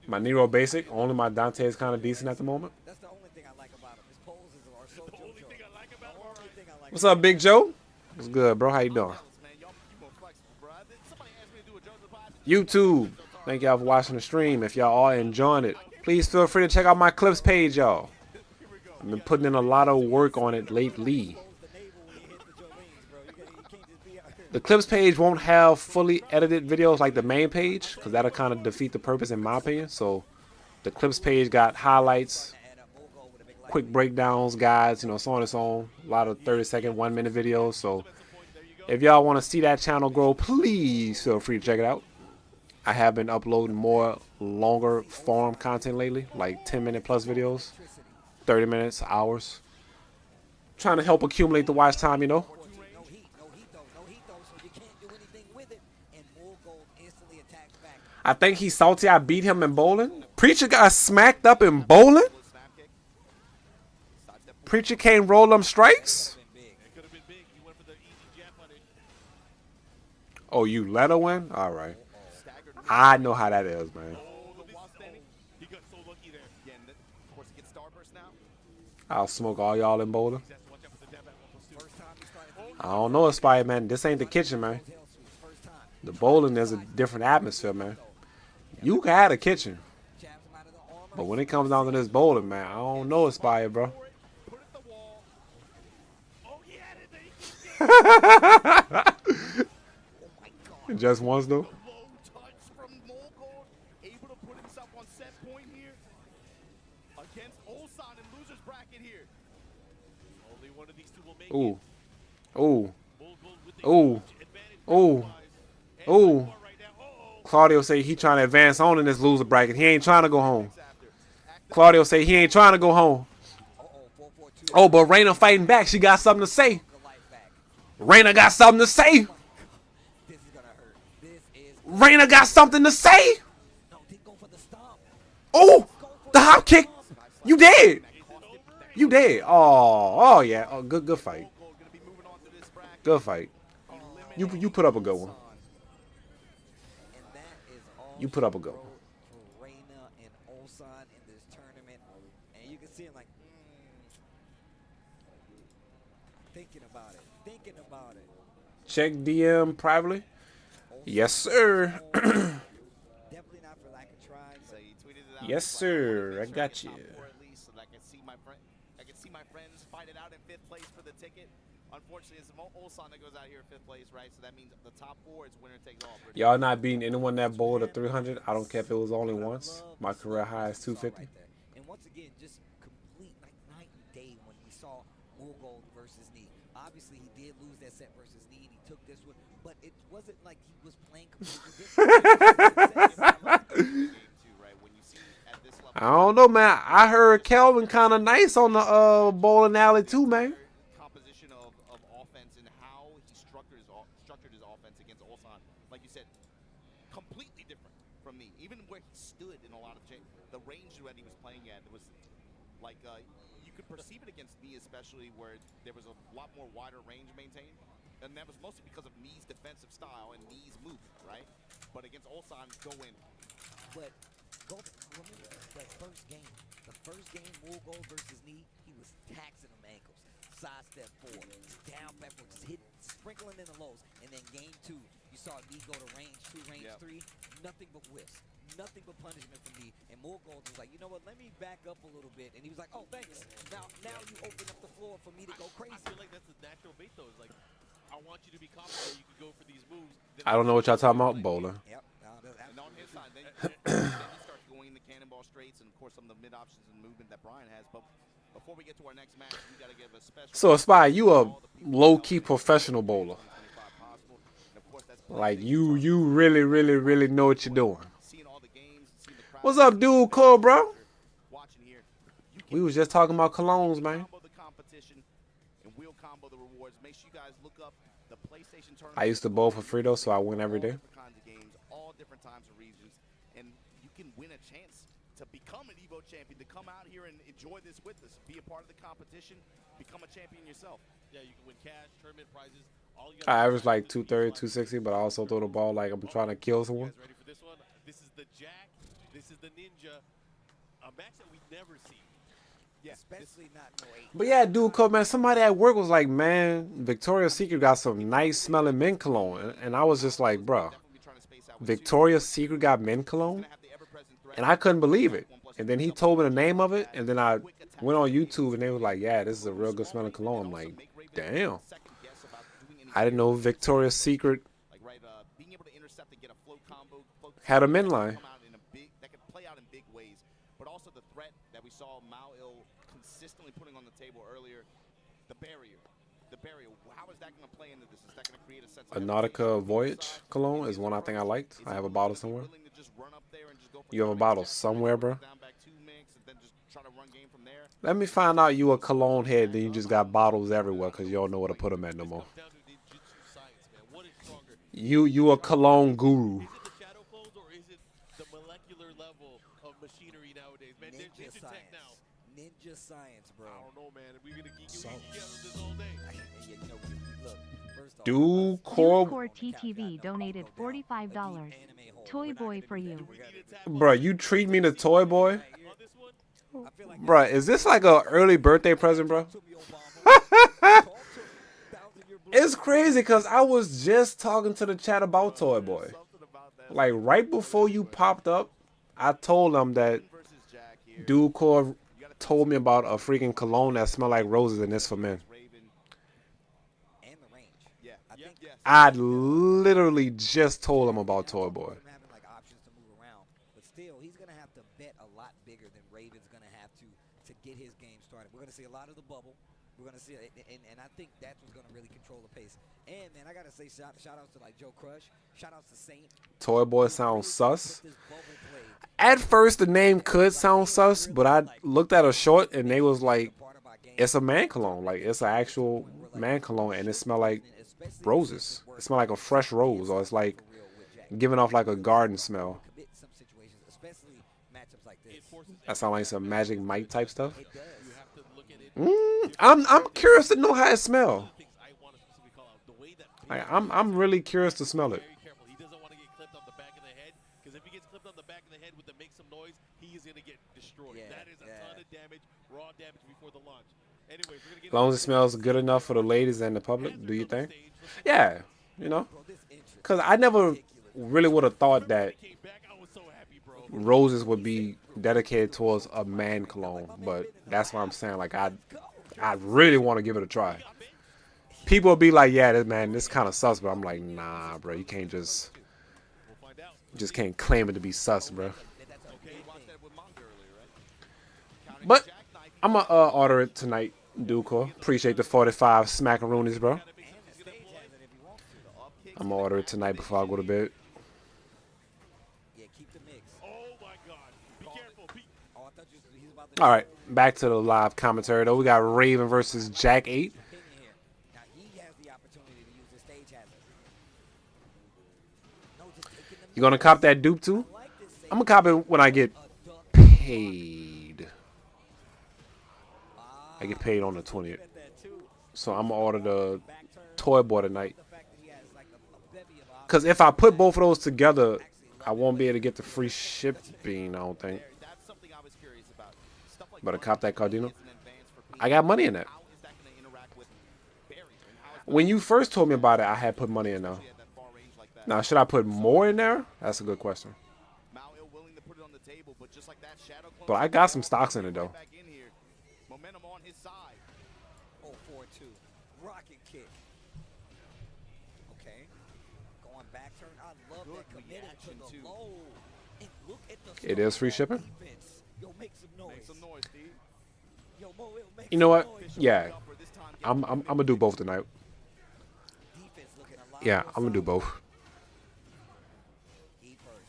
My Nero basic. Only my Dante is kind of decent at the moment. That's the only thing I like about him. His poses are so the only JoJo. thing I like about The him. only thing I like What's up, Big Joe? What's good, bro? How you doing? Man, y'all you more flexible, bro. Somebody asked me to do a JoJo pod. YouTube. Thank y'all for watching the stream. If y'all are enjoying it, please feel free to check out my clips page, y'all. I've been putting in a lot of work on it lately. the navel when you hit the Jolene's, bro. You can't just be out here. The clips page won't have fully edited videos like the main page, because that'll kind of defeat the purpose in my opinion. So the clips page got highlights, quick breakdowns, guides, so on and so on. A lot of 30-second, 1-minute videos. So if y'all want to see that channel grow, please feel free to check it out. I have been uploading more longer form content lately, like 10-minute plus videos, 30 minutes, hours. Trying to help accumulate the watch time, No heat though, so you can't do anything with it. And Mogul instantly attacks back. I think he's salty I beat him in bowling. Preacher got smacked up in bowling? Snap kick. Sidestep. Preacher can't roll them strikes? It could have been big. He went for the easy jab punish. Oh, you let her win? All right. Staggered. I know how that is, man. Oh, the wall standing. He got so lucky there. Again, of course, he gets starburst now. I'll smoke all y'all in bowling. He has to watch out for the dab at 1+2. First time he started throwing I don't know, Spider-Man. This ain't the kitchen, man. those hell sweeps. First time. The bowling is a different atmosphere, man. You can have a kitchen, Jabs him out of the armor. but when it comes down to this bowling, man, I don't know, Spider, bro. Put it the wall. Oh, he had it. Then he Just once, though. low touch from Mogul. Able to put himself on set point here. Against Ulsan in loser's bracket here. Only one of these two will make Ooh. it. Ooh. Mogul with a Ooh. huge advantage Ooh. bracket-wise. And Ooh. right now, Claudio say he trying to advance on in this loser bracket. He ain't trying to go home. Claudio say he ain't trying to go home. Oh, but Reina fighting back. She got something to say. Reina got something to say. This is gonna hurt. This is. Reina got something to say. No, didn't go for the stomp. Oh, the hop kick. You dead. You dead. Oh yeah. Oh, good fight. Good fight. You put up a good one. And that is all You put up a good she one. wrote for Reina and Ulsan in this tournament. And you can see him like, thinking about it. Thinking about it. Check DM privately. Yes, sir. Definitely not for lack of trying. So he tweeted it out. Yes, He's like, sir. wanna I make got sure you. get top four at least so that I can see my friends fight it out in 5th place for the ticket. Unfortunately, it's Ulsan that goes out here in 5th place, right? So that means the top 4 is winner takes all. Y'all not beating anyone that bowled at 300. I don't care if it was only once. My career high is 250. And once again, just complete like night and day when we saw Mogul versus Knee. Obviously, he did lose that set versus Knee, and he took this one, but it wasn't like he was playing completely different. I don't know, man. I heard Kelvin kind of nice on the bowling alley too, man. Composition of offense and how he structured his offense against Ulsan. Like you said, completely different from me. Even where he stood in a lot of the range that he was playing at, it was like you could perceive it against me, especially where there was a lot more wider range maintained. And that was mostly because of Knee's defensive style and Knee's move, right? But against Ulsan, go in. But remember that first game, Mogul versus Knee, he was taxing them ankles. Sidestep forward, down backwards, sprinkling in the lows. And then game 2, you saw Knee go to range 2, range 3, nothing but whiffs. Nothing but punishment from me. And Mogul was like, you know what, let me back up a little bit. And he was like, oh, thanks. Now you open up the floor for me to go crazy. I feel like that's the natural bait, though. It's like, I want you to be confident you can go for these moves. I don't know what y'all talking about, bowling. Yep. And on his side, then he starts going the cannonball straights and, of course, some of the mid options and movement that Brian has. But before we get to our next match, we got to give a special. So, Spy, you a low-key professional bowler. Like, you really, really, really know what you're doing. What's up, dude? Cool, bro? We was just talking about colognes, man. I used to bowl for free, though, so I win every day. All different times and regions, and you can win a chance to become an Evo champion, to come out here and enjoy this with us, be a part of the competition, become a champion yourself. Yeah, you can win cash, tournament prizes. All you I average like 230, 260, but I also throw the ball like I'm trying to kill someone. guys ready for this one? This is the Jack. This is the Ninja. A match that we've never seen. Yeah, especially not no 8. But yeah, dude, cool, man. Somebody at work was like, man, Victoria's Secret got some nice smelling men cologne. And I was just like, bro, Victoria's Secret got men cologne? And I couldn't believe it. And then he told me the name of it. And then I went on YouTube and they were like, yeah, this is a real good smelling cologne. I'm like, damn. I didn't know Victoria's Secret had a men line. That could play out in big ways. But also the threat that we saw Mao consistently putting on the table earlier, the barrier. How is that going to play into this? Is that going to create a sense A of Nautica Voyage cologne is one I think I liked. I have a bottle somewhere. You have a bottle somewhere, bro? Let me find out you a cologne head, then you just got bottles everywhere because you don't know where to put them at no more. Down to ninjutsu science, man. What is stronger? You a cologne guru. Is it the shadow clones or is it the molecular level of machinery nowadays, man? They're Ninja ninja tech now. Ninja science, bro. I don't know, man. We're gonna geek on this all day. Yeah, you know, look, first off, Do Core Coral, TTV donated $45. Toy boy for you. bro, you treat me to Toy Boy? On this one, I feel like Bruh, is this like a early birthday present, bro? to me, Obama. Talk to 1,000-year blue. It's crazy because I was just talking to the chat about Toy Boy. Like, right before you popped up, I told them that Dude Core told me about a freaking cologne that smelled like roses, and it's for men. And the range. Yeah. I think I literally just told him about Toy Boy. him having like options to move around, but still, he's gonna have to bet a lot bigger than Raven's gonna have to get his game started. We're gonna see a lot of the bubble. We're gonna see, and I think that's what's gonna really control the pace. And man, I gotta say, shout outs to like Joe Crush, shout outs to Saint. Toy Boy sounds sus. This bubble played. At first, the name could sound sus, but I looked at a short and they was like, it's a man cologne. Like, it's an actual man cologne, and it smelled like roses. It smelled like a fresh rose, or it's like giving off like a garden smell. Commit some situations, especially matchups like this. That sound like some Magic Mike type stuff. It does. You have to look at it. I'm curious to know how it smells. Things I want to specifically call out. The way that Like, I'm really curious to smell it. very careful. He doesn't want to get clipped on the back of the head, because if he gets clipped on the back of the head with the make some noise, he is going to get destroyed. Yeah, That is a ton of damage, raw damage before the launch. Anyways, we're going to get As long as it smells good enough for the ladies and the public, do you think? Yeah, you know, Bro, this interest. because I never really would have thought that came back. I was so happy, bro. roses would be dedicated towards a man cologne, but that's what I'm saying. Like, I really want to give it a try. People will be like, yeah, this kind of sus, but I'm like, nah, bro, you can't just can't claim it to be sus, bro. But I'm gonna order it tonight, Duco. Appreciate the 45 smackaroonies, bro. I'm gonna order it tonight before I go to bed. Yeah, keep the mix. Oh, my God. Be careful. Oh, I thought he's about to All right, back to the live commentary, though. We got Raven versus Jack 8. opinion here. Now he has the opportunity to use the stage hazard. No, just taking the You gonna cop that dupe, too? like this save. I'm gonna cop it when I get paid. I get paid on the 20th. Bet that too. So I'm gonna order the Back turn. Toy Boy tonight. The fact that he has like a bevy of options. Because if I put both of those together, I won't be able to get the free shipping, I don't think. That's something I was curious about. Stuff like Better cop that Cardino. is an advance for I got money in that. How is that going to interact with Barry? And how is When you first told me about it, I had put money in there. he at that far range like that? Now, should I put more in there? That's a good question. Mao willing to put it on the table, but just like that shadow clone But I got some stocks in it, though. back in here. Momentum on his side. Oh, 4-2. Rocket kick. Okay. Going back turn. I love that committed to reaction, the too. low. And look at the It is free strong shipping? defense. Yo, make some noise. Make some noise, Steve. Yo, Mo, it'll make You know what? some noise. Yeah, For this time, I'm gonna do both tonight. Defense looking a lot Yeah, more I'm gonna do solid. both. Eat first.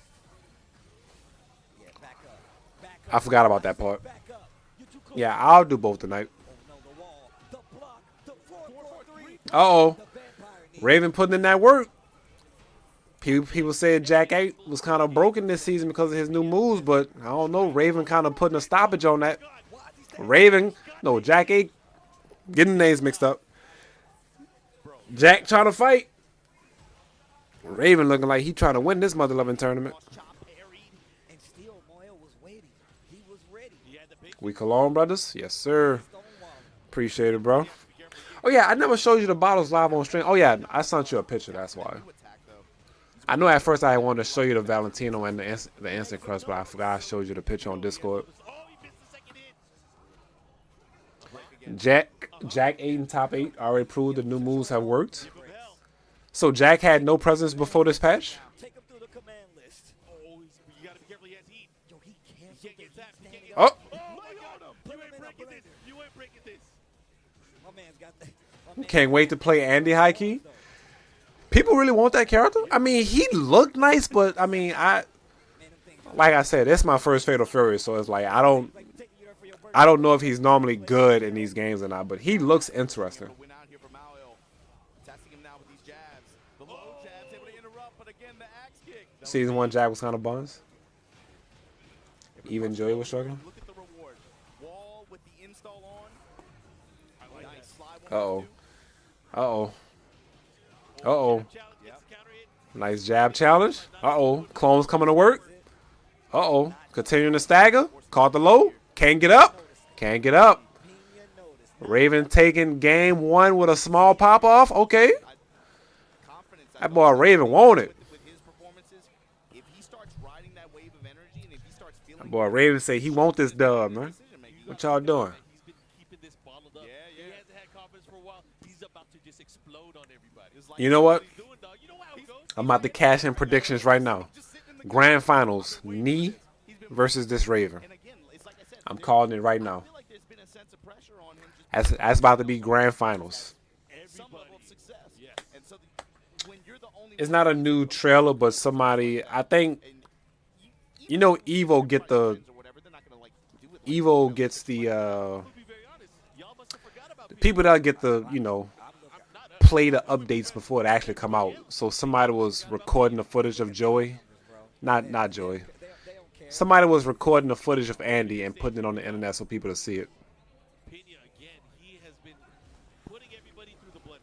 Yeah, back up. Back I up. forgot about that part. Back up. You're too close. Yeah, I'll do both tonight. Oh, no, the wall. The block. The 4-4-3. Uh-oh. The vampire knee. Raven putting in that work. People said Jack 8 was kind of broken this season because of his new moves, but I don't know. Raven kind of putting a stoppage on that. Jack 8 getting the names mixed up. Jack trying to fight. Raven looking like he trying to win this mother loving tournament. And still, Moyo was waiting. He was ready. We Cologne brothers? Yes, sir. Stonewall. Appreciate it, bro. Oh, yeah, I never showed you the bottles live on stream. Oh, yeah, I sent you a picture, that's why. I know at first I wanted to show you the Valentino and the Instant Crush, but I forgot I showed you the picture on Discord. Oh, he missed the second hit. Jack 8 and top 8 already proved the new moves have worked. So Jack had no presence before this patch? Take him through the command list. Oh, you got to be careful. He has heat. Yo, he canceled Can't the get zapped. heat Can't standing get Oh, up. Oh, my God. You ain't breaking this. You ain't breaking this. My man's got that. My man can't wait to play Andy High Key. People really want that character? I mean, he looked nice, but I mean, like I said, it's my first Fatal Fury, so it's like I don't know if he's normally good in these games or not, but he looks interesting. Win out here for Mao. Testing him now with these jabs. The low jabs able to interrupt, but again the axe kick. Season 1 Jack was kind of buns. Even Joey was struggling. Look at the reward. Wall with the install on. I like Nice that. slide. Uh-oh. Uh-oh. Uh-oh. Challenge gets the counter hit. Nice jab challenge. Uh-oh. Clone's coming to work. Uh-oh. Continuing to stagger. Caught the low. Can't get up. Can't get up. Raven taking game 1 with a small pop off. Okay. That boy Raven wanted it. That boy Raven say he want this dub, man. What y'all doing? He's been keeping this bottled up. He hasn't had confidence for a while. He's about to just explode on everybody. You know what? You know how it goes. I'm about to cash in predictions right now. Grand Finals, Knee versus this Raven. I'm calling it right now. That's about to be Grand Finals. It's not a new trailer, but somebody, I think, you know, Evo gets the people that get the, you know, play the updates before it actually come out. So somebody was recording the footage of Joey, not Joey. Somebody was recording the footage of Andy and putting it on the internet so people to see it. Pena again, he has been putting everybody through the blender.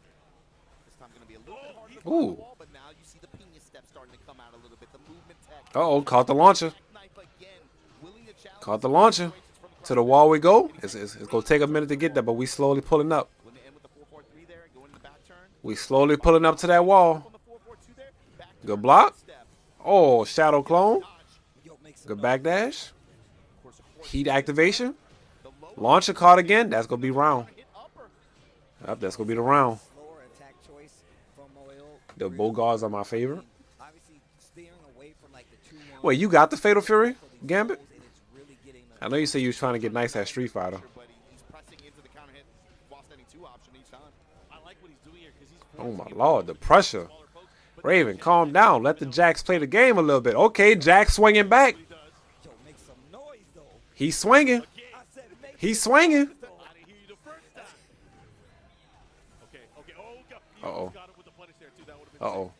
This time going to be a little bit harder to Ooh. the wall, but now you see the Pena step starting to come out a little bit. The movement tech. Uh-oh, caught the launcher. Knife again, willing to challenge Caught the launcher. To the wall we go. It's going to take a minute to get there, but we slowly pulling up. When they end with the 4-4-3 there and go into the back turn. We slowly pulling up to that wall. On the 4-4-2 there, back Good turn, block. step. Oh, shadow clone. Yo, make some Good back dash. Of course, Heat activation. the low Launcher caught again. That's going to be round. hit upper. Yep, that's going to be the round. slower attack choice from Moel. The Bogarts are my favorite. Obviously, steering away from like the 2-1. Wait, you got the Fatal Fury, Gambit? And it's really getting I know you say you was trying to get nice at Street Fighter. But he's pressing into the counter hit while standing 2 option each time. I like what he's doing here because he's Oh my lord, the pressure. Raven, calm down. Let the Jacks play the game a little bit. Okay, Jack swinging back. Yo, make some noise though. He's swinging. I said make He's swinging. I didn't hear you the first time. Okay. Oh, God. He Uh-oh. almost got him with the punish there, too. That would have been Uh-oh.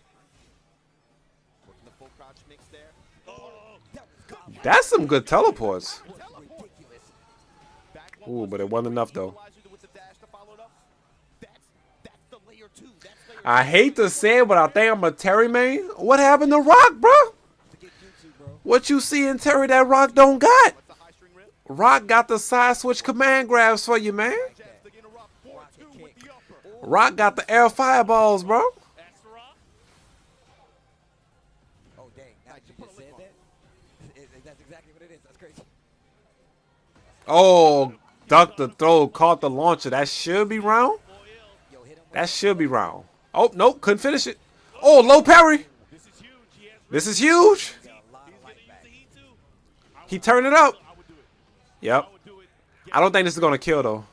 Working the full crouch mix there. That's some good teleports. ridiculous. Back Ooh, but it wasn't enough, though. equalizer with the dash to follow it up. That's the layer 2. That's layer I hate to say it, but I think I'm a Terry main. What happened to Rock, bro? What you see in Terry that Rock don't got? What's the high string rip? Rock got the side switch command grabs for you, man. Jabs to interrupt. 4-2 with the upper. Rock got the air fireballs, bro. That's the rock. Oh dang! Now that you just said that, that's exactly what it is. That's crazy. Oh, ducked the throw, caught the launcher. That should be round. Yo, hit him. That should be round. Oh, nope, couldn't finish it. Oh, low parry. This is huge. He has This is huge. A lot of light back. the heat, too. He turned it up. I would do it. Yep. I would do it. I don't think this is going to kill, though.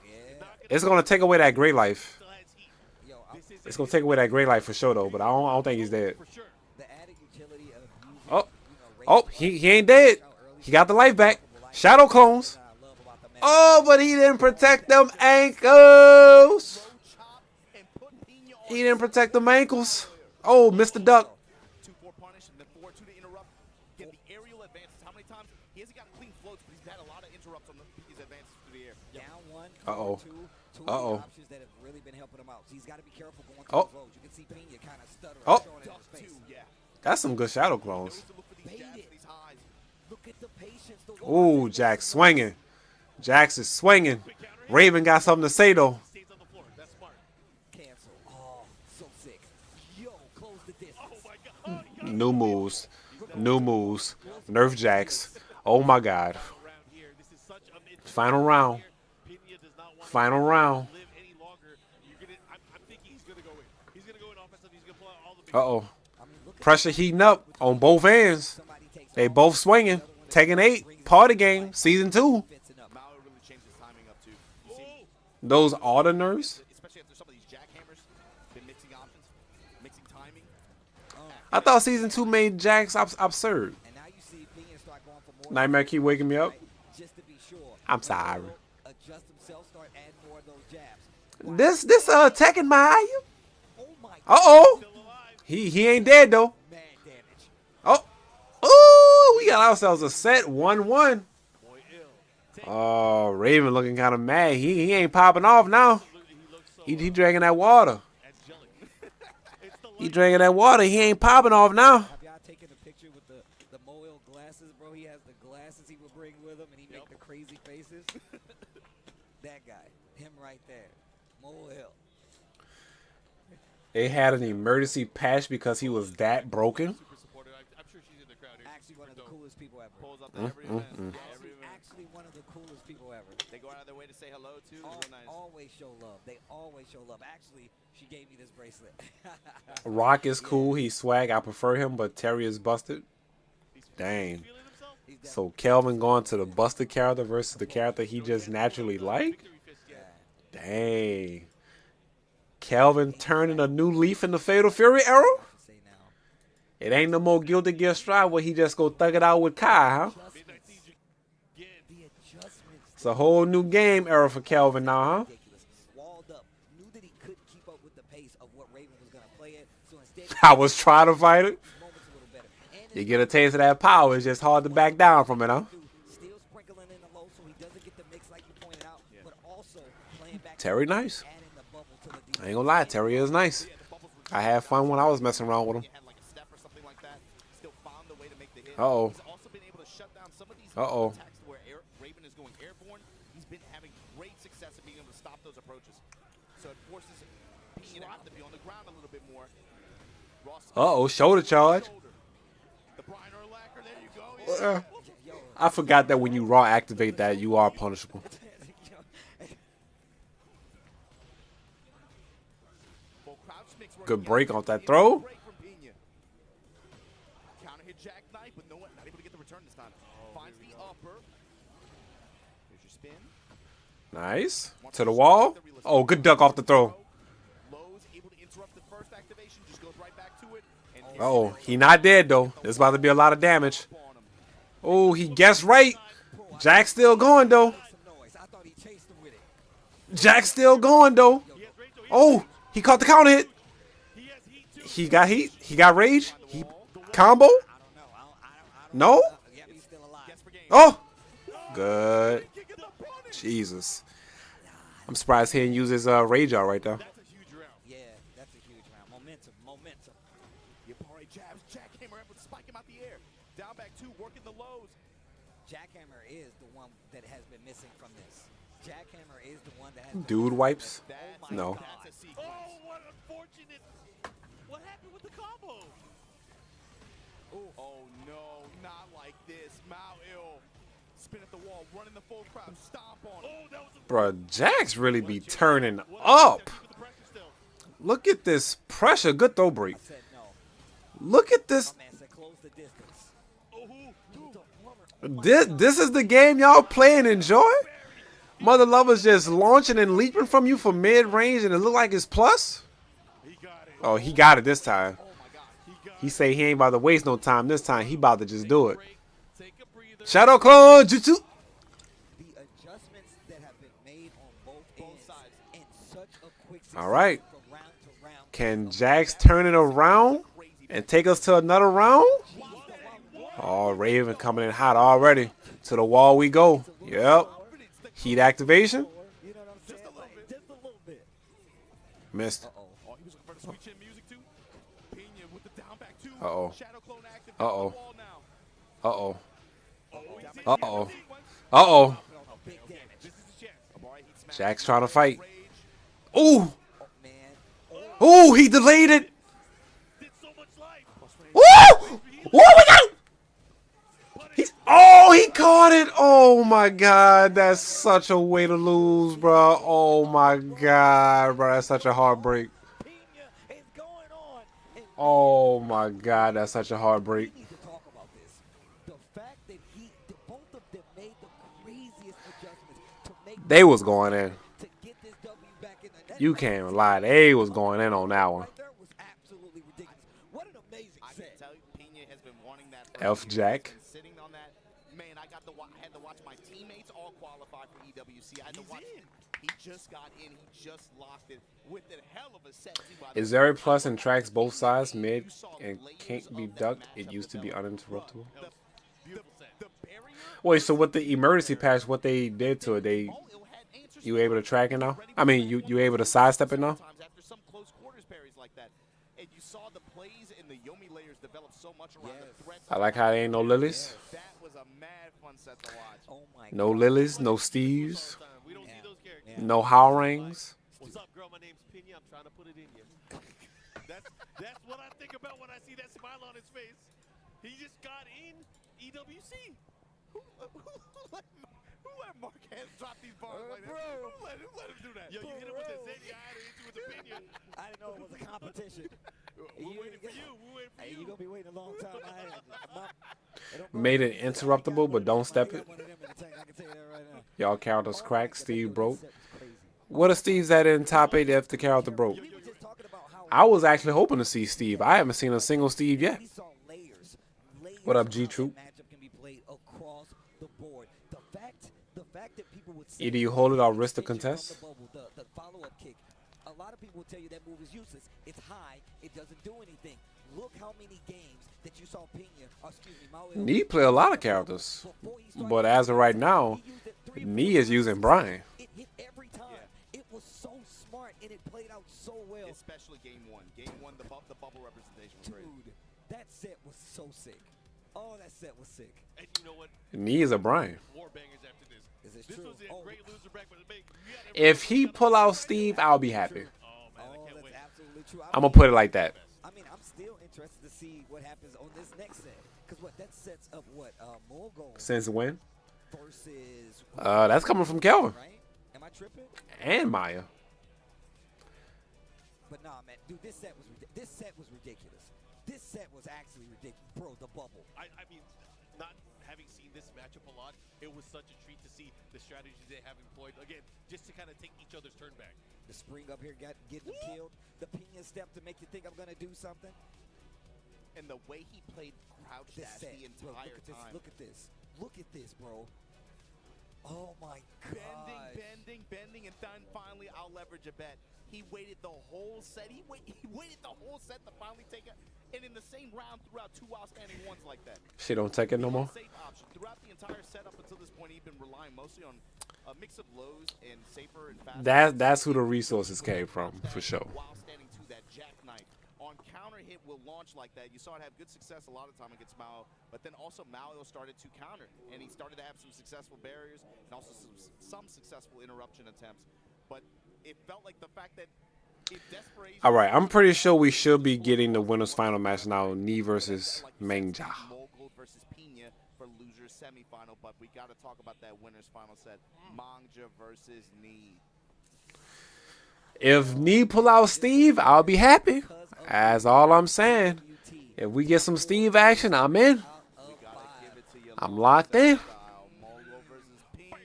It's going to take away that gray life. Still has heat. Yo, I'm, This is It's going to take away that gray life for sure, though. But I don't think he's dead. for sure. the added utility of using, Oh, you know, oh, he ain't dead. He got the life back. Shadow clones. I love about the match. Oh, but he didn't protect them ankles. Chop and put Pena on. He didn't protect them ankles. Oh, Mr. Duck. 2-4 punish and then 4-2 to interrupt. Get the aerial advances. How many times? He hasn't got clean floats, but he's had a lot of interrupts on his advances through the air. Down one, Uh-oh. two Uh-oh. options that have really been helping him out. So he's got to be careful going Oh. through those lows. You can see Pena kind of stuttering, Oh. showing it in his face. Yeah. That's some good shadow clones. To look for these jabs and these highs. Look at the patience. The Ooh, Jax swinging. Jax is swinging. Raven got something to say, though. Stays on the floor. That's smart. cancel. Oh, so sick. Yo, close the distance. Oh, my God. Oh, he got New moves. New moves. Nerf Jax. Oh, my God. around here. This is such a mid- Final round. Pena does not want Final to round. live any longer. I'm thinking he's going to go in. He's going to go in offensive. He's going to pull out all the big Uh-oh. I mean, look at Pressure heating up on both ends. somebody takes They off, both swinging. Tekken 8. Party game. Season 2. fits enough. Mauer really changed his timing up too. You see, Those are the nerfs. especially after some of these jackhammers, been mixing options, mixing timing. I thought Season 2 made Jax absurd. And now you see Pena start going for more. Nightmare keep waking me up. Right, just to be sure. I'm sorry. Adjust himself, start adding more of those jabs. This Tekken my. Oh my Uh-oh. still alive. He ain't dead, though. man damage. Oh. Ooh, we got ourselves a set 1-1. Boy, ill. Oh, Raven looking kind of mad. He ain't popping off now. He looks so He drinking that water. angelic. It's the He drinking that water. He ain't popping off now. Have y'all taken a picture with the Moel glasses, bro? He has the glasses he would bring with him, and he make the crazy faces. right there. Moel. They had an emergency patch because he was that broken. Super supportive. I'm sure she's in the crowd here. Actually one of the coolest people ever. Pulls up to every event. Every event. Actually one of the coolest people ever. They go out of their way to say hello too. Real nice. Always show love. They always show love. Actually, she gave me this bracelet. Rock is cool. He's swag. I prefer him, but Terry is busted. Dang. Feeling himself? So Kelvin going to the busted character versus the character he just naturally like? Victory fist, yeah. Dang. Kelvin turning a new leaf in the Fatal Fury era? Say now. It ain't no more Guilty Gear Strive where he just go thug it out with Kai, huh? Midnight Siege again. The adjustments. It's a whole new game era for Kelvin now, huh? Ridiculous. Walled up. Knew that he couldn't keep up with the pace of what Raven was going to play it. So instead, I was trying to fight it. moments a little better. And You get a taste of that power. It's just hard to back down from it, huh? still sprinkling in the low so he doesn't get the mix like you pointed out, but also playing back Terry nice. adding the bubble to the I ain't gonna lie, Terry is nice. I had fun when I was messing around with him. You had like a step or something like that. Still found a way to make the hit. Uh-oh. He's also been able to shut down some of these Uh-oh. attacks where Raven is going airborne. He's been having great success at being able to stop those approaches. So it forces Pena to have to be on the ground a little bit more. Ross Uh-oh, shoulder charge. The Brian Urlacher, there you go. Yeah. I forgot that when you raw activate that, you are punishable. Full crouch mix work Good again. break off that throw. Break from Pena. Counter hit jackknife, but no one not able to get the return this time. Finds the upper. Here's your spin. Nice. To the wall. Oh, good duck off the throw. Lowe's able to interrupt the first activation, just goes right back to it. And Uh-oh, he not dead, though. There's about to be a lot of damage. Oh, he guessed right. Jack's still going, though. Some noise. I thought he chased him with it. Jack's still going, though. He has range, though. Oh, he caught the counter hit. He has heat, too. He got heat. He got rage. He combo. I don't know. I don't No? yeah, he's still alive. Guess for game. Oh, good. Jesus. I'm surprised he didn't use his rage out right there. That's a huge round. Yeah, that's a huge round. Momentum. Yapari jabs, jackhammer able to spike him out the air. Down back two, working the lows. Jackhammer is the one that has been missing from this. Jackhammer is the one that has been Dude wipes. That's, No. That's a sequence. Oh, what unfortunate. What happened with the combo? Oh no, not like this. Mao ill. Spin at the wall, running the full crowd, stomp on him. Oh, that was a Bruh, Jax really be turning up. Keep with the pressure still. Look at this pressure. Good throw break. I said no. Look at this. My man said close the distance. Oh, This is the game y'all play and enjoy? Mother Lover's just launching and leaping from you for mid-range and it look like it's plus? he got it. Oh, he got it this time. Oh my god. He got He say he ain't about to waste no time this time. He about to just do it. break. Take a breather. Shadow Clone Jutsu. The adjustments that have been made on both ends sides. in such a quick All right. succession from round to round. Can Jax turn it around and take us to another round? Oh, Raven coming in hot already. To the wall we go. Yep. Heat activation. You know what I'm saying? Just a little bit. Missed. Oh, he was looking for the sweet chin music too. Pena with the down back two. Uh-oh. Shadow clone active. Uh-oh. On the wall now. Uh-oh. Oh, he's in. Uh-oh. Sequence. Uh-oh. Big damage. This is his chance. Amari, he smashed Jax trying to fight. rage. Ooh. Oh, man. Ooh, he delayed it. Did so much life. Woo! Woo, we got him! Oh, he caught it. Oh, my God. That's such a way to lose, bro. Oh, my God, bro. That's such a heartbreak. Pena is going on. And Oh, my God. That's such a heartbreak. we need to talk about this. The fact that both of them made the craziest adjustments to make They was going in. to get this W back in the net. You can't lie. They was going in on that one. Right there was absolutely ridiculous. What an amazing I can set. tell you, Pena has been wanting that. for Elf years. Jack. He's been sitting on that. Man, I had to watch my teammates all qualify for EWC. I had to watch. He just got in. He just locked it with a hell of a set. too, by the Is way. there a plus in tracks both sides, mid You saw and layers can't be of that ducked? It matchup used to be develop. uninterruptible. Beautiful set. The barrier. Wait, so with the emergency patch, what they did to it, they Oh, it had answers you for able to it. track it now? Ready I mean, you able to sidestep it now? Sometimes after some close quarters parries like that, and you saw the plays in the Yomi layers develop so much around the threats. I like how they ain't no lilies. That was a mad fun set to watch. Oh my No God. lilies, no Steves. We don't see those character. Yeah. No howl rings. What's up, girl? My name's Pena. I'm trying to put it in you. That's what I think about when I see that smile on his face. He just got in EWC. Who let Marquez drop these bars like that? Who let him do that? Yo, you hit him with the Zeddy. I had to hit you with the Pena. I didn't know it was a competition. We're waiting for you. We're waiting for Hey, you. you're going to be waiting a long time. Made it interruptible, but don't step it. I can tell you that right now. Y'all characters cracked. Steve broke. What are Steve's at in top 8 if the character broke? We were just talking about how I was actually hoping to see Steve. I haven't seen a single Steve yet. we saw layers. What up, of how that G-Troop? matchup can be played across the board. The fact that people would say Either you hold it or risk the extension contest. from the bubble, the follow-up kick. A lot of people will tell you that move is useless. It's high. It doesn't do anything. Look how many games that you saw Pena, Nee play a lot of characters, but as of right now, Nee is using Brian. It hit every time. It was so smart and it played out so well. Especially game one. Game one, the bubble representation was crazy. Dude, that set was so sick. Oh, that set was sick. And you know what? Nee is a Brian. More bangers after this. Is This true? was a great loser bracket, but If he pull out Steve, I'll be happy. Oh man, I can't that's wait. absolutely true. I'm gonna put it like that. I mean, I'm still interested to see what happens on this next set. Because that sets up what? Mogul Since when? versus... That's coming from Kelvin Right? Am I tripping? and Maya. But nah, man. Dude, this set was ridiculous. This set was actually ridiculous. Bro, the bubble. I mean, not having seen this matchup a lot, it was such a treat to see the strategies they have employed. Again, just to kind of take each other's turn back. The spring up here getting him killed. The Pena step to make you think I'm going to do something. And the way he played crouch This dash set. the Bro, entire time. Look at this. Look at this, bro. Oh, my God. Bending, and then finally I'll leverage a bet. He waited the whole set. He waited the whole set to finally take it. And in the same round, threw out 2 outstanding ones like that. She don't take it no more. Safe option. Throughout the entire setup until this point, he'd been relying mostly on a mix of lows and safer and faster. That's who the resources came from, for sure. While standing to that jackknife. On counter hit will launch like that. You saw it have good success a lot of time against Mao, but then also Malio started to counter, and he started to have some successful barriers and also some successful interruption attempts. But it felt like the fact that in desperation... All right, I'm pretty sure we should be getting the winners final match now. Nee versus Mengja. Mogul versus Pena for losers semifinal, but we got to talk about that winners final set. Mengja versus Nee. If Nee pull out Steve, I'll be happy. That's all I'm saying. If we get some Steve action, I'm in. We gotta give it to you. I'm locked in. Mogul versus Pena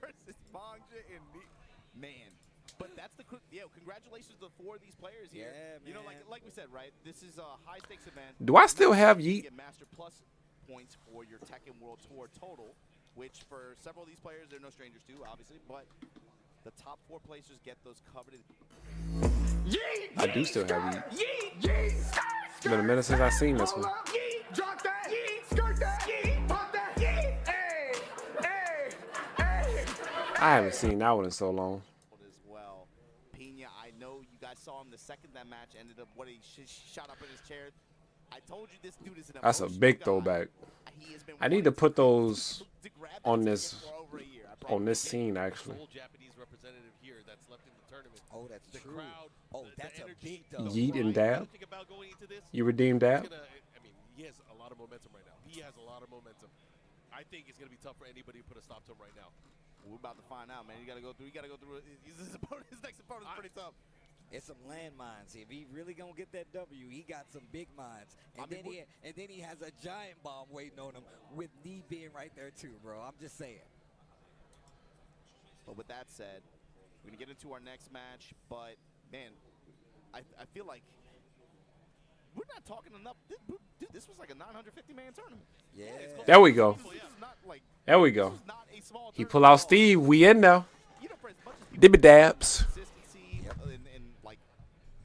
versus Mengja and Nee. Man, but that's the congratulations to 4 of these players here. Yeah, You know, man. like we said, right? This is a high stakes event. Do I still have You Yeet? get Master Plus points for your Tekken World Tour total, which for several of these players, they're no strangers to, obviously, but the top 4 placers get those coveted. I do still have Yeet. It's been a minute since I've seen this one. I haven't seen that one in so long. As well. Pena, I know you guys saw him the second that match ended up what he shot up in his chair. I told you this dude is an That's a emotional big guy. throwback. He has been I need to wanting put those to grab that on ticket this for over a year. I on promise. this scene actually. Sole Japanese representative here that's left in the tournament. Oh, that's The true. crowd, Oh, the that's a energy, big dub. the Yeet and pride. dab. I think about going into this. You redeemed It's that? gonna, I mean, he has a lot of momentum right now. He has a lot of momentum. I think it's gonna be tough for anybody to put a stop to him right now. We're about to find out, man. You got to go through. His next opponent's pretty tough. It's some landmines. If he really gonna get that W, he got some big mines. And then he has a giant bomb waiting on him with Nee being right there too, bro. I'm just saying. But with that said, we're gonna get into our next match. But man, I feel like we're not talking enough. Dude, this was like a 950-man tournament. Yeah. There we go. This is not like. There we This go. is not a small He tournament pull at out all. Steve. We in now. You know, for as much as people Dibby dabs. consistency and like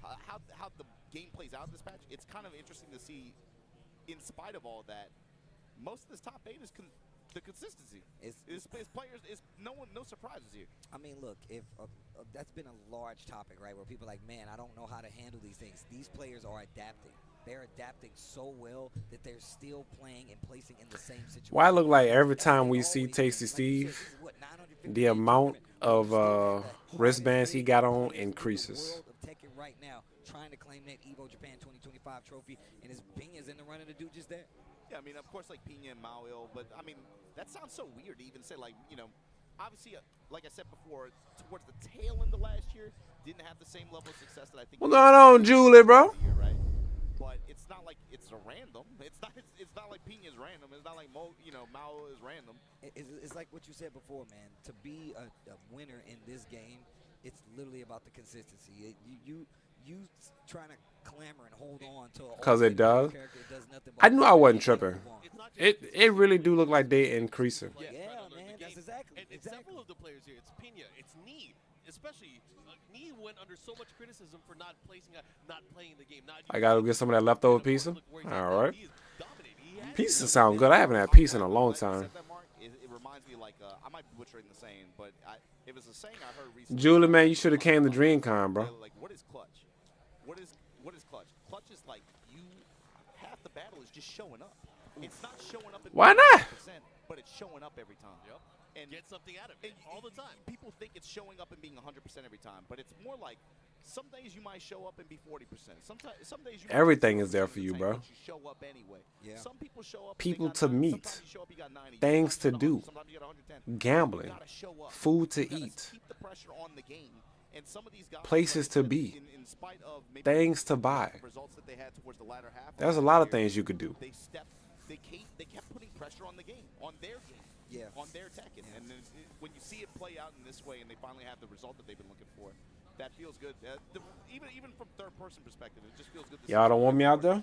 how the game plays out in this match, it's kind of interesting to see. In spite of all that, most of this top 8 is the consistency. It's players. It's no surprises here. I mean, look, if that's been a large topic, right? Where people are like, man, I don't know how to handle these things. These players are adapting. they're adapting so well that they're still playing and placing in the same situation. Why it look like every That's time what we they've see always Tasty been. Like you said, Steve, this is what, 950 the day amount tournament. of Still got the wristbands he hottest got big on players in the increases. world of Tekken right now, trying to claim that Evo Japan 2025 trophy, and his Pinya's in the running to do just that. Yeah, I mean, of course, like Pina and Mao, but I mean, that sounds so weird to even say. Like, you know, obviously, like I said before, towards the tail end of last year, didn't have the same level of success that I think. What's going on, Julie, bro? Right? But it's not like it's a random. It's not like Pina's random. It's not like Mao is random. It's like what you said before, man. To be a winner in this game, it's literally about the consistency. You trying to clamor and hold on to Cause it does. character, it does nothing but I knew I wasn't tripping. It's not just It really do look like they increasing. players Yeah, trying to learn man, the that's game. exactly- And exactly. several of the players here, it's Pina, it's Knee, especially Knee went under so much criticism for not playing the game. I gotta get some of that leftover pizza. All right. He's dominating. He has Pizza sound good. I haven't had pizza in a long time. Said that, Mark, it reminds me like I might be butchering the saying, but it was a saying I heard recently. Julie, man, you should have came to DreamCon, bro. Like, what is clutch? What is clutch? Clutch is like half the battle is just showing up. It's not showing up. Why not? 100%, but it's showing up every time. Yep. And Get something out of it all the time. People think it's showing up and being 100% every time, but it's more like some days you might show up and be 40%. Some days you might Everything be is there 0% for you, of the bro. time, but you show up anyway. Yeah. Some people show up. People and they to got 90. meet. Sometimes you show up, you got 90. Things Sometimes to you got do. 100. Sometimes you got 110. Gambling. You gotta show up. Food to You gotta eat. Keep the pressure on the game. And some of these guys, Places to be. in spite of maybe Things to the buy. results that they had towards the latter half. There's a lot of things you could do. They kept putting pressure on the game, on their game, Yeah. on their Tekken. And then when you see it play out in this way, and they finally have the result that they've been looking for, that feels good. Even from third-person perspective, it just feels good. To Y'all don't want me out there?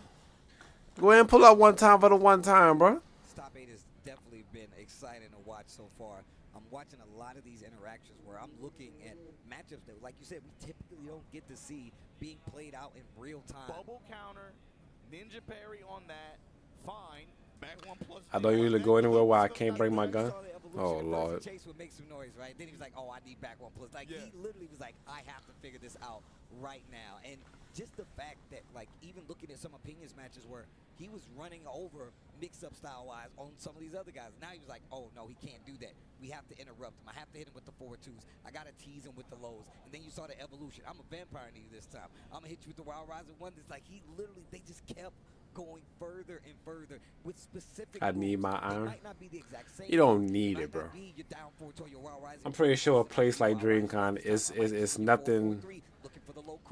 Go ahead and pull up one time for the one time, bro. Top 8 has definitely been exciting to watch so far. I'm watching a lot of these interactions where I'm looking at matchups that, like you said, we typically don't get to see being played out in real time. Bubble counter, ninja parry on that, fine. Back 1+. I don't usually go anywhere where I can't bring my gun. Oh, Lord. Chase would make some noise, right? Then he was like, "Oh, I need back 1+." Like he literally was like, "I have to figure this out right now." And just the fact that, like, even looking at some opinions matches where he was running over mix-up style-wise on some of these other guys. Now he was like, "Oh no, he can't do that. We have to interrupt him. I have to hit him with the 4-2s. I gotta tease him with the lows." And then you saw the evolution. I'm a vampire knee this time. I'm gonna hit you with the Wild Rising one. It's like he literally, they just kept going further and further with specific I need moves. my They iron. might not be the exact same You don't moves. need Might it, bro. not be your down 4 to your Wild Rising. I'm pretty sure a place like DreamCon is nothing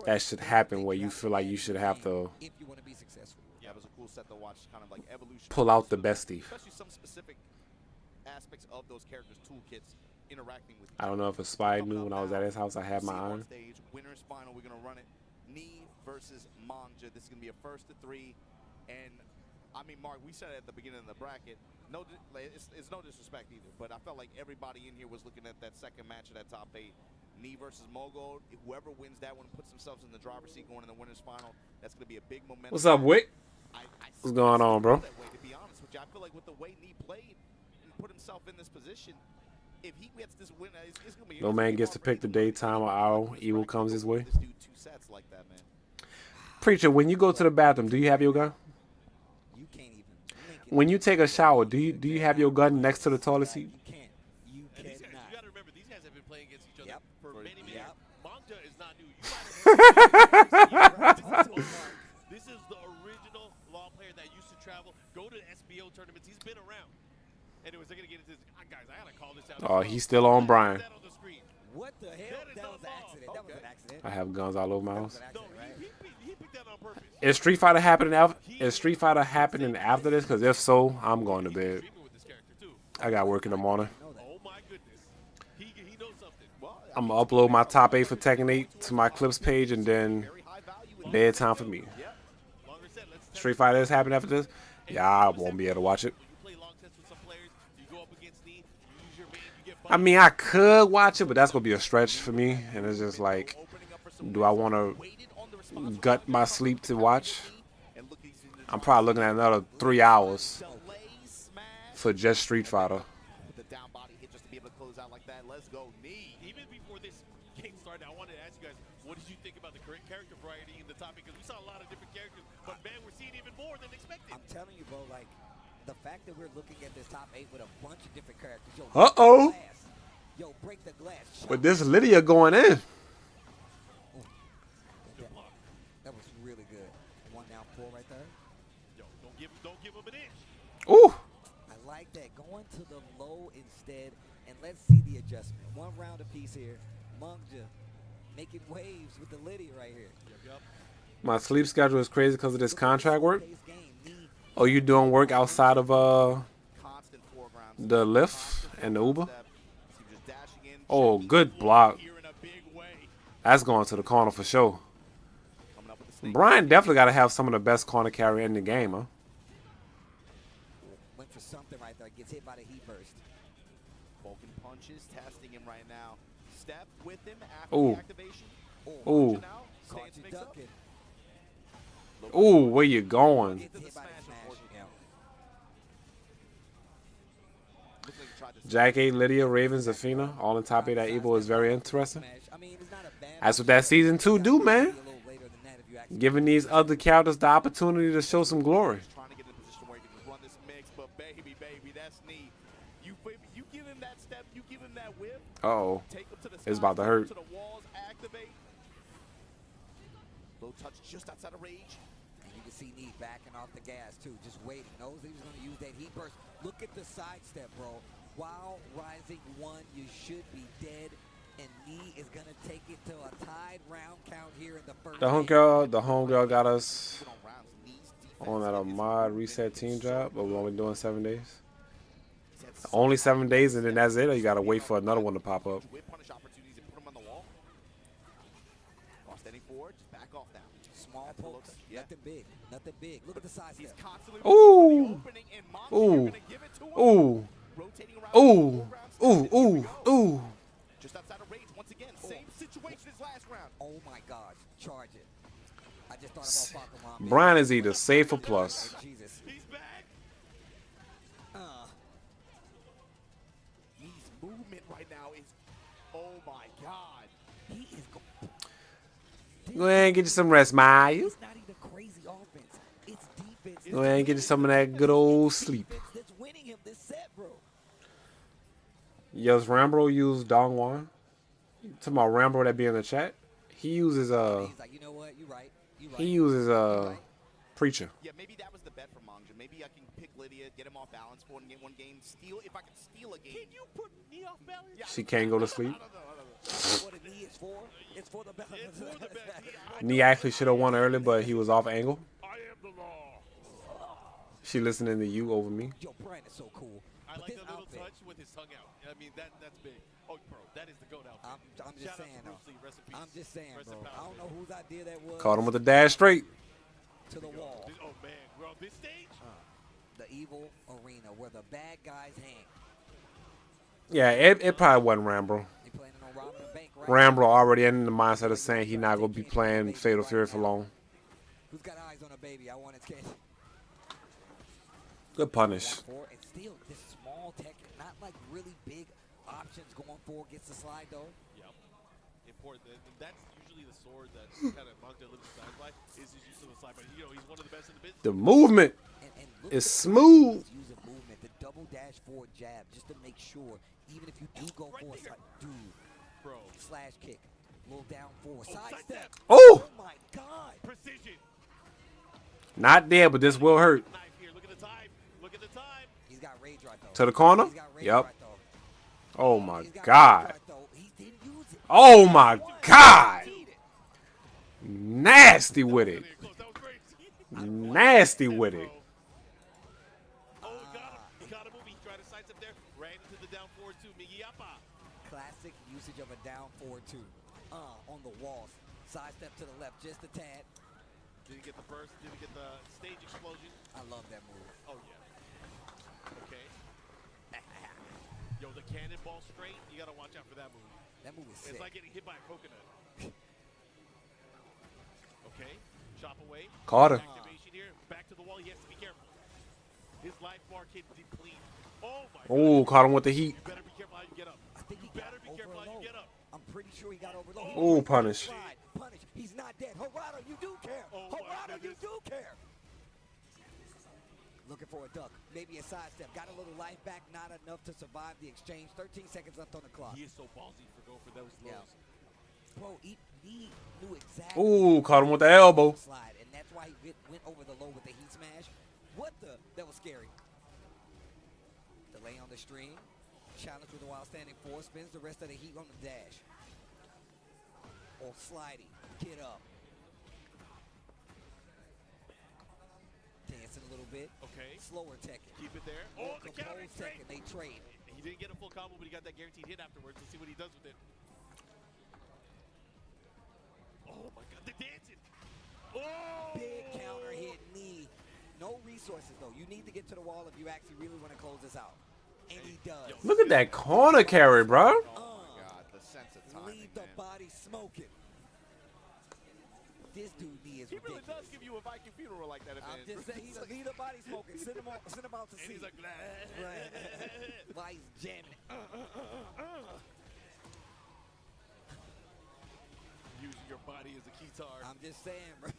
that should happen where you feel like you should have to if you want to be successful. Yeah, it was a cool set to watch, kind of like evolution. pull out the bestie. Especially some specific aspects of those characters' toolkits interacting with each I don't know if a spy knew when I was at his house I had my iron. Stage, winner's final, we're going to run it. Knee versus Manja. This is going to be a 1-3. And, I mean, Mark, we said it at the beginning of the bracket. No, it's no disrespect either, but I felt like everybody in here was looking at that second match of that top 8. Knee versus Mogul. Whoever wins that one puts themselves in the driver's seat going in the winner's final. That's going to be a big momentum. What's up, Wick? What's going on, bro? That way, to be honest with you, I feel like with the way Knee played and put himself in this position, if he gets this win, it's gonna be. No man gets to pick the daytime or hour evil comes his way. This dude 2 sets like that, man. Preacher, when you go to the bathroom, do you have your gun? You can't even. When you take a shower, do you have your gun next to the toilet seat? You can't. You And these guys, cannot. you got to remember, these guys have been playing against each other Yep. for many years. Yep. Manja is not new. This is the original law player that used to travel, go to SBO tournaments. He's been around. Anyways, they're going to get into this. Guys, I got to call this out. Oh, he's still on Brian. That on the screen. What the hell? That is That was an not accident. law. That was an accident. I have guns all over my house. That No, was an accident, right? he picked that on purpose. Is Street Fighter happening after? Is Street Fighter happening after this? Because if so, I'm going to bed. Dreaming with this character, too. I got work in the morning. Oh, my goodness. He knows something. Well, I'm gonna upload my top 8 for Tekken 8 to my clips page, and then Very high value. bedtime for me. longer set. Let's test Street Fighter is happening after this? Yeah, I won't be able to watch it. When you play long sets with some players, you go up against Knee, you use your main, you get I mean, I could watch it, but that's gonna be a stretch for me, and it's just like, do I want to gut my sleep to watch? I'm probably looking at another 3 hours for just Street Fighter. The down body hit just to be able to close out like that. Let's go, Knee. even before this game started, I wanted to ask you guys, what did you think about the character variety in the top? Because we saw a lot of different characters, but man, we're seeing even more than expected. I'm telling you, bro, like, the fact that we're looking at this top 8 with a bunch of different characters. Yo, Uh-oh. Yo, break the glass. With this Lydia going in. That was really good. 1 down 4 right there. Yo, don't give him an inch. Ooh. I like that. Going to the low instead, and let's see the adjustment. 1 round apiece here. Mungja making waves with the Lydia right here. Yep. My sleep schedule is crazy because of this contract work. Oh, you doing work outside of the Lyft and the Uber? Oh, good block. That's going to the corner for sure. Brian definitely got to have some of the best corner carry in the game, huh? Went for something right there. Gets hit by the heat burst. Vulcan punches, testing him right now. Step with him after Ooh. the activation. Ooh. Caught you ducking. Ooh, where you going? Gets hit by the smash. Yeah. Jack 8, Lydia, Raven, Zafina, all in top 8 at Evo is very interesting. I mean, it's not a bad That's what that season 2 do, man. Giving these other characters the opportunity to show some glory. Trying to get in a position where he can run this mix, but baby, that's neat. You give him that step, you give him that whip. Uh-oh. Take him to the It's about to hurt. To the walls, activate. Low touch just outside of rage. And you can see Knee backing off the gas too, just waiting. Knows he was going to use that heat burst. Look at the sidestep, bro. While rising 1, you should be dead. And Knee is going to take it to a tied round count here in the first. The homegirl got us on at a mod reset team job, but we're only doing 7 days. Only 7 days, and then that's it, or you got to wait for another one to pop up. Whip punish opportunities and put him on the wall. Standing forward, just back off now. Small pokes, nothing big, nothing big. Look at the size He's step. constantly Ooh. opening and Ooh. gonna give it to him. Ooh. Rotating around. Ooh. Ooh. Ooh. Ooh. Just outside of rage once again. Same situation as last round. Oh my gosh, charge it. I just thought about Pokemon. Brian is either safe or plus. Jesus. He's back. His movement right now is, oh my God. He is going. Go ahead and get you some rest, Miles. It's not even crazy offense. It's defense. Go ahead and get you some of that good old sleep. That's winning him this set, bro. Yes, Rambo used Dongwan. Talking about Rambo that be in the chat. He uses He's like, you know what? You're right. he uses Preacher. Yeah, maybe that was the bet for Mongja. Maybe I can pick Lydia, get him off balance for one game, steal. If I can steal a game. Can you put Knee off balance? Yeah, She can't go to sleep. What a knee is for? It's for the balance. It's for the back. Knee actually should have won early, but he was off angle. I am the law. She listening to you over me. Yo, Brian is so cool. I But like this the little outfit, touch with his tongue out. I mean, that's big. Oh, bro, that is the GOAT outfit. I'm just Shout out saying, to Bruce Lee. Rest in peace. I'm just saying, Rest bro. in power, I don't know whose idea that was. Caught him with the dash straight. To the wall. Oh, man. We're on this stage? The evil arena where the bad guys hang. Yeah, it probably wasn't Rambo. They planning on robbing a bank, right? Rambo already in the mindset of saying he not gonna be playing Fatal Fury for long. Who's got eyes on a baby? I want its kid. Good punish. And still, this small Tekken, not like really big options going for against the slide though. Yep. Important. And that's usually the sword that kind of Mongja lives aside by, is his use of the slide. But, you know, he's one of the best in the business. The movement And look is at the smooth. use of movement, the double dash forward jab, just to make sure, even if you do go Right for a there. side, dude, Bro. slash kick, little down forward, side step. Oh, Oh my God! Precision. not there, but this will hurt. Knife here. Look at the time. Look at the time. He's got rage right though. To the corner? He's got rage Yep. right, though. Oh my He's got rage God. right, though. He didn't use it. Oh my One. God. Need it. Nasty with it. Close. That was crazy. Nasty with it. Oh, got him. He got him moving. He tried to sidestep there. Ran into the down forward too. Migiyapa. Classic usage of a down forward two. On the walls. Side step to the left, just a tad. Didn't get the burst. Didn't get the stage explosion. I love that move. Oh, yeah. Okay. Yo, the cannonball straight. You got to watch out for that move. That move is sick. It's like getting hit by a coconut. Okay. Chop away. Caught her. Activation here. Back to the wall. He has to be careful. His life bar can deplete. Oh my Oh, God. caught him with the heat. You better be careful how you get up. I think he You got better be careful how you overload. get up. I'm pretty sure he got overload. Ooh, punish. Slide, punish. He's not dead. Harada, you do care. Oh my Harada, you goodness. do care. Looking for a duck. Maybe a sidestep. Got a little life back. Not enough to survive the exchange. 13 seconds left on the clock. He is so ballsy for going for those Yeah. lows. Bro, he knew exactly. Ooh, caught him with the elbow. Slide, and that's why he went over the low with the heat smash. What the? That was scary. Delay on the stream. Challenge with a while standing four. Spins the rest of the heat on the dash. Or sliding. Get up. Dancing a little bit. Okay. Slower Tekken. Keep it there. More Oh, the counter composed straight. Tekken. They trade. He didn't get a full combo, but he got that guaranteed hit afterwards. Let's see what he does with it. Oh my God, the dancing. Oh! Big counter hit knee. No resources though. You need to get to the wall if you actually really want to close this out. And he does. Look at that corner carry, bro. Oh my God, the sense of timing, Leave the man. body smoking. This dude knee is He really ridiculous. does give you a Viking funeral like that, I'm man. just saying, he's a leave the body smoking. Send him out to And sea. he's like, blah. Right. While he's jamming. Using your body as a keytar. I'm just saying, bro.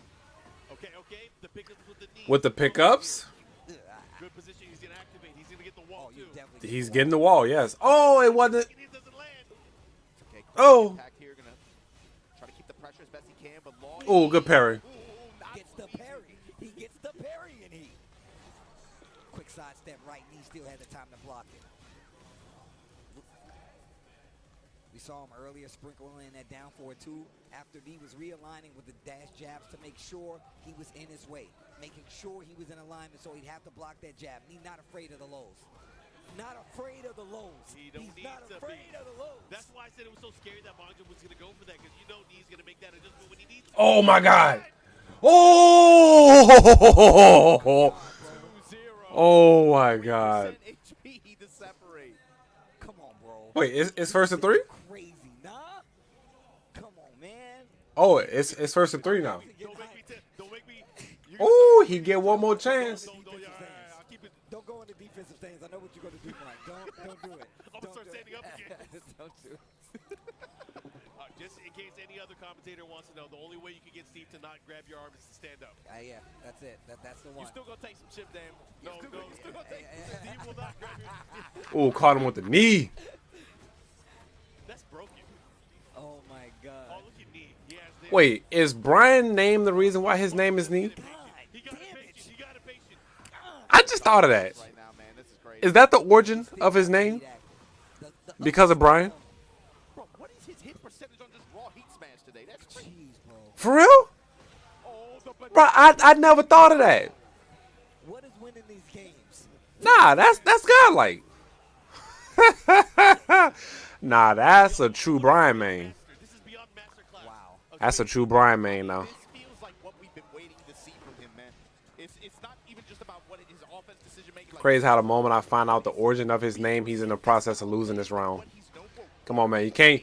Okay, okay. The pickups with the knee. With the pickups, Good position. He's gonna activate. He's gonna get the wall Oh, you too. definitely. he's getting the wall. Yes. Oh, it wasn't. And it doesn't land. Okay, quick Oh. impact here, gonna try to keep the pressure as best he can, but long. Oh, good parry. Not Gets the parry. He gets the parry and he. Quick sidestep right knee. Still had the time to block it. We saw him earlier sprinkling that down forward too. After he was realigning with the dash jabs to make sure he was in his way. Making sure he was in alignment so he'd have to block that jab. He's not afraid of the lows. Not afraid of the lows. He don't He's need not to afraid be. of the lows. That's why I said it was so scary that Manja was gonna go for that, because you know he's gonna make that adjustment when he needs to. Oh my God. Oh. 2-0. Oh my God. 3% HP to separate. Come on, bro. Wait, it's first and three? Crazy, nah? Come on, man. Oh, it's first and three now. Don't make me. Don't make me. Oh, he get one more chance. Don't, yeah, I'll keep it. Don't go into defensive things. I know what you're going to do, Mike. Don't do it. I'm gonna start standing up again. Don't do it. Just in case any other commentator wants to know, the only way you can get Steve to not grab your arm is to stand up. Yeah, that's it. That's the one. You still gonna take some chip, damn. No, You still gonna take some Steve will not grab your. Oh, caught him with the knee. That's broken. Oh, my Oh, God. look at knee. He has this. Wait, is Brian name the reason why his name is knee? He got Damn impatient. He got impatient. I just thought of that. right now, man. This is great. Is that the origin of his name? Because of Brian? Bro, what is his hit percentage on just raw heat smash today? That's crazy. Jeez, bro. For real? Oh, the Bro, I never thought of that. What is winning these games? Nah, that's godlike. Nah, that's a true Brian main. This is beyond masterclass. Wow. That's a true Brian main now. This feels like what we've been waiting to see from him, man. It's not even just about what his offense decision making. Crazy how the moment I find out the origin of his name, he's in the process of losing this round. What he's known for. Come on, man. You can't.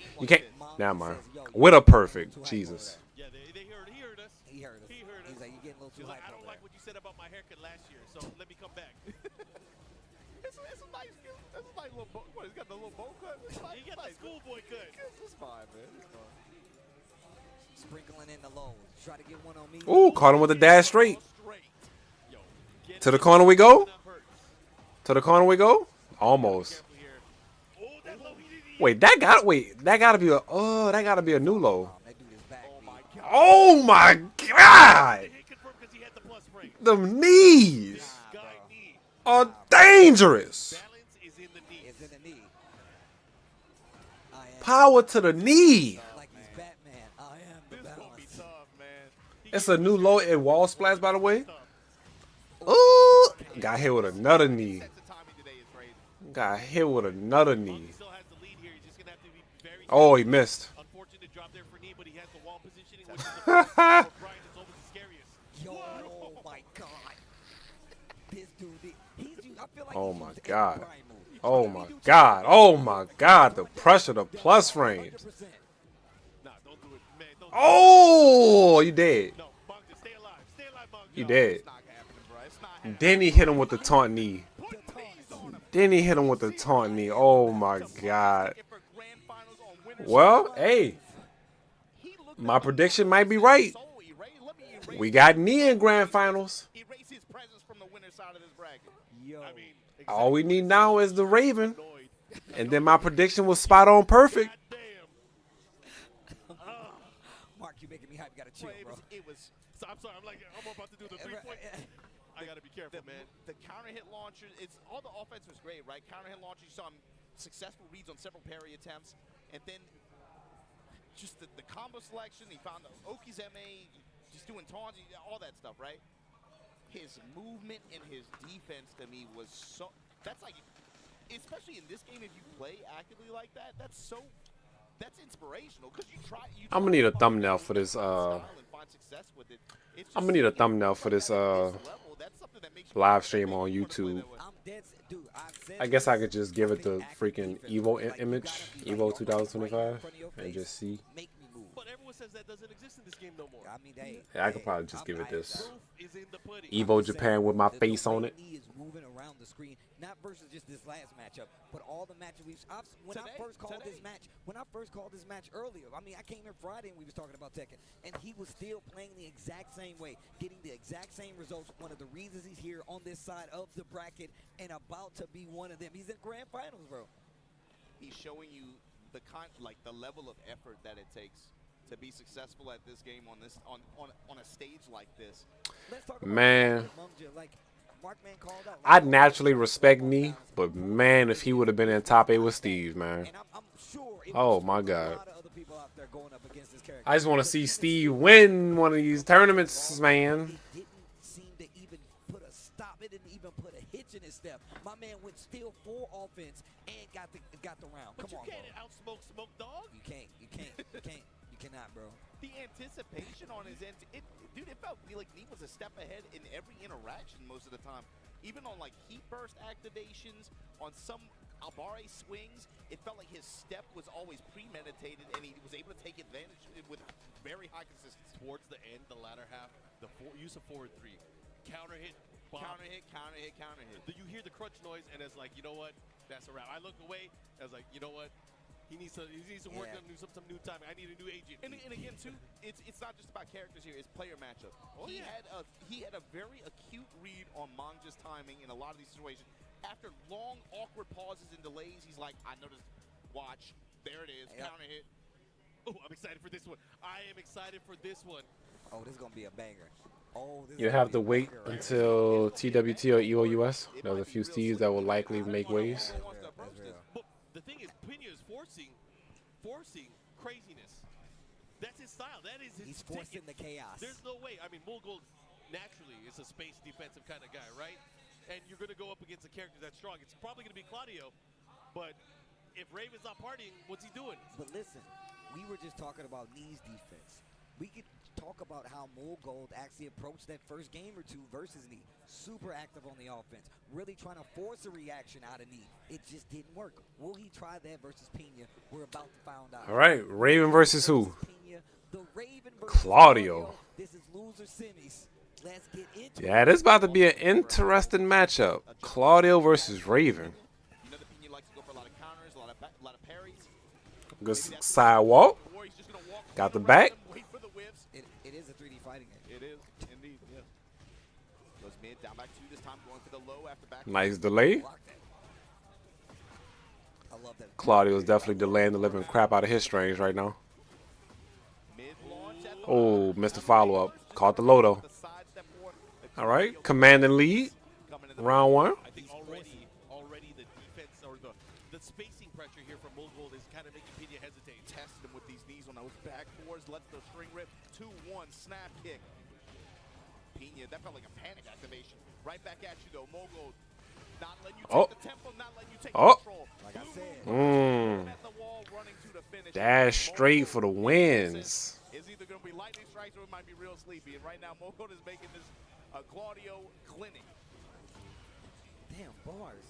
Never mind. With a perfect. Jesus. Yeah, he heard us. He heard us. He heard us. He's like, you're getting a little too He's like, I hyped don't over like there. what you said about my haircut last year, so let me come back. It's a nice, it's a nice little bow. What, he's got the little bow cut? It's nice, He got the nice. schoolboy cut. It's fine, man. It's fine. Sprinkling in the lows. Try to get one on me. Ooh, caught him with a dash straight. Straight. Yo, get To the it. corner we go? That hurts. To the corner we go? Almost. Careful here. Oh, that low, he didn't- Wait, that gotta be a new low. That dude is back. Oh, my knee. God. Oh my God! Hit confirmed because he had the plus frame. The knees This guy knee. are dangerous. Balance is in the knee. It's in the knee. I am Power to the knee. like he's Batman. I am the This gonna be balance. tough, man. He It's a new low in wall splash, by the way. tough. Ooh, got hit with another knee. Sense of timing today is great. Got hit with another knee. He still has the lead here. He's just gonna have to be very. Oh, he missed. Unfortunate drop there for knee, but he has the wall positioning, which is the for Brian is almost the scariest. Yo, oh my God. This dude, I feel like Oh he's my used God. every Brian move. Oh my God. Oh my God. The pressure, the plus frames. 100%. Nah, don't do it, man. Don't. Oh, you dead. No, Manga, stay alive. Stay alive, Manga. You dead. It's not happening, bro. It's not Then he hit him with the taunt knee. Then he hit him with the taunt knee. Oh my God. Well, hey, my prediction might be right. We got knee in grand finals. All we need now is the Raven. And then my prediction was spot on perfect. Mark, you making me hype. You gotta chill, bro. So I'm sorry. I'm about to do the 3-point. I gotta be careful, man. The counter hit launcher, all the offense was great, right? Counter hit launcher, you saw him successful reads on several parry attempts, and then just the combo selection. He found the Oki's MA, just doing taunts, all that stuff, right? His movement and his defense to me was so. That's like, especially in this game, if you play actively like that, that's inspirational because you try. I'm gonna need a thumbnail for this. I'm gonna need a thumbnail for this live stream on YouTube. I guess I could just give it the freaking Evo image, Evo 2025, and just see. But everyone says that doesn't exist in this game no more. I mean, hey, Yeah, I could probably just give it this. Is in the pudding. Evo Japan with my face on it. He is moving around the screen, not versus just this last matchup, but all the matches when I first called this match earlier. I mean, I came in Friday and we was talking about Tekken, and he was still playing the exact same way, getting the exact same results. One of the reasons he's here on this side of the bracket and about to be one of them. He's in grand finals, bro. He's showing you the level of effort that it takes to be successful at this game on a stage like this. Let's talk about Man, like Markman called out. I'd naturally respect knee, but man, if he would have been in top 8 with Steve, man. And I'm sure Oh my God. a lot of other people out there going up against this character. I just want to see Steve win one of these tournaments, man. It didn't seem to even put a stop. It didn't even put a hitch in his step. My man went still full offense and got the round. But Come on, you can't bro. outsmoke Smoke Dog. You can't. You cannot, bro. The anticipation on his end, dude, it felt like he was a step ahead in every interaction most of the time. Even on like heat burst activations, on some Albare swings, it felt like his step was always premeditated and he was able to take advantage with very high consistency. Towards the end, the latter half, the use of forward 3. Counter hit, bomb. Counter hit, counter hit, counter hit. You hear the crunch noise and it's like, you know what? That's a wrap. I look away, I was like, you know what? He needs to work on some new timing. I need a new agent. And again, too, it's not just about characters here. It's player matchup. He had a very acute read on Manja's timing in a lot of these situations. After long, awkward pauses and delays, he's like, I noticed. Watch. There it is. Counter hit. Oh, I'm excited for this one. I am excited for this one. Oh, this is gonna be a banger. Oh, this You have to wait until TWT or EVO US. There's a few Steves that will likely make waves. But the thing is, Pena is forcing craziness. That's his style. That is his He's forcing ticket. the chaos. There's no way. I mean, Mulgold naturally is a space defensive kind of guy, right? And you're going to go up against a character that's strong. It's probably going to be Claudio, but if Raven's not partying, what's he doing? But listen, we were just talking about knees defense. We could talk about how Mulgold actually approached that first game or two versus knee. Super active on the offense. Really trying to force a reaction out of knee. It just didn't work. Will he try that versus Pena? We're about to find out. All right, Raven versus who? Pena, the Raven versus Claudio. This is loser semis. Let's get into Yeah, this is about to be an interesting matchup. Claudio versus Raven. You know the Pena likes to go for a lot of counters, a lot of parries. Good sidewalk. Or he's just going to walk Got the around back. and wait for the whiffs. It is a 3D fighting game. It is, indeed, yeah. Goes mid, down back 2 this time, going for the low after back. Nice delay. Block that. I love that. Claudio is definitely delaying the living crap out of his strings right now. Mid launch at the Oh, missed the follow-up. Caught the low, though. the side step forward. All right, command and lead. Coming in the Round 1. I think already the defense or the spacing pressure here from Mulgold is kind of making Pena hesitate. tested him with these knees on those back fours, lets the string rip. 2-1 snap kick. Pena, that felt like a panic activation. Right back at you though, Mulgold. Not letting you take the tempo, not letting you take control. Like I said. At the wall, running to the finish. Dash straight for the wins. Is either going to be lightning strikes or it might be real sleepy. And right now, Mulgold is making this Claudio clinic. Damn, bars.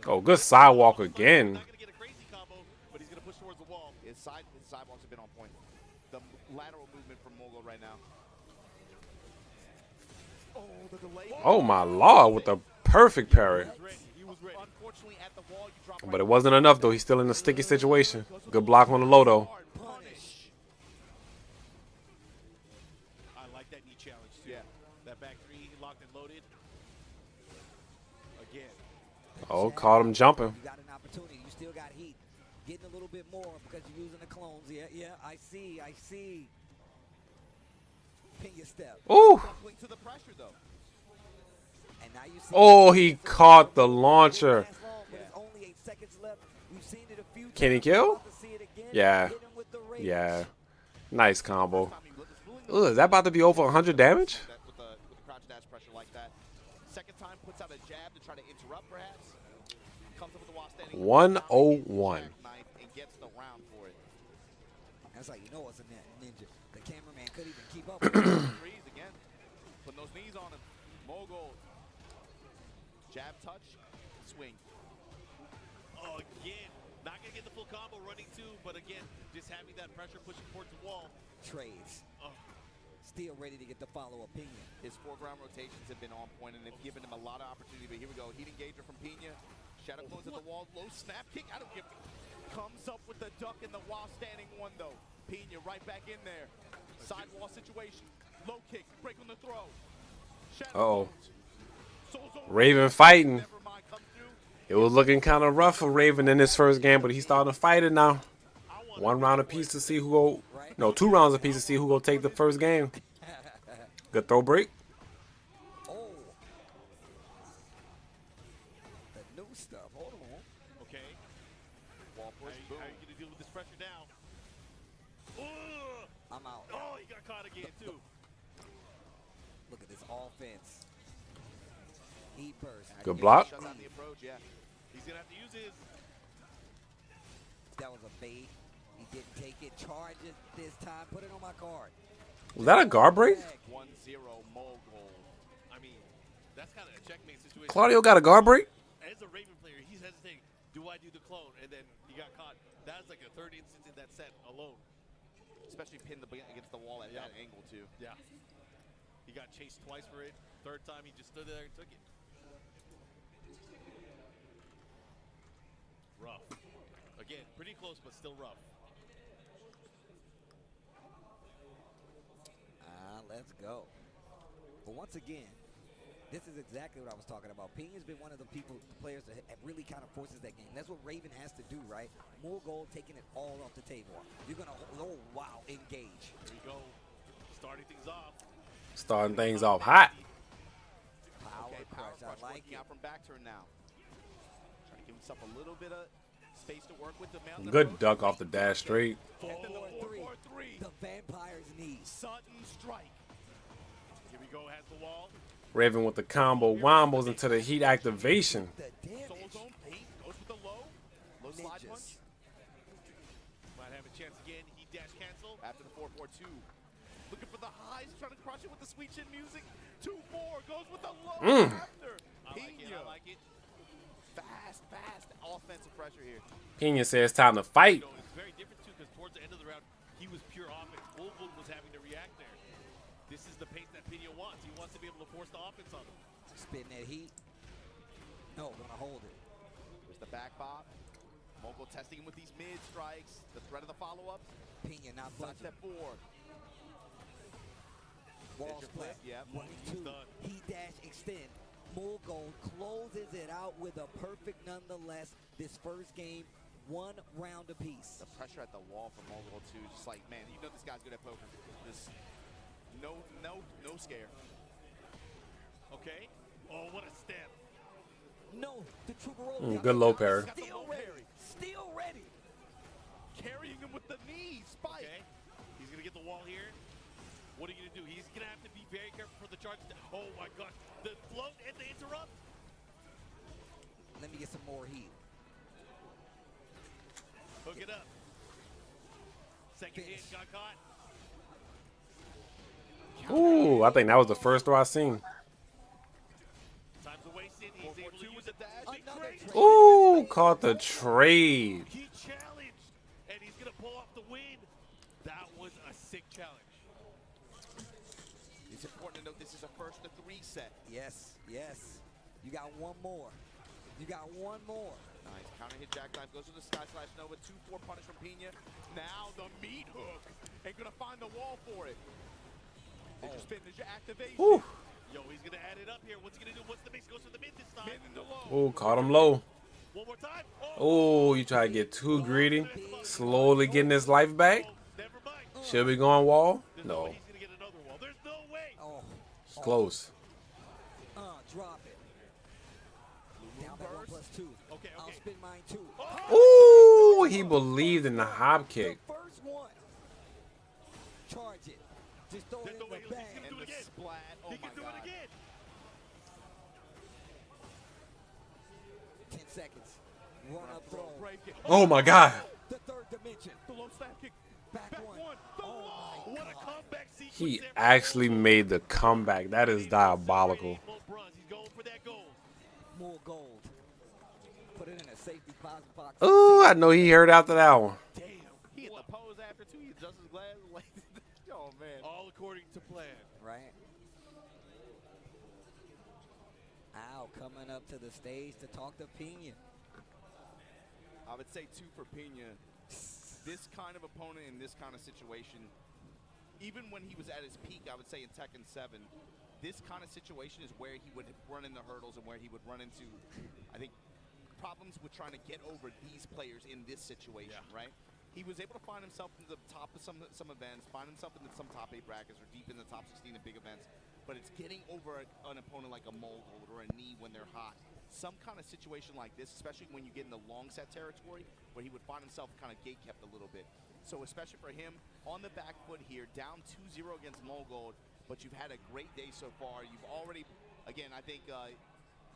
Oh, good sidewalk again. Not going to get a crazy combo, but he's going to push towards the wall. His sidewalks have been on point. The lateral movement from Mulgold right now. Oh my lord, with the perfect parry. Unfortunately, at the wall, you drop But it wasn't enough though. He's still in a sticky situation. Good block on the low though. punish. I like that knee challenge too. Yeah. That back three locked and loaded. Again. Oh, caught him jumping. You got an opportunity. You still got heat. Getting a little bit more because you're using the clones. Yeah, I see. Pin your step. Ooh. Suckling to the pressure, though. And now you see Oh, he caught the launcher. Last long, but it's only 8 seconds left. We've seen it a few Can he times. kill? We're about to see it again. Yeah. Hit him with the rage. Yeah. Nice combo. Ugh, is that about to be over 100 damage? With the crouch dash pressure like that. Second time puts out a jab to try to interrupt, perhaps. Comes up with the wall standing. 101. Knife and gets the round for it. That's how you know it's a ninja. The cameraman couldn't even keep up. Freeze again. Putting those knees on him. Mogul. Jab touch. Swing. Oh, again. Not going to get the full combo running too, but again, just having that pressure pushing towards the wall. Trades. Oh. Still ready to get the follow opinion. His foreground rotations have been on point, and they've given him a lot of opportunity. But here we go. Heat engager from Pena. Shadow close at the wall. Low snap kick. I don't give. Comes up with the duck and the while standing one, though. Pena right back in there. Sidewall situation. Low kick. Break on the throw. Uh-oh. Sozo Raven fighting. never mind, come through. It was looking kind of rough for Raven in this first game, but he's starting to fight it now. 1 round apiece to see who go. No, 2 rounds apiece to see who go take the first game. Good throw break. Oh. The new stuff. Hold on. Okay. Wall How push. you Boom. going to deal with this pressure now? Ugh. I'm out. Oh, he got caught again too. Look at this offense. Heat burst. Good block. Shut down the approach, yeah. He's going to have to use his. That was a bait. He didn't take it. Charge it this time. Put it on my card. Was that a guard break? 1-0 Mogul. I mean, that's kind of a checkmate situation. Claudio got a guard break? As a Raven player, he's hesitating. Do I do the clone? And then he got caught. That's like a third instance in that set alone. Especially pinned against the wall at that angle, too. Yeah. He got chased twice for it. Third time, he just stood there and took it. Rough. Again, pretty close, but still rough. Let's go. But once again, this is exactly what I was talking about. Pena's been one of the players that have really kind of forces that game. That's what Raven has to do, right? More gold, taking it all off the table. You're going to, oh, wow, engage. Here we go. Starting things off. Starting things off hot. Power Okay, crush, power crush I like working it. out from back turn now. Trying to give himself a little bit of space to work with the mountain. Good duck off the dash straight. And then the 4-4-3. 4-4-3. The vampire's knees. Sudden strike. Here we go. Has the wall. Raven with the combo wombos into the heat activation. The Soul damage. zone paint goes with the low. Low slide Ninjas. punch. Might have a chance again. He dash cancel. After the 4-4-2. Looking for the highs, trying to crush it with the sweet chin music. 2-4 goes with the low after. I like it. I like it. Fast offensive pressure here. Pena says it's time to fight. You know, it's very different too because towards the end of the round, he was pure offense. Wolfwood was having to react there. This is the pace that Pena wants. He wants to be able to force the offense on him. Spitting that heat. No, gonna hold it. There's the back bop. Mogul testing him with these mid strikes. The threat of the follow-up. Pena not budging. Sidestep 4. Wall your split. flip, yep. 1 and 2. done. He dash extend. Mulgold closes it out with a perfect nonetheless. This first game, 1 round apiece. The pressure at the wall from Mogul too. Just like, man, you know this guy's good at poker. Just no scare. Okay. Oh, what a step. No, the trooper roll. Good low parry. Still ready. Still ready. Carrying him with the knees. Spike. Okay. He's going to get the wall here. What are you going to do? He's going to have to be very careful for the charge. Oh, my gosh. The float and the interrupt. Let me get some more heat. Hook it up. Second hit, Finish. got caught. Ooh, I think that was the first throw I seen. Time's wasted. He's able to use with it. the dash. Another Great. trade. Ooh, caught the trade. He challenged, and he's going to pull off the win. That was a sick challenge. It's important to note this is a first to 3 set. Yes, yes. You got one more. You got one more. Nice. Counter hit jackknife. Goes to the Sky Slash Nova. 2-4 punish from Pina. Now the meat hook. Ain't going to find the wall for it. Ninja spin, ninja activation. Woo. Yo, he's going to add it up here. What's he going to do? What's the mix? Goes to the mid this time. Mid in the low. Oh, caught him low. One more time. Oh, you try to get too greedy. Slowly getting his life back. Never mind. Should we go on wall? There's No. way he's going to get another wall. There's no way. Oh, It's close. drop it. Down by 1+2. Okay, I'll okay. spin mine too. Ooh, he believed in the hop kick. The first one. Charge it. Just throw There's it no in way the he's bag. going to And do it the again. splat. Oh He my can do God. it again. 10 seconds. Run up throw. Break it. Oh my God. The third dimension. The low snap kick. Back one. The Oh low. my What a God. comeback sequence. He there. actually made the comeback. That is diabolical. More bronze. He's going for that gold. More gold. Put it in a safety box. Ooh, I know he hurt after that one. Damn. He hit the pose after too. He's just as glad. Like, oh man. All according to plan. Right. Al coming up to the stage to talk to Pina. I would say 2 for Pina. This kind of opponent in this kind of situation, even when he was at his peak, I would say in Tekken 7, this kind of situation is where he would run into hurdles and where he would run into, I think, problems with trying to get over these players in this situation, right? He was able to find himself in the top of some events, find himself in some top 8 brackets or deep in the top 16 in big events, but it's getting over an opponent like a Mogul or a Knee when they're hot. Some kind of situation like this, especially when you get in the long set territory, where he would find himself kind of gate kept a little bit. So especially for him, on the back foot here, down 2-0 against Mogul, but you've had a great day so far. You've already, again, I think,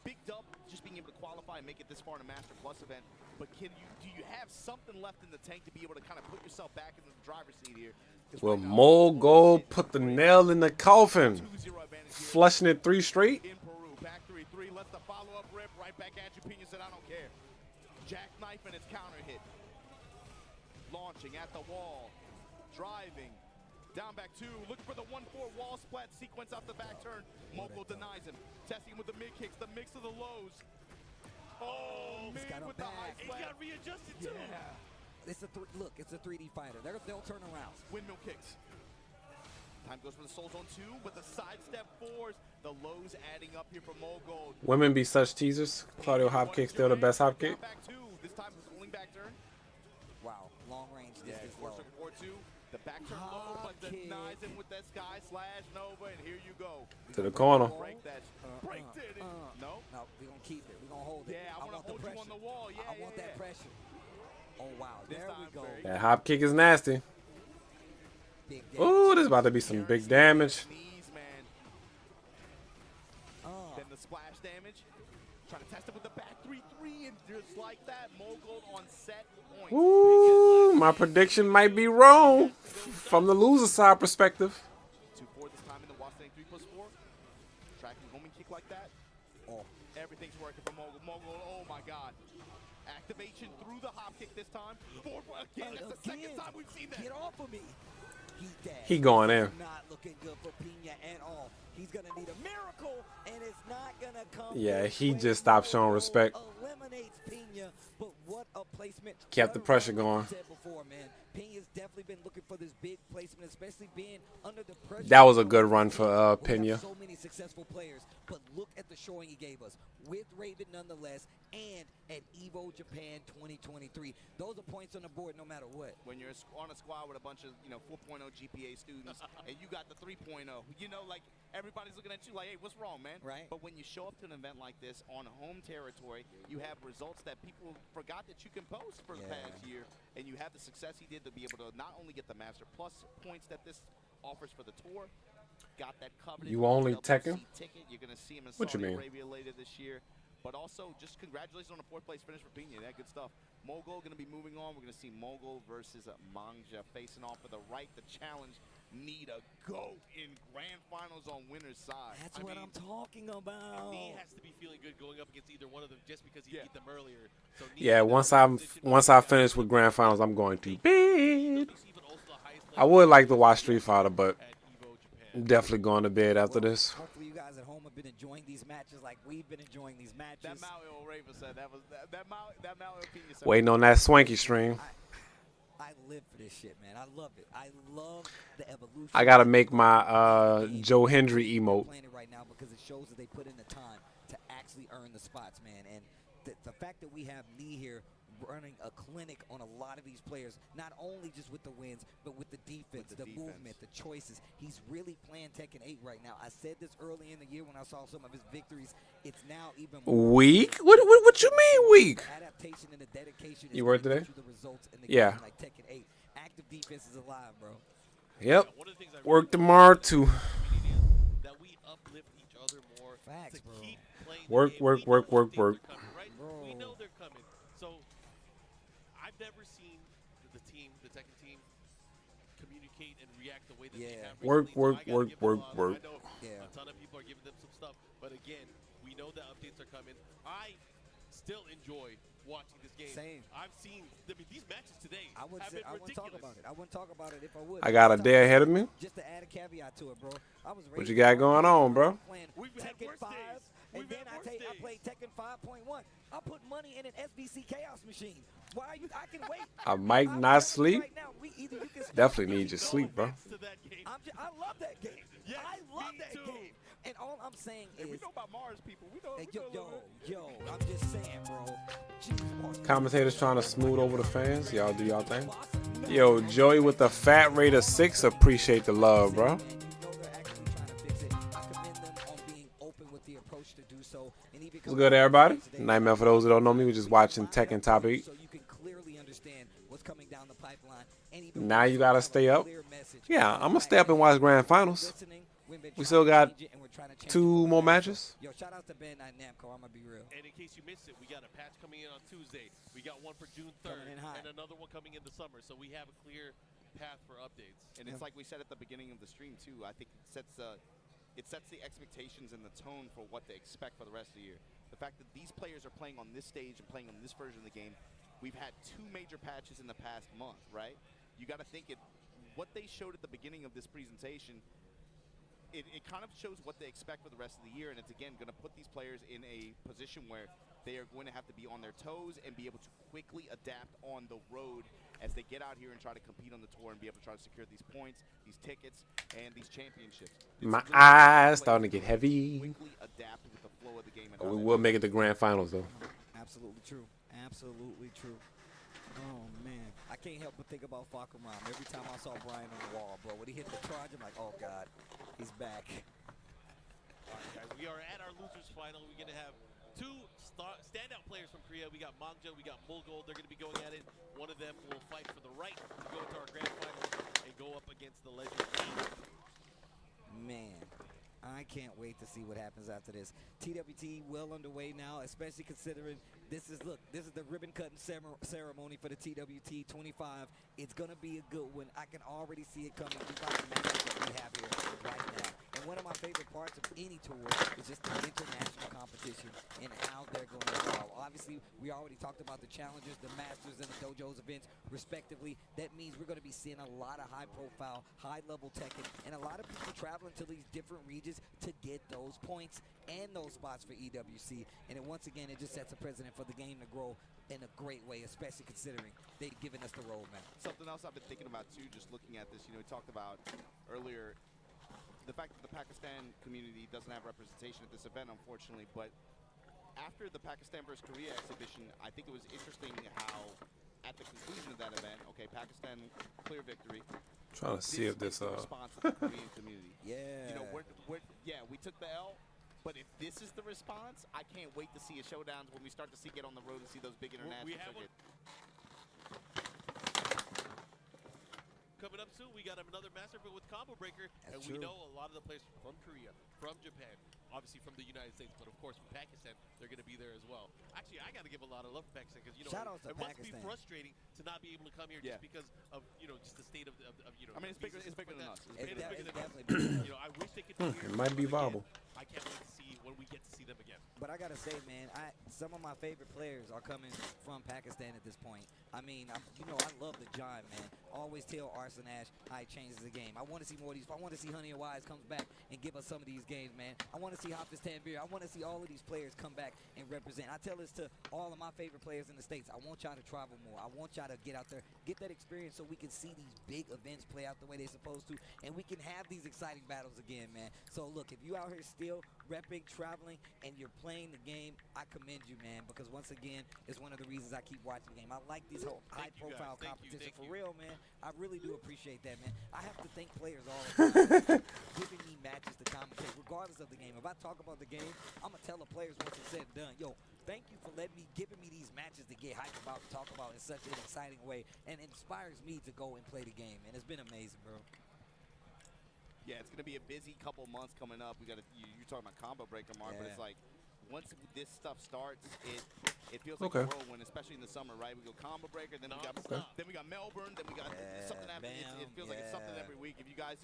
big dub, just being able to qualify and make it this far in a Master Plus event. But do you have something left in the tank to be able to kind of put yourself back into the driver's seat here? 'Cause Well, right now, Mogul put the nail in the coffin. 2-0 advantage here. Flushing it 3 straight. In Peru, back 3-3, lets the follow-up rip right back at you. Pina said, I don't care. Jackknife and its counter hit. Launching at the wall. Driving. Down back 2. Looking for the 1-4 wall splat sequence off the back turn. Mogul denies him. Testing him with the mid kicks, the mix of the lows. Oh, He's got mid him with the high back. He splat. got readjusted too. Yeah. It's a look. It's a 3D fighter. They'll turn around. Windmill kicks. Time goes for the Soul Zone 2, but the sidestep 4s. The lows adding up here for Mogul. Women be such teasers. Claudio hop kick still the best hop kick. Down back 2. This time with rolling back turn. Wow, long range distance Four low. circle 4-2. The back turn low, but Hop denies kick. him with that Sky Slash Nova, and here you go. To the corner. Break that. Breaked it. No? No, we're going to keep it. We're going to hold it. Yeah, I want to hold you on the wall. Yeah, I want that pressure. Oh, wow. This There we time go. very That hop kick is nasty. Big Ooh, there's about to be some big damage. Knees, man. Uh, Then the splash damage. Trying to test it with the back 3-3, and just like that, Mogul on set point. Ooh, my prediction might be wrong from the loser side perspective. 2-4 this time in the Wasang 3+4. Tracking homing kick like that. oh, Everything's working for Mogul. Mogul, oh my God. Activation through the hop kick this time. Forward again. That's the second time we've seen that. Get off of me. He's dead. He going in. Not looking good for Pina at all. He's going to need a miracle, and it's not going to come. Yeah, this he way. just stopped showing respect. Eliminates Pina, but what a placement. Kept the pressure going. Said before, man. Pina's definitely been looking for this big placement, especially being under the pressure. That was a good run for We have Pena. so many successful players, but look at the showing he gave us with Raven nonetheless, and at Evo Japan 2023. Those are points on the board no matter what. When you're on a squad with a bunch of 4.0 GPA students and you got the 3.0, like everybody's looking at you like, hey, what's wrong, man? Right. But when you show up to an event like this on home territory, you have results that people forgot that you can post for the past year, and you have the success he did to be able to not only get the Master Plus points that this offers for the tour, got that coveted You only WC Tekken? ticket. You're going to see him in What you Saudi mean? Arabia later this year. But also, just congratulations on the 4th place finish for Pina. That good stuff. Mogul going to be moving on. We're going to see Mogul versus Manja facing off for the right to challenge. Need a GOAT in grand finals on winner's side. That's what I'm talking about. Knee has to be feeling good going up against either one of them just because he beat them earlier. So Yeah, once I finish with grand finals, I'm going to bid. I would like to watch Street Fighter, but Definitely going to bed after Well, this. hopefully you guys at home have been enjoying these matches like we've been enjoying these matches. That Maui Raven said that Maui Pena said. Waiting on that swanky stream. I live for this shit, man. I love it. I love the evolution. I gotta make my Joe Hendry emote. Playing it right now because it shows that they put in the time to actually earn the spots, man. And the fact that we have Lee here running a clinic on a lot of these players, not only just with the wins, but with the defense, the movement, the choices. He's really playing Tekken 8 right now. I said this early in the year when I saw some of his victories. It's now even more Weak? What you mean weak? adaptation and the dedication. You work today? The results in the Yeah. game, like Tekken 8. Active defense is alive, bro. Yep. One of the things I Work really tomorrow too. like that we uplift each other more Facts, to bro. keep playing the Work, game. work, We know work, updates work, are work. coming, right? Bro. We know they're coming. So I've never seen the team, the Tekken team, communicate and react the way that they have Work, recently. So work, I gotta work, give them work, a lot of- work. I know Yeah. a ton of people are giving them some stuff, but again, we know that updates are coming. I still enjoy watching this game. Same. I've seen these matches today I have been wouldn't talk ridiculous. about it. I wouldn't talk about it if I would. I got a day ahead of me. Just to add a caveat to it, bro. I was What you got going on, bro? Playing We've had Tekken worse 5, days. and We've then had worse I days. played Tekken 5.1. I put money in an SBC Chaos machine. Why are you? I can wait. I might I'm not telling you sleep. right now, either you can Definitely need your sleep, bro. To that game. I love that game. Yes, I love me that too. game. And all I'm saying Hey, we is, know about Mars people. We know. hey, we know a little bit. yo, I'm just saying, bro. Jeez, Commentators trying to smooth over the fans. Y'all do y'all thing. Yo, Joey with the fat rate of 6. Appreciate the love, bro. And you know they're actually trying to fix it. I commend them on being open with the approach to do so. And even What's good, everybody? Nightmare for those who don't know me. We're just watching Tekken Top 8. so you can clearly understand what's coming down the pipeline. And even Now you gotta stay up. Yeah, I'm gonna stay up and watch Grand Finals. We still got 2 more matches. Yo, shout out to Ben at Namco. I'm gonna be real. And in case you missed it, we got a patch coming in on Tuesday. We got one for June 3rd Coming in hot. and another one coming in the summer. So we have a clear path for updates. And it's like we said at the beginning of the stream too. I think it sets the expectations and the tone for what to expect for the rest of the year. The fact that these players are playing on this stage and playing on this version of the game. We've had 2 major patches in the past month, right? You got to think what they showed at the beginning of this presentation. It kind of shows what they expect for the rest of the year, and it's again going to put these players in a position where they are going to have to be on their toes and be able to quickly adapt on the road as they get out here and try to compete on the tour and be able to try to secure these points, these tickets, and these championships. My eyes starting to get heavy. Quickly adapt with the flow of the game. And We how they will do make it to Grand Finals, though. Absolutely true. Absolutely true. Oh, man. I can't help but think about Fakaram. Every time I saw Brian on the wall, bro, when he hit the charge, I'm like, oh, God, he's back. All right, guys, we are at our losers final. We're going to have 2 standout players from Korea. We got Mangja, we got Mulgold. They're going to be going at it. One of them will fight for the right to go to our grand final and go up against the legend. Man, I can't wait to see what happens after this. TWT well underway now, especially considering this is the ribbon cutting ceremony for the TWT 25. It's going to be a good one. I can already see it coming through by the matches that we have here right now. And one of my favorite parts of any tour is just the international competition and how they're going to evolve. Obviously, we already talked about the challenges, the masters, and the dojos events, respectively. That means we're going to be seeing a lot of high-profile, high-level Tekken, and a lot of people traveling to these different regions to get those points and those spots for EWC. And then once again, it just sets a precedent for the game to grow in a great way, especially considering they've given us the roadmap. Something else I've been thinking about too, just looking at this, we talked about earlier the fact that the Pakistan community doesn't have representation at this event, unfortunately, but after the Pakistan versus Korea exhibition, I think it was interesting how at the conclusion of that event, okay, Pakistan, clear victory. Trying to see if this is the response of the Korean community. Yeah. We took the L. But if this is the response, I can't wait to see a showdowns when we start to get on the road and see those big international We have circuits. Coming up soon, we got another master but with Combo Breaker. That's and we true. know a lot of the players from Korea, from Japan, obviously from the United States, but of course from Pakistan, they're going to be there as well. Actually, I got to give a lot of love to Pakistan because, Shout out to it must be Pakistan. frustrating to not be able to come here Yeah. just because of, just the state of I mean, it's bigger visas and than stuff us. like It's that. bigger It's than definitely bigger. I wish they could be here. It might be but again, viable. I can't wait to see when we get to see them again. But I gotta say, man, some of my favorite players are coming from Pakistan at this point. I mean, I love the Giant, man. always tell Arson Ash how he changes the game. I want to see more of these. I want to see Honey and Wise comes back and give us some of these games, man. I want to see Hafiz Tanvir. I want to see all of these players come back and represent. I tell this to all of my favorite players in the States. I want y'all to travel more. I want y'all to get out there, get that experience so we can see these big events play out the way they're supposed to, and we can have these exciting battles again, man. So look, if you out here still repping, traveling, and you're playing the game, I commend you, man, because once again, it's one of the reasons I keep watching the game. I like these whole high-profile competition for real, man. I really do appreciate that, man. I have to thank players all the time giving me matches to commentate, regardless of the game. If I talk about the game, I'm going to tell the players once it's said and done, yo, thank you for giving me these matches to get hyped about and talk about in such an exciting way, and inspires me to go and play the game, and it's been amazing, bro. Yeah, it's going to be a busy couple months coming up. We got you're talking about Combo Breaker, Mark, but it's like once this stuff starts, it feels like a whirlwind, especially in the summer, right? We go Combo Breaker, then we got Melbourne, then we got something happening. It feels like it's something every week. If you guys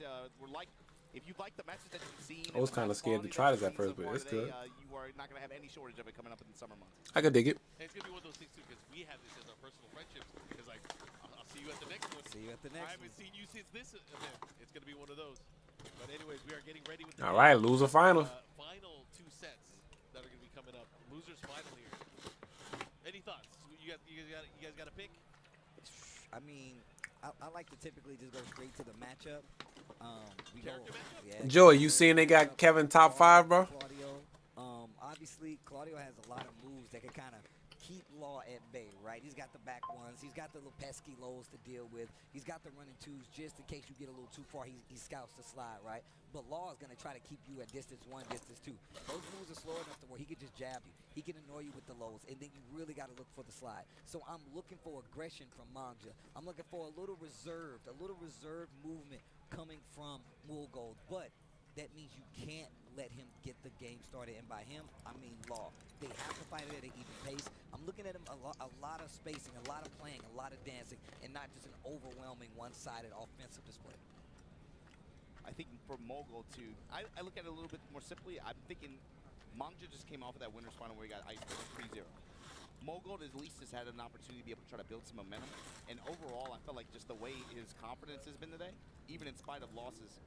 if you like the matches that you've seen, I was kind of scared to try this at first, but it's good. You are not going to have any shortage of it coming up in the summer months. I can dig it. And it's going to be one of those things, too, because we have this as our personal friendships. It's like, I'll see you at the next one. See you at the next one. I haven't seen you since this event. It's going to be one of those. But anyways, we are getting ready with the All right, loser final. Final 2 sets that are going to be coming up. Losers final here. Any thoughts? You guys got a pick? I mean, I like to typically just go straight to the matchup. Joey, you seen they got Kevin top 5, bro? Claudio. Obviously, Claudio has a lot of moves that can kind of keep Law at bay, right? He's got the back ones. He's got the little pesky lows to deal with. He's got the running twos just in case you get a little too far. He scouts the slide, right? But Law is going to try to keep you at distance 1, distance 2. Those moves are slow enough to where he can just jab you. He can annoy you with the lows, and then you really got to look for the slide. So I'm looking for aggression from Manja. I'm looking for a little reserved movement coming from Woolgold, but that means you can't let him get the game started, and by him, I mean Law. They have to fight it at an even pace. I'm looking at him a lot of spacing, a lot of playing, a lot of dancing, and not just an overwhelming one-sided offensive display. I think for Mogul, too, I look at it a little bit more simply. I'm thinking Manja just came off of that winner's final where he got iced 3-0. Mogul at least has had an opportunity to be able to try to build some momentum, and overall, I felt like just the way his confidence has been today, even in spite of losses,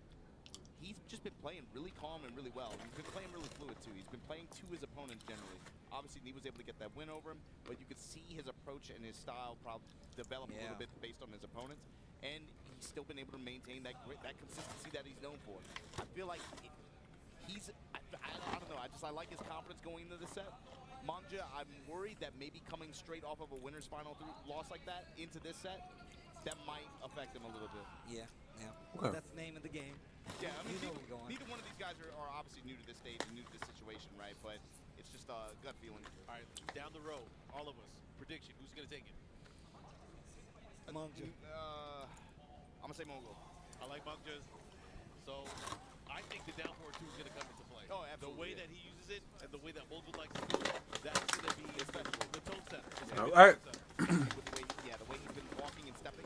he's just been playing really calm and really well. He's been playing really fluid, too. He's been playing to his opponents generally. Obviously, he was able to get that win over him, but you could see his approach and his style probably develop a little bit based on his opponents, and he's still been able to maintain that consistency that he's known for. I feel like I don't know. I like his confidence going into the set. Manja, I'm worried that maybe coming straight off of a winner's final loss like that into this set, that might affect him a little bit. Yeah. Okay. That's the name of the game. Yeah, I mean, neither one of these guys are obviously new to this stage and new to this situation, right? But it's just a gut feeling. All right, down the road, all of us. Prediction, who's going to take it? Manja. I'm going to say Mogul. I like Manja. So I think the down forward 2 is going to come into play. Oh, absolutely. The way that he uses it and the way that Mogul likes to do it, that's going to be the tone setter. All right. The way he's been walking and stepping.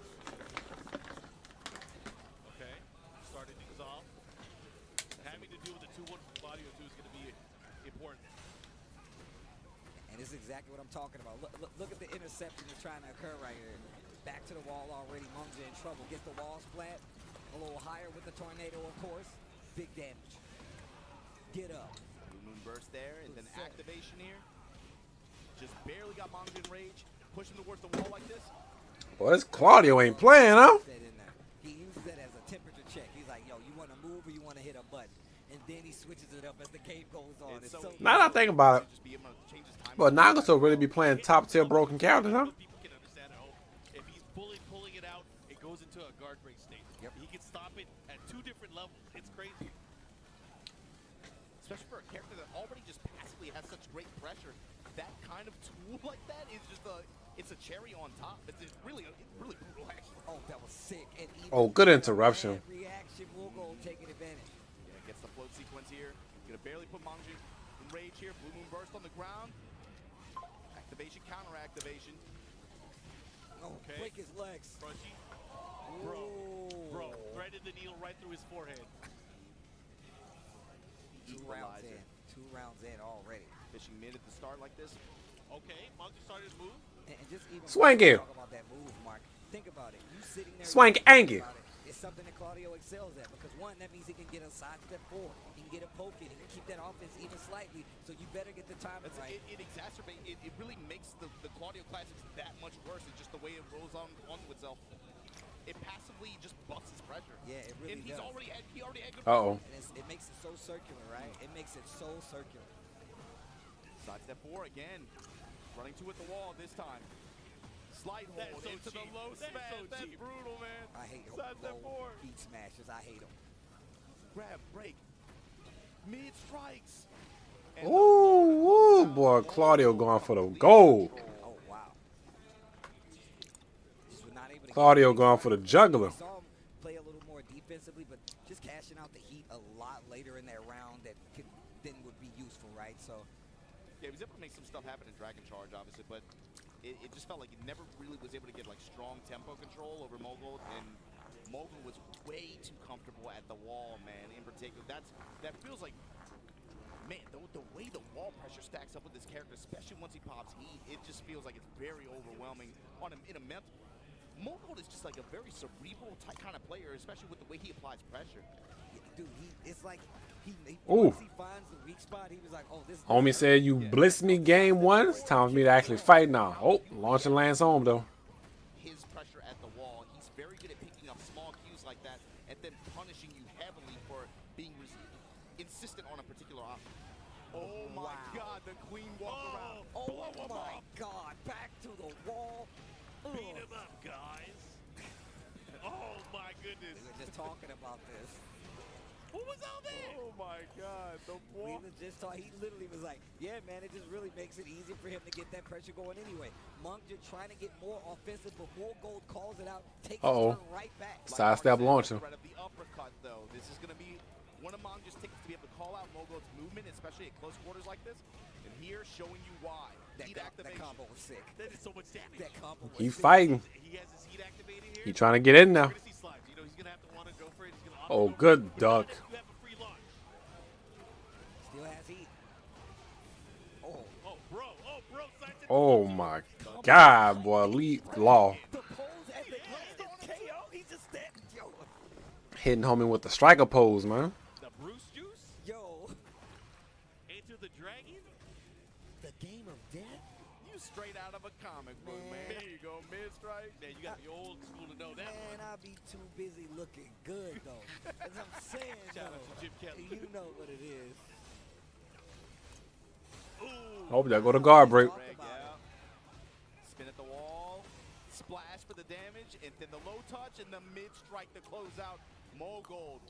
Okay, starting things off. Having to do with the 2-1 from Claudio, too, is going to be important. And this is exactly what I'm talking about. Look at the interception that's trying to occur right here. Back to the wall already. Manja in trouble. Gets the walls flat. A little higher with the tornado, of course. Big damage. Get up. Blue Moon burst there, and then activation here. Just barely got Manja in rage. Pushing towards the wall like this. Well, this Claudio ain't playing, huh? He uses that as a temperature check. He's like, yo, you want to move or you want to hit a button? And then he switches it up as the game goes on. It's so now that I think about it, but Nagato really be playing top tier broken characters, huh? People can understand at home. If he's pulling it out, it goes into a guard break state. He can stop it at 2 different levels. It's crazy. Especially for a character that already just passively has such great pressure. That kind of tool like that is just it's a cherry on top. It's really brutal action. Oh, that was sick. And good interruption. Reaction will go taking advantage. Yeah, gets the float sequence here. Gonna barely put Manja in rage here. Blue Moon burst on the ground. Activation, counter activation. Oh, break his legs. Crunchy. Bro, threaded the needle right through his forehead. 2 rounds in already. Fishing mid at the start like this. Okay, Manja started his move. And just even Swing it. talk about that move, Mark. think about it. You sitting there Swank thinking Angie. about it. It's something that Claudio excels at because one, that means he can get a sidestep forward. He can get a poke in. He can keep that offense even slightly. So you better get the timing right. It exacerbates. It really makes the Claudio classics that much worse. It's just the way it rolls onto itself. It passively just busts his pressure. Yeah, it really and does. He already had good Uh-oh. And it makes it so circular, right? It makes it so circular. Sidestep 4 again. Running two at the wall this time. Slide hold into the low smash. That's brutal, man. I hate Sidestep 4. beat smashers. I hate them. Grab, break. Mid strikes. And Ooh, boy, Claudio going for the gold. Oh, wow. Just were not able to Claudio going for the juggler. We saw him play a little more defensively, but just cashing out the heat a lot later in that round that then would be useful, right? So, yeah, he was able to make some stuff happen in Dragon Charge, obviously, but it just felt like he never really was able to get like strong tempo control over Mogul, and Mogul was way too comfortable at the wall, man. In particular, that feels like, man, the way the wall pressure stacks up with this character, especially once he pops heat, it just feels like it's very overwhelming on him in a mental. Mogul is just like a very cerebral type kind of player, especially with the way he applies pressure. dude, it's like Ooh. once he finds the weak spot, he was like, oh, this. Homie said you blitzed me game one. It's time for me to actually fight now. Oh, launching Lance home though. His pressure at the wall, he's very good at picking up small cues like that and then punishing you heavily for being insistent on a particular option. Oh my God, the clean walk around. Oh my God, back to the wall. Beat him up, guys. Oh my goodness. We were just talking about this. Who was out there? Oh my God, the We wall. were just talking. He literally was like, yeah, man, it just really makes it easier for him to get that pressure going anyway. Monk just trying to get more offensive, but more Gold calls it out, takes his turn right back. Sidestep launcher. Right of the uppercut, though. This is going to be one of Monge's tickets to be able to call out Mogul's movement, especially at close quarters like this. And here, showing you why. Heat That activation. combo was sick. That is so much damage. That combo was He sick. fighting. He has his heat activated here. He trying to get in now. We're gonna see slides. You know, he's gonna have to want to go for it. He's gonna opt Oh, to go good for it. duck. You have a free launch. Still has heat. Oh. Oh, bro. Science Oh my God, boy, lead law. The pose at the instant KO. He just standing. Yo. Hitting homie with the striker pose, man. the Bruce juice Yo. into the dragon. The game of death. You straight out of a comic book, man. Man. There you go, mid-strike. Man, you got to be old school to know that Man, one. I be too busy looking good, though. As I'm saying, Shout out though. to Jim Kelly. You know what it is. Hope that go to guard break. Talk Break, about yeah. Spin at the wall. Splash for the damage. And then the low touch and the mid-strike to close out. Mogul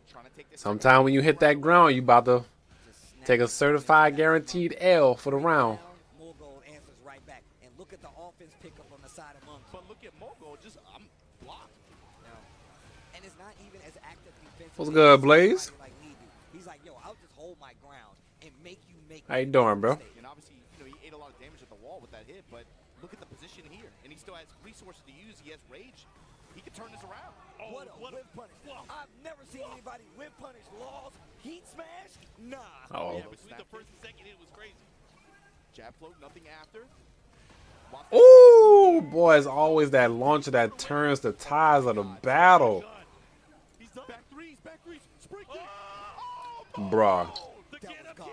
trying to take this. Sometime when you hit that ground, you about to Just snap take a it. certified guaranteed L for the round. Mogul answers right back. And look at the offense pickup on the side of Monk. But look at Mogul. Just, I'm blocked. And it's not even as active defensively. What's good, as Blaze? somebody like me do. He's like, yo, I'll just hold my ground and make you make. How you doing, bro? mistakes. And obviously, you know, he ate a lot of damage at the wall with that hit, but look at the position here. And he still has resources to use. He has rage. He can turn this around. Oh, What a whip punish. I've never seen anybody whip punish laws. Heat smash? Nah. Oh. Yeah, between the first and second hit was crazy. Jab float, nothing after. Ooh, boy, it's always that launcher that turns the tides of the battle. He's done. Back threes, spring kick. Bruh, The That get was up kick.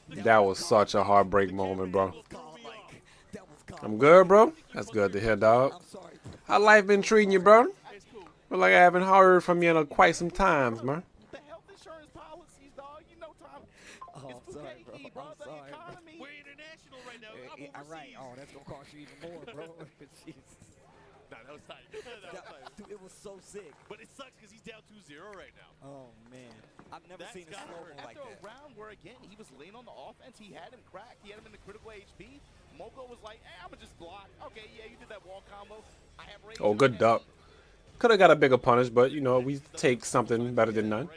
godlike. that was such a heartbreak moment, bro. Godlike. That was godlike. I'm good, bro. That's good to hear, dog. I'm sorry. How life been treating you, bro? It's cool. Feel like I haven't heard from you in quite some times, man. The health insurance policies, dog. You know, Tom. Oh, It's I'm sorry, bro. Fugazi, I'm The sorry, bro. economy. We're international right now. I'm I'm right. overseas. Oh, that's gonna cost you even more, bro. Jeez. Nah, that was tight. That was tight. Dude, it was so sick. But it sucks because he's down 2-0 right now. Oh man, I've never That's seen a gotta slow hurt. mo like After that. a round where, again, he was laying on the offense, he had him cracked. He had him in the critical HP. Mogul was like, hey, I'm going to just block. Okay, yeah, you did that wall combo. I have rage. Oh, good duck. Could have got a bigger punish, but, you know, we take something better than none.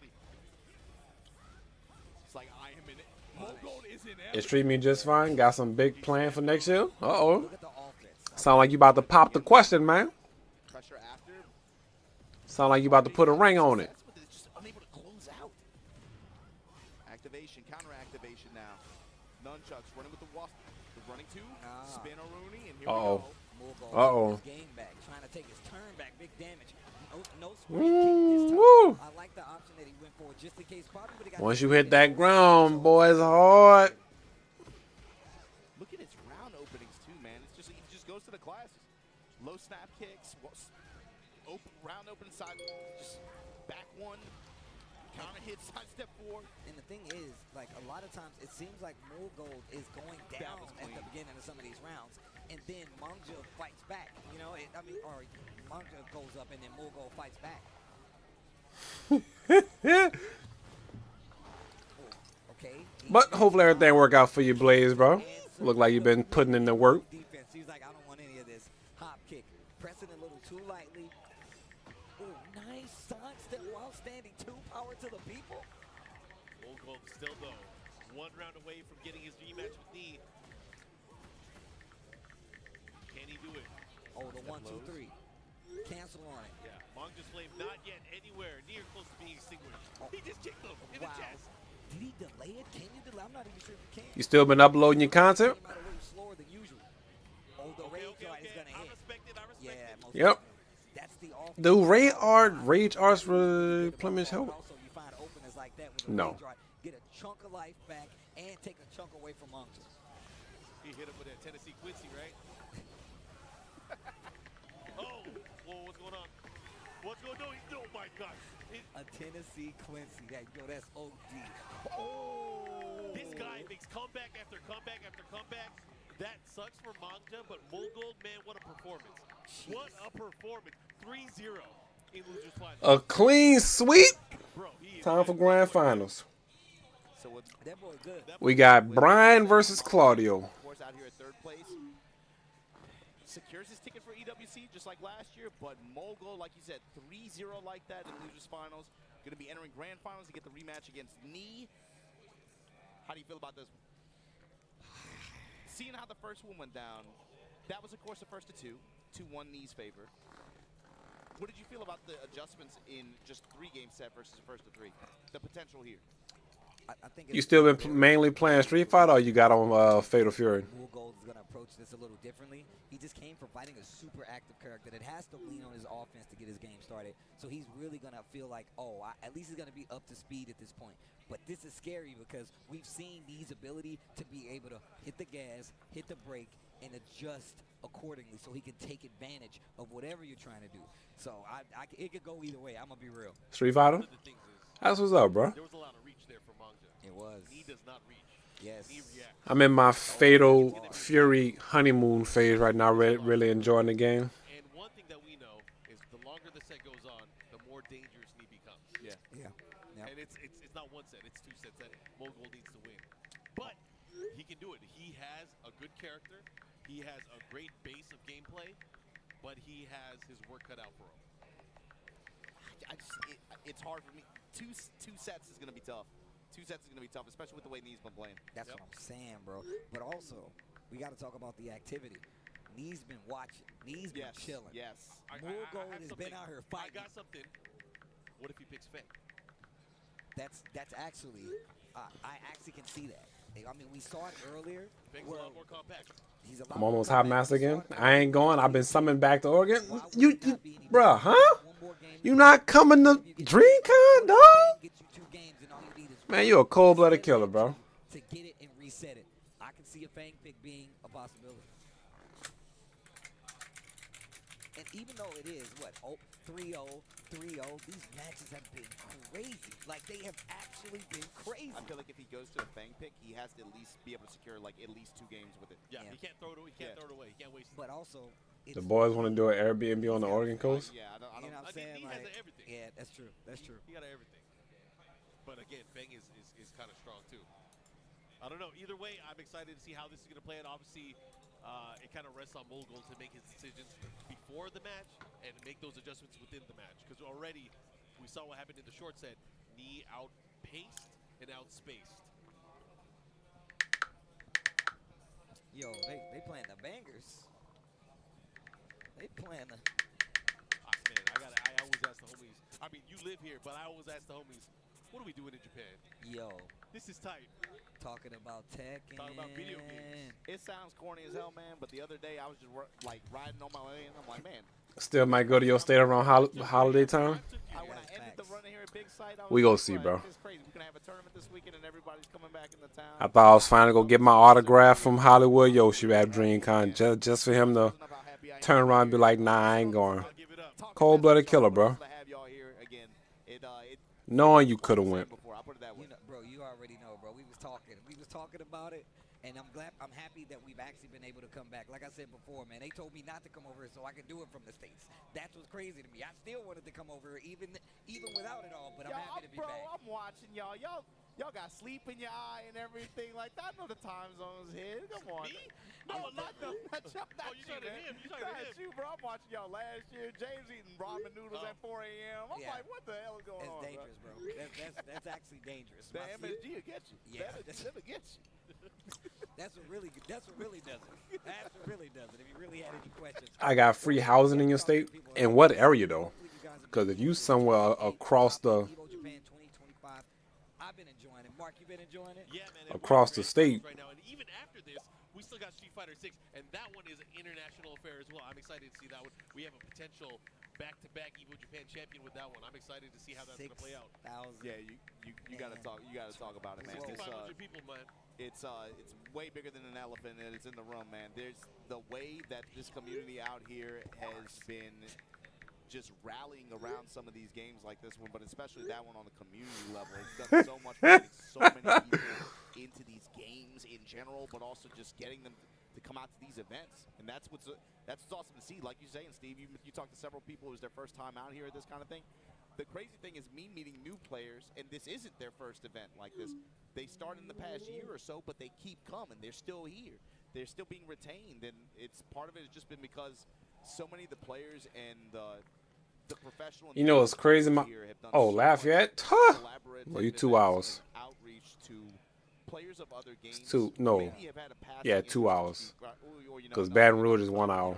It's like, I am in it. Mogul is in It's treating me just fine. Got some big plan for next year. Uh-oh. Look at the offense. Sound like you about to pop the question, man. Pressure after. Sound like you about to put a ring on it. But it's just unable to close out. Activation, counter activation now. Nunchucks running with the wasp. The running two. Spin a Rooney, and here we Uh-oh. go. Mulgo Uh-oh. his game back, trying to take his turn back, big damage. No spring kick this time. Woo. I like the option that he went for, just in case. Probably would have got. Once you hit that ground, boy, it's hard. Look at his round openings too, man. It's just he just goes to the classes. Low snap kicks, round open side, just back one, counter hit, side step forward. And the thing is, like a lot of times, it seems like Mulgo is going down at the beginning of some of these rounds, and then Mangja fights back. You know, or Mangja goes up and then Mulgo fights back. Okay. But hopefully everything work out for you, Blaze, bro. Look like you've been putting in the work. Defense. He's like, I don't want any of this. Hop kick, pressing a little too lightly. Oh, nice side step while standing. 2 power to the people. Mulgo still though, 1 round away from getting his rematch with Knee. Can he do it? Oh, the 1, 2, 3. Cancel on it. Yeah, Mangja's flame not yet anywhere near close to being extinguished. He just kicked him in the chest. Did he delay it? Can you delay? I'm not even sure if you can. You still been uploading your content? Came out a little slower than usual. Oh, the rage art is gonna I hit. respect it. I respect Yeah, it. most Yep. definitely. That's the off. Do Rage Arts replenish help? Also, you find openers like that with a No. rage art, get a chunk of life back and take a chunk away from Mangja. He hit him with that Tennessee Quincy, right? Oh, whoa, what's going on? What's going on? Oh my God. A Tennessee Quincy. That's OD. This guy makes comeback after comeback after comeback. That sucks for Mangja, but Mulgo, man, what a performance. Jeez. What a performance. 3-0 in losers finals. A clean sweep. Bro, he is Time for grand finals. So with That boy good. We got Brian versus Claudio. of course out here at 3rd place, secures his ticket for EWC just like last year, but Mulgo, like you said, 3-0 like that in losers finals. Going to be entering grand finals to get the rematch against Knee. How do you feel about this? Seeing how the first one went down, that was of course the first of 2, 2-1 Knee's favor. What did you feel about the adjustments in just 3-game set versus the first of 3? The potential here. I think You still been mainly playing Street Fighter, or you got on Fatal Fury? Mulgo is going to approach this a little differently. He just came from fighting a super active character that has to lean on his offense to get his game started. So he's really going to feel like, at least he's going to be up to speed at this point. But this is scary because we've seen Knee's ability to be able to hit the gas, hit the brake, and adjust accordingly so he can take advantage of whatever you're trying to do. So it could go either way. I'm going to be real. Street Fighter? One of the things is, That's what's up, bro. there was a lot of reach there for Mangja. It was. He does not reach. Yes. He reacts. I'm in my Fatal Fury honeymoon phase right now, really enjoying the game. And one thing that we know is the longer the set goes on, the more dangerous Knee becomes. Yeah. Yeah. Yep. And it's not 1 set, it's 2 sets that Mulgo needs to win. But he can do it. He has a good character. He has a great base of gameplay, but he has his work cut out for him. It's hard for me. Two sets is going to be tough. 2 sets is going to be tough, especially with the way Knee's been playing. That's what I'm saying, bro. But also, we got to talk about the activity. Knee's been watching. Knee's been chilling. Yes. Mulgo I have has been something. out here I fighting. got something. What if he picks Feng? That's actually, I actually can see that. I mean, we saw it earlier. Feng's a lot more compact. He's a lot I'm more almost hot compact. master We saw again. it I ain't going. I've been summoned back to Oregon. Why would You it not be any bruh, different? huh? One more game You not coming to DreamCon, dog? Get you 2 games and all you need is Man, you a cold-blooded killer, bro. to get it and reset it. I can see a Fang pick being a possibility. And even though it is, 3-0, 3-0, these matches have been crazy. Like, they have actually been crazy. I feel like if he goes to a Fang pick, he has to at least be able to secure like at least 2 games with it. Yeah, Yeah. he can't throw it away. He can't throw it away. He can't waste it. But also, it's, The boys want to do an Airbnb on the Oregon coast. Yeah, I you know don't. what I'm saying? He has Like, everything. yeah, that's true. That's true. He got everything. But again, Feng is kind of strong too. I don't know. Either way, I'm excited to see how this is going to play out. Obviously, it kind of rests on Mulgo to make his decisions before the match and make those adjustments within the match. Because already we saw what happened in the short set. Knee outpaced and outspaced. Yo, they playing the bangers. They playing the... Man, I always ask the homies. I mean, you live here, but I always ask the homies, What are we doing in Japan? Yo, This is tight. talking about Tekken. Talking about video games. It sounds corny as hell, man, but the other day I was just like riding on my way, and I'm like, man. Still might go to your state around holiday time. When I ended the run here at Big Sight, I was We gonna like, see, "Bruh, bro. It's crazy. We're gonna have a tournament this weekend, and everybody's coming back in the town. I thought I was finally gonna get my autograph from Hollywood Yoshi at DreamCon just for him to turn around and be like, nah, I ain't going. I'll give it up. Cold-blooded killer, bro. To have y'all here again, Knowing you could have went. before. I'll put it that way. You know, bro, you already know, bro. We was talking about it, and I'm happy that we've actually been able to come back. Like I said before, man, they told me not to come over so I could do it from the States. That's what's crazy to me. I still wanted to come over even without it all, but I'm happy to be bro, back. I'm watching y'all. Y'all got sleep in your eye and everything like that. I know the time zone's here. Come on. Me? No, No, not no. you, not you you, talking to man. him. You talking to Not him. you, bro. I'm watching y'all last year. James eating ramen noodles at 4 a.m. I'm Yeah. like, what the hell is going It's on, dangerous, bro. That's actually dangerous. The My MSG will get you. Yeah. That'll get you. That's what really does it. That's what really does it. If you really had any questions. I got free housing in your state. In what area though? Because if you somewhere across the Evo Japan 2025, I've been enjoying it. Mark, you been enjoying it? Yeah, man. and Across we're the in state. right now, and even after this, we still got Street Fighter 6, and that one is an international affair as well. I'm excited to see that one. We have a potential back-to-back Evo Japan champion with that one. I'm excited to see how that's gonna play out. 6,000. Yeah, you gotta talk. You gotta talk about it, man. 6,500 people, man. It's way bigger than an elephant, and it's in the room, man. There's the way that this community out here has been just rallying around some of these games like this one, but especially that one on the community level. It's done so much for getting so many people into these games in general, but also just getting them to come out to these events. And that's what's awesome to see. Like you say, and Steve, you talked to several people who was their first time out here at this kind of thing. The crazy thing is me meeting new players, and this isn't their first event like this. They started in the past year or so, but they keep coming. They're still here. They're still being retained, and it's part of it has just been because so many of the players and the professional. You know, it's crazy. Lafayette. Huh. Well, you 2 hours. Outreach to players of other games. Two. No. Yeah, 2 hours. Because Baton Rouge is 1 hour.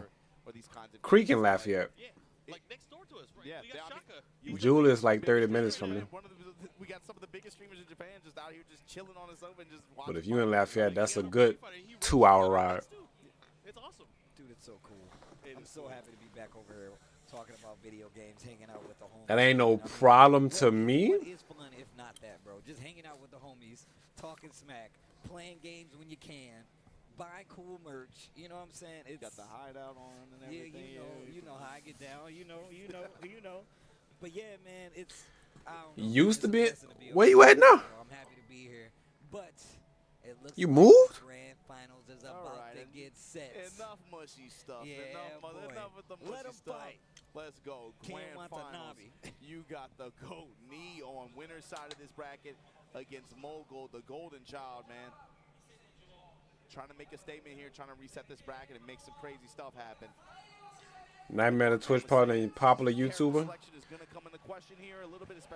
Creek and Lafayette. Yeah, like next door to us, right? Yeah, we got I mean, Shaka. Julie is like 30 minutes from me. We got some of the biggest streamers in Japan just out here just chilling on the sofa and just watching. But if you in Lafayette, that's a good 2 hour ride. It's awesome. Dude, it's so cool. I'm so happy to be back over here talking about video games, hanging out with the homies. That ain't no problem to me. What is fun if not that, bro? Just hanging out with the homies, talking smack, playing games when you can, buying cool merch. You know what I'm saying? It's Got the hideout on and yeah, everything. you know how I get down. You know. But yeah, man, it's. I don't know, Used to it's a be. blessing to Where over you here, at now? bro. I'm happy to be here, but it looks You like moved? the grand finals is All about right, to get set. Enough mushy stuff. Yeah, boy. Enough with the Let mushy 'em stuff. fight. Let's go. Ken Grand finals. Watanabe. You got the GOAT knee on winner's side of this bracket against Mogul, the golden child, man. Trying to make a statement here, trying to reset this bracket and make some crazy stuff happen. Nightmare the Twitch partner and popular YouTuber.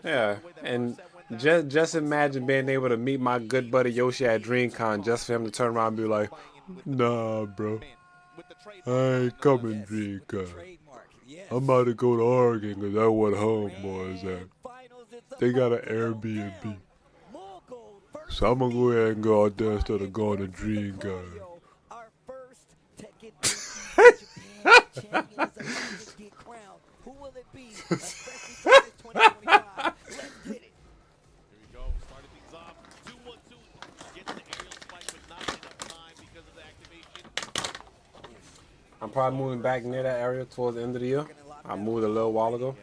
Yeah, and just imagine being able to meet my good buddy Yoshi at DreamCon just for him to turn around and be like, nah, bro, I ain't coming DreamCon. Trademark. Yes. I'm about to go to Oregon because that's where the homeboys at. They got an Airbnb. So I'm going to go ahead and go out there instead of going to DreamCon. Our first Tekken Japan champion is about to get crowned. Who will it be? Especially for this 2025. Let's get it. Here we go. Started things off. 2-1-2. Gets the aerial spike, but not enough time because of the activation. I'm probably moving back near that area towards the end of the year. I moved a little while ago.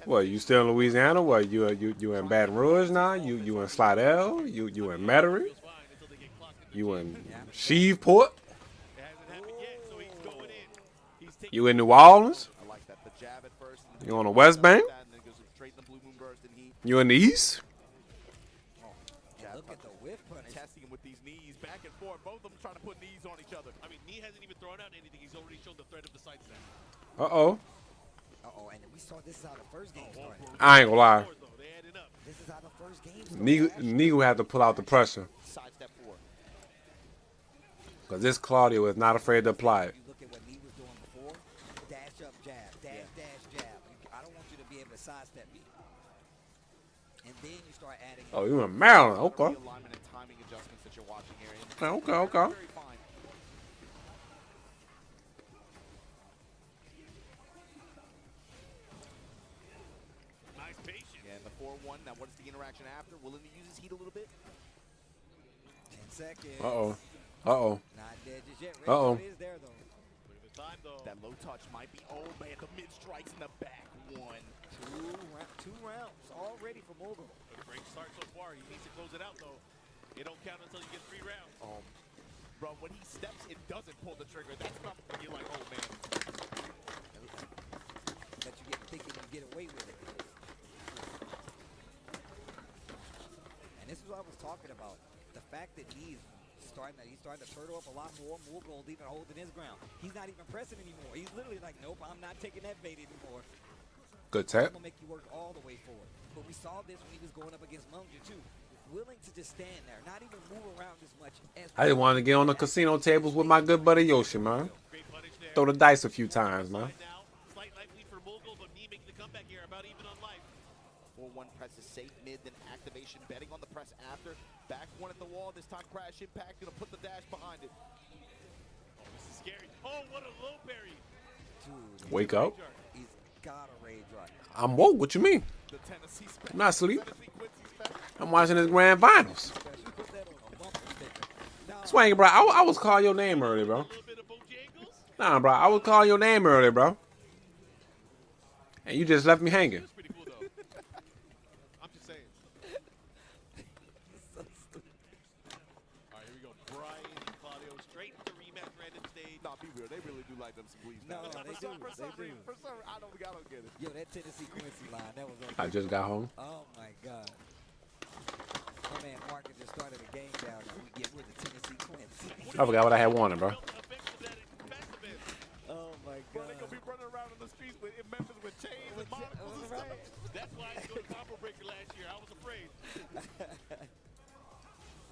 What, you still in Louisiana? What, you in Baton Rouge now? You in Slidell? You in Metairie? You in Shreveport? It hasn't happened yet, so he's going in. He's taking You in New Orleans? I like that. The jab at first. You on the West Bank? And then goes straight in the blue moon burst and he You in the East? And look at the whiff punish. testing him with these knees back and forth. Both of them trying to put knees on each other. I mean, Knee hasn't even thrown out anything. He's already shown the threat of the side step. Uh-oh. Uh-oh, and we saw this is how the first game started. I ain't gonna lie. They adding up. This is how the first game started. Knee will have to pull out the pressure. Side step forward. Because this Claudio is not afraid to apply it. You look at what Lee was doing before. Dash up, jab. Dash, dash, jab. I don't want you to be able to sidestep me. and then you start adding. Oh, you in Maryland? Okay. Realignment and timing adjustments that you're watching here. And Okay. very fine. Nice patience. Yeah, and the 4-1. Now, what is the interaction after? Willing to use his heat a little bit? 10 seconds. Uh-oh. Not dead just yet. Uh-oh. It is there though. Look at the time, though. That low touch might be. Oh, man, the mid strikes in the back. One. Two rounds already for Mogul. A great start so far. He needs to close it out, though. It don't count until you get 3 rounds. Bro, when he steps, it doesn't pull the trigger. That's not you're like, oh man. Let you get thinking you get away with it. And this is what I was talking about. The fact that he's starting to turtle up a lot more. Mogul even holding his ground. He's not even pressing anymore. He's literally like, nope, I'm not taking that bait anymore. Good I'm tap. gonna make you work all the way forward. But we saw this when he was going up against Munja too. Willing to just stand there, not even move around as much as I just wanted to get on the casino tables with my good buddy Yoshi, man. Great punish there. Throw the dice a few times, man. Right now, slight life lead for Mogul, but me making the comeback here, about even on life. 4-1 press is safe mid, then activation, betting on the press after. Back one at the wall, this time crash impact, gonna put the dash behind it. Oh, this is scary. Oh, what a low parry. Dude, Wake up. he's got a rage run. I'm woke. What you mean? The Tennessee spec. I'm not asleep. Tennessee Quincy spec. I'm watching his grand finals. Especially put that on a bumper sticker. Now, Swang, bro. I was calling your name earlier, bro. A little bit of Bojangles. Nah, bro. I was calling your name earlier, bro. And you just left me hanging. It's pretty cool, though. I'm just saying. so stupid. All right, here we go. Brian and Claudio straight to rematch random stage. Nah, be real, they really do like them some bleeds. No, man. they do. For some They reason, do. for some, I don't get it. Yo, that Tennessee Quincy line, that was I just got home. oh my God. My man Marcus just started a game down and we get with the Tennessee Quincy. I forgot what I had wanted, bro. Oh my Bro, God. they gonna be running around in the streets in Memphis with chains and monocles and stuff. That's why I didn't go to Combo Breaker last year. I was afraid.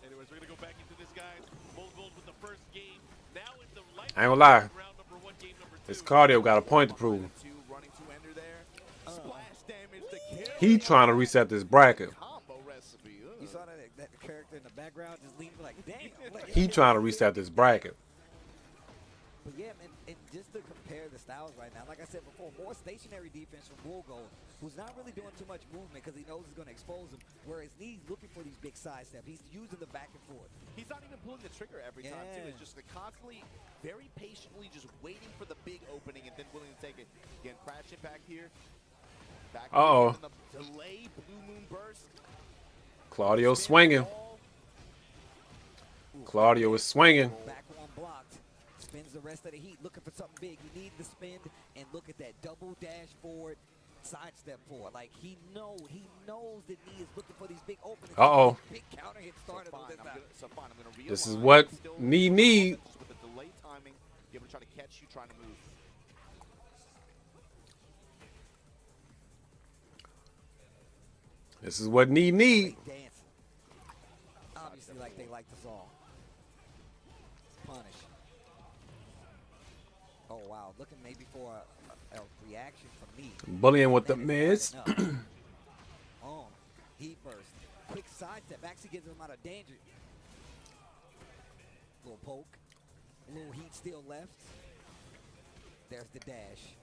Anyways, we're going to go back into this, guys. Mogul with the first game. Now in the light I ain't gonna lie. round number 1, game number 2. This cardio got a point to prove. Running to ender there. Splash damage to kill. He trying to reset this bracket. Combo recipe. You saw that character in the background just leaning like, damn. Like, He trying to reset this bracket. But yeah, and just to compare the styles right now, like I said before, more stationary defense from Mogul, who's not really doing too much movement because he knows he's going to expose him, whereas he's looking for these big side steps. He's using the back and forth. He's not even pulling the trigger every time, too. Yeah. It's just constantly, very patiently just waiting for the big opening and then willing to take it. Again, crash impact here. Back Uh-oh. in the delay, blue moon burst. Claudio swinging. Claudio is swinging. Back one blocked. Spins the rest of the heat, looking for something big. He needs to spin and look at that double dash forward, sidestep forward. Like he knows that he is looking for these big openings. Uh-oh. Big counter hit started on this side. I'm gonna This is realign. what Still need. just with the delay timing, be able to try to catch you trying to move. This is what need. Dancing. Obviously, like they like the song. Punish. Oh wow, looking maybe for a reaction from me. Bullying with the Maybe mids. it's not enough. Oh, heat burst. Quick sidestep actually gives him out of danger. Little poke. Little heat still left. There's the dash.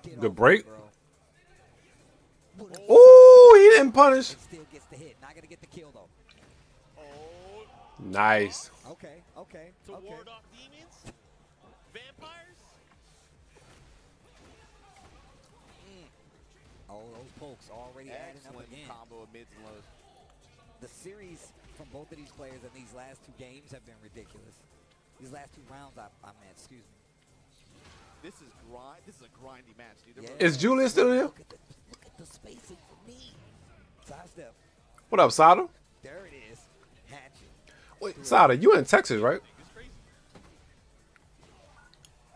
Get The off break. it, bro. Ooh, he didn't punish. It still gets the hit. Not gonna get the kill though. Oh, Nice. Okay. to ward off demons? Vampires? Oh, those pokes already adding up Excellent again. combo of mids and lows. The series from both of these players in these last 2 games have been ridiculous. These last 2 rounds, I meant, excuse me. This is a grindy match, dude. Yeah. Is Julian still here? Look at the spacing for me. Sidestep. What up, Sada? There it is. Hatchet. Wait, Sada, you in Texas, right? It's crazy.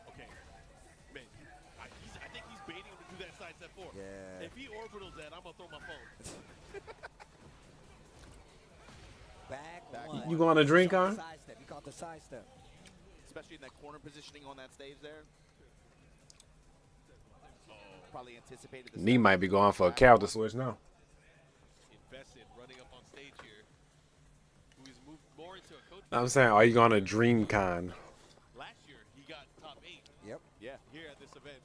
Okay. Man, I think he's baiting him to do that sidestep 4. Yeah. If he orbitals that, I'm going to throw my phone. Back one. You going to drink on? Sidestep. You caught the sidestep. Especially in that corner positioning on that stage there. Probably anticipated the Knee might be going for a counter switch now. I'm saying, are you going to DreamCon? Last year, he got top 8. Yep. Yeah. Here at this event,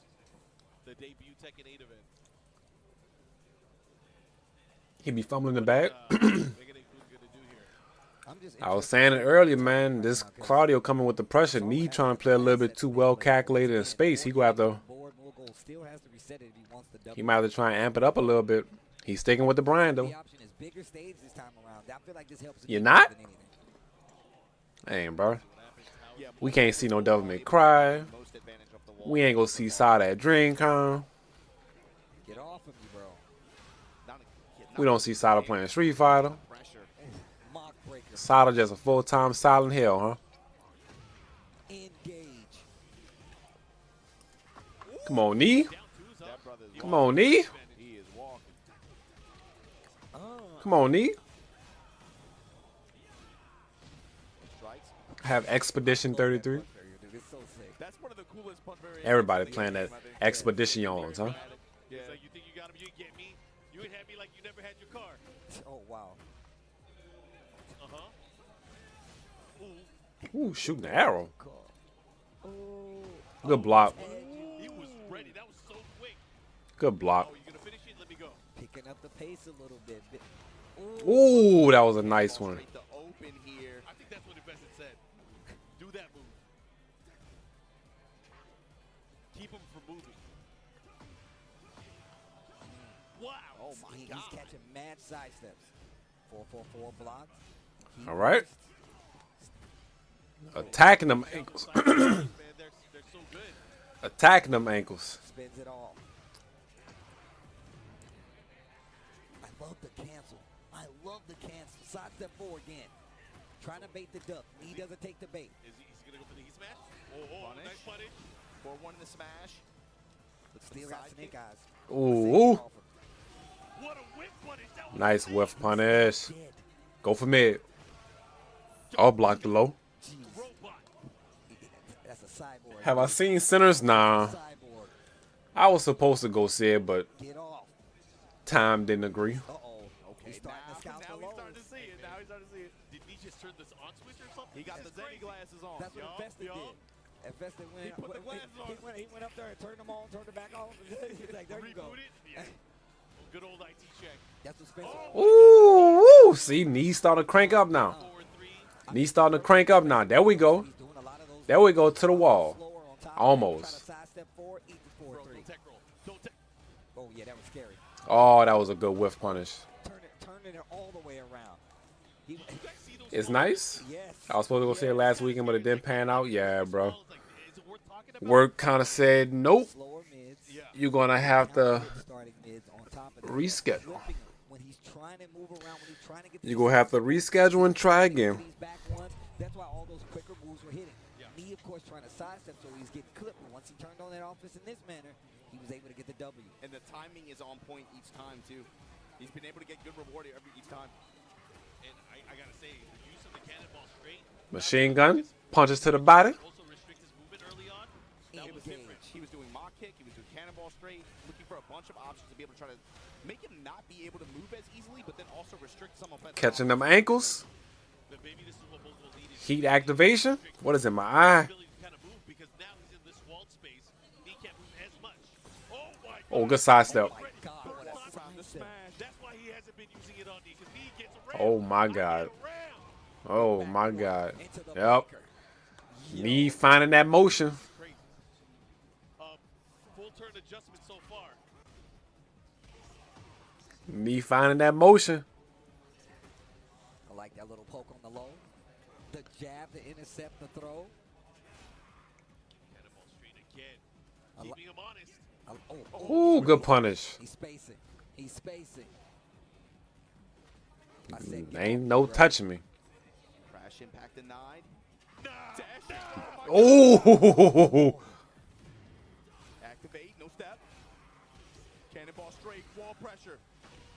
the debut Tekken 8 event. He be fumbling the bag. What gonna do here? I'm just I was saying it earlier, man. This Claudio coming with the pressure. Nee trying to play a little bit too well calculated in space. He go have to. He might have to try and amp it up a little bit. He's sticking with the brand though. You're not? Ain't, bro. We can't see no Devil May Cry. Most advantage of the wall. We ain't gonna see Sada at DreamCon. Get off of me, bro. We don't see Sada playing Street Fighter. Pressure. Mock breaker. Sada just a full-time Silent Hill, huh? Engage. Come on, Nee. That brother's Come on, Nee. He is walking. Come on, Nee. Strikes. Have Expedition 33. Dude, it's so sick. That's one of the coolest punch variations. Everybody in the playing game, that I think. Expeditions, huh? Yeah. It's like you think you got him, you get me. You would have me like you never had your car. Oh, wow. Ooh, shooting the arrow. Oh, Good block. He was ready. That was so quick. Good block. Oh, you gonna finish it? Let me go. picking up the pace a little bit. Ooh, that was a nice one. Straight to open here. I think that's what Invested said. Do that move. Keep him from moving. Wow. Oh my He's God. catching mad side steps. 4-4-4 blocks. All right. Attacking them ankles. Man, they're so good. Attacking them ankles. Spins it all. I love the cancel. I love the cancel. Side step 4 again. Trying to bait the duck. He doesn't take the bait. Is he's gonna go for the heat smash? Oh, Punish. nice punish. 4-1 in the smash. Still got Side snake kick. eyes. Ooh, What a whip punish. That was nice whiff punish. Dead. Go for mid. Oh, block the low. Jeez. robot. That's a cyborg. Have I seen Sinners? Nah. Cyborg. I was supposed to go see it, but Get off. time didn't agree. Uh-oh. Okay, He's starting to scout now the he's lows. starting to see it. Now he's starting to see it. Did he just turn this on switch or something? He got That's the Zenny crazy. glasses on. That's what Yup, Invested yup. did. Invested went, He put the glasses on. he went up there and turned them on, turned it back off. He's like, there you go. Reboot it. Yeah. Good old IT check. That's what Spencer. Ooh, ooh. See, knees starting to crank up now. 4-3. Knees starting to crank up now. There we go. He's doing a lot of those There we go to the wall. slower on top. Almost. Trying to sidestep 4, eat the 4-3. Bro, don't tech roll. Don't tech. Oh, yeah, that was scary. Oh, that was a good whiff punish. Turning it all the way around. He, You guys see those It's calls? nice. yes. I was supposed to go see it last weekend, but it didn't pan out. Yeah, bro. Calls, like, is it worth talking about? Work kind of said, nope. Slower mids. Yeah. You're going to have to Starting mids on top of that. reschedule. Flipping him when he's trying to move around, when he's trying to get You're going to have to reschedule and try again. these back ones. That's why all those quicker moves were hitting. Yeah. Me, of course, trying to sidestep, so he's getting clipped. But once he turned on that offense in this manner, he was able to get the W. And the timing is on point each time, too. He's been able to get good reward each time. And I gotta say, the use of the cannonball straight Machine gun, punches to the body. also restrict his movement early on. That was Engage. different. He was doing mock kick. He was doing cannonball straight, looking for a bunch of options to be able to try to make him not be able to move as easily, but then also restrict some offensive Catching them options. ankles. But maybe this is what both will need. is Heat activation. What is in my eye? ability to kind of move because now he's in this walled space. He can't move as much. Oh my God. Oh, good sidestep. God, what a Time to sidestep. smash. That's why he hasn't been using it on me because he gets around. Oh, my I get God. around. Oh, my God. Into the Yep. breaker. Me finding that motion. Crazy. Full turn adjustment so far. Me finding that motion. I like that little poke on the low. The jab to intercept the throw. Cannonball straight again. I li- Keeping him honest. Ooh, good punish. He's spacing. He's spacing. I said, get Ain't off no the ground. touching me. Crash impact denied. Nah. Dash. Oh, Activate. No step. Cannonball straight. Wall pressure.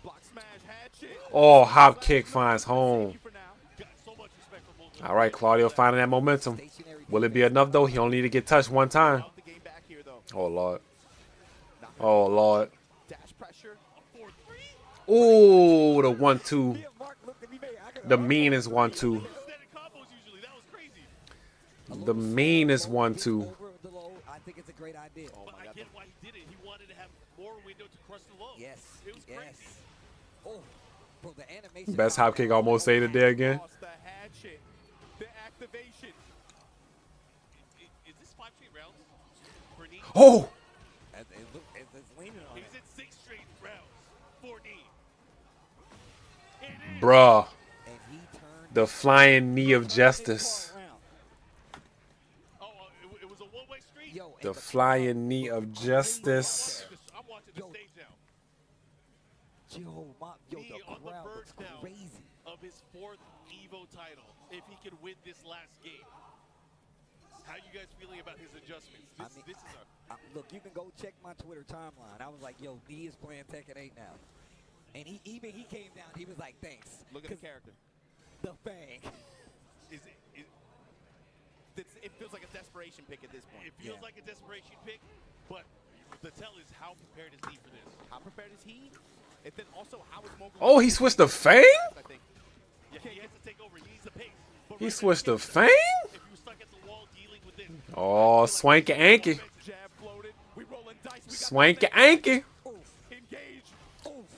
Block smash. Hatchet. oh, hop kick finds home. Thank you for now. Got so much respect for both of them. All right, Claudio finding that momentum. Will it be enough though? He only need to get touched one time. Out the game back here though. Oh Lord. Oh Lord. Dash pressure. 4-3. Ooh, the 1-2. Mark looked at me, man. I could- The meanest 1-2. Standard combos usually. The meanest one too. Over the low, I think it's a great idea. But I get why he did it. He wanted to have more window to crush the low. Yes. It was yes. crazy. Oh, bro, the animation. Best hop kick almost saved the day again. The hatchet, the activation. Is this 5 straight rounds for knee? Oh, It's leaning on He's it. in 6 straight rounds for knee. It is. bruh. And he turned The flying knee of justice. around. Oh, it was a one-way street. Yo, and The flying knee of justice. I'm watching the stage now. Yo, Knee the on the crowd verge was now crazy. of his 4th Evo title. If he can win this last game. How you guys feeling about his adjustments? This is a Look, you can go check my Twitter timeline. I was like, yo, D is playing Tekken 8 now. And he came down, he was like, thanks. Look at the character. The Fang. It feels like a desperation pick at this point. It feels like a desperation pick, but the tell is how prepared is he for this? How prepared is he? And then also, how is Mogul? Oh, he switched to Fang? I think. Yeah, he has to take over. He needs the pace. But He right switched now, to Fang? if you were stuck at the wall dealing with this, Oh, swanky anky. Jab floated. We rolling dice. We got Swanky the next. anky. Engage.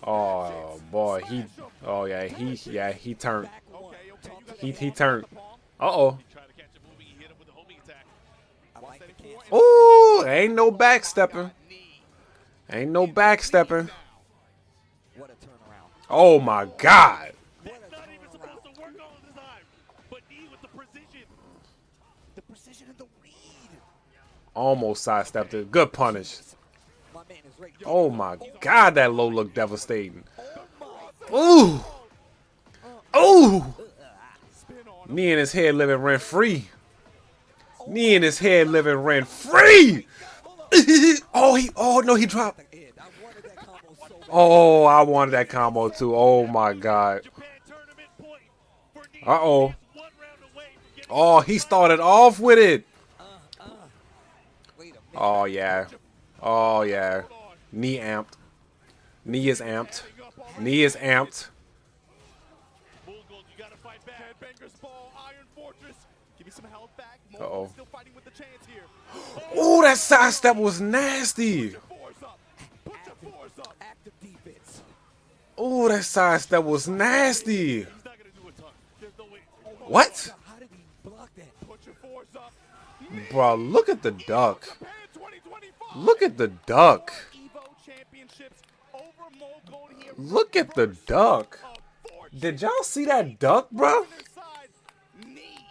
Oh boy, he turned. Back one. Okay, okay. You got He the turned. palm. Uh-oh. he tried to catch a moving. He hit him with a homing attack. I like the cancel. Ooh, ain't no backstepping. Ain't no backstepping. What a turnaround. Oh my God. What a Not even turnaround. supposed to work all of the time, but knee with the precision. The precision and the read. Almost sidestepped it. Good punish. My man is right. Oh my God, that low looked devastating. Ooh. Ooh. Knee in his head living rent free. Knee in his head living rent free. Oh no, he dropped. Ed, I wanted that combo so bad. Oh, I wanted that combo too. Oh my God. Japan tournament point for knee. Uh-oh. He is 1 round away from getting Oh, he started off with it. Wait a minute. Oh yeah. Oh yeah. Knee amped. Knee is amped. Knee is amped. Bull Gold, you gotta fight back. Headbanger's ball, Iron Fortress. Give me some health back. Uh-oh. Mogul still fighting with the chance here. Oh, that sidestep was nasty. Force up. Put your force up. Active defense. Oh, that sidestep was nasty. He's not gonna do a ton. There's no way. What? How did he block that? Put your force up. Bro, look at the duck. Japan 2025. Look at the duck. Evo Championships over Mogul here. Look at the duck. Did y'all see that duck, bro? Side. Knee.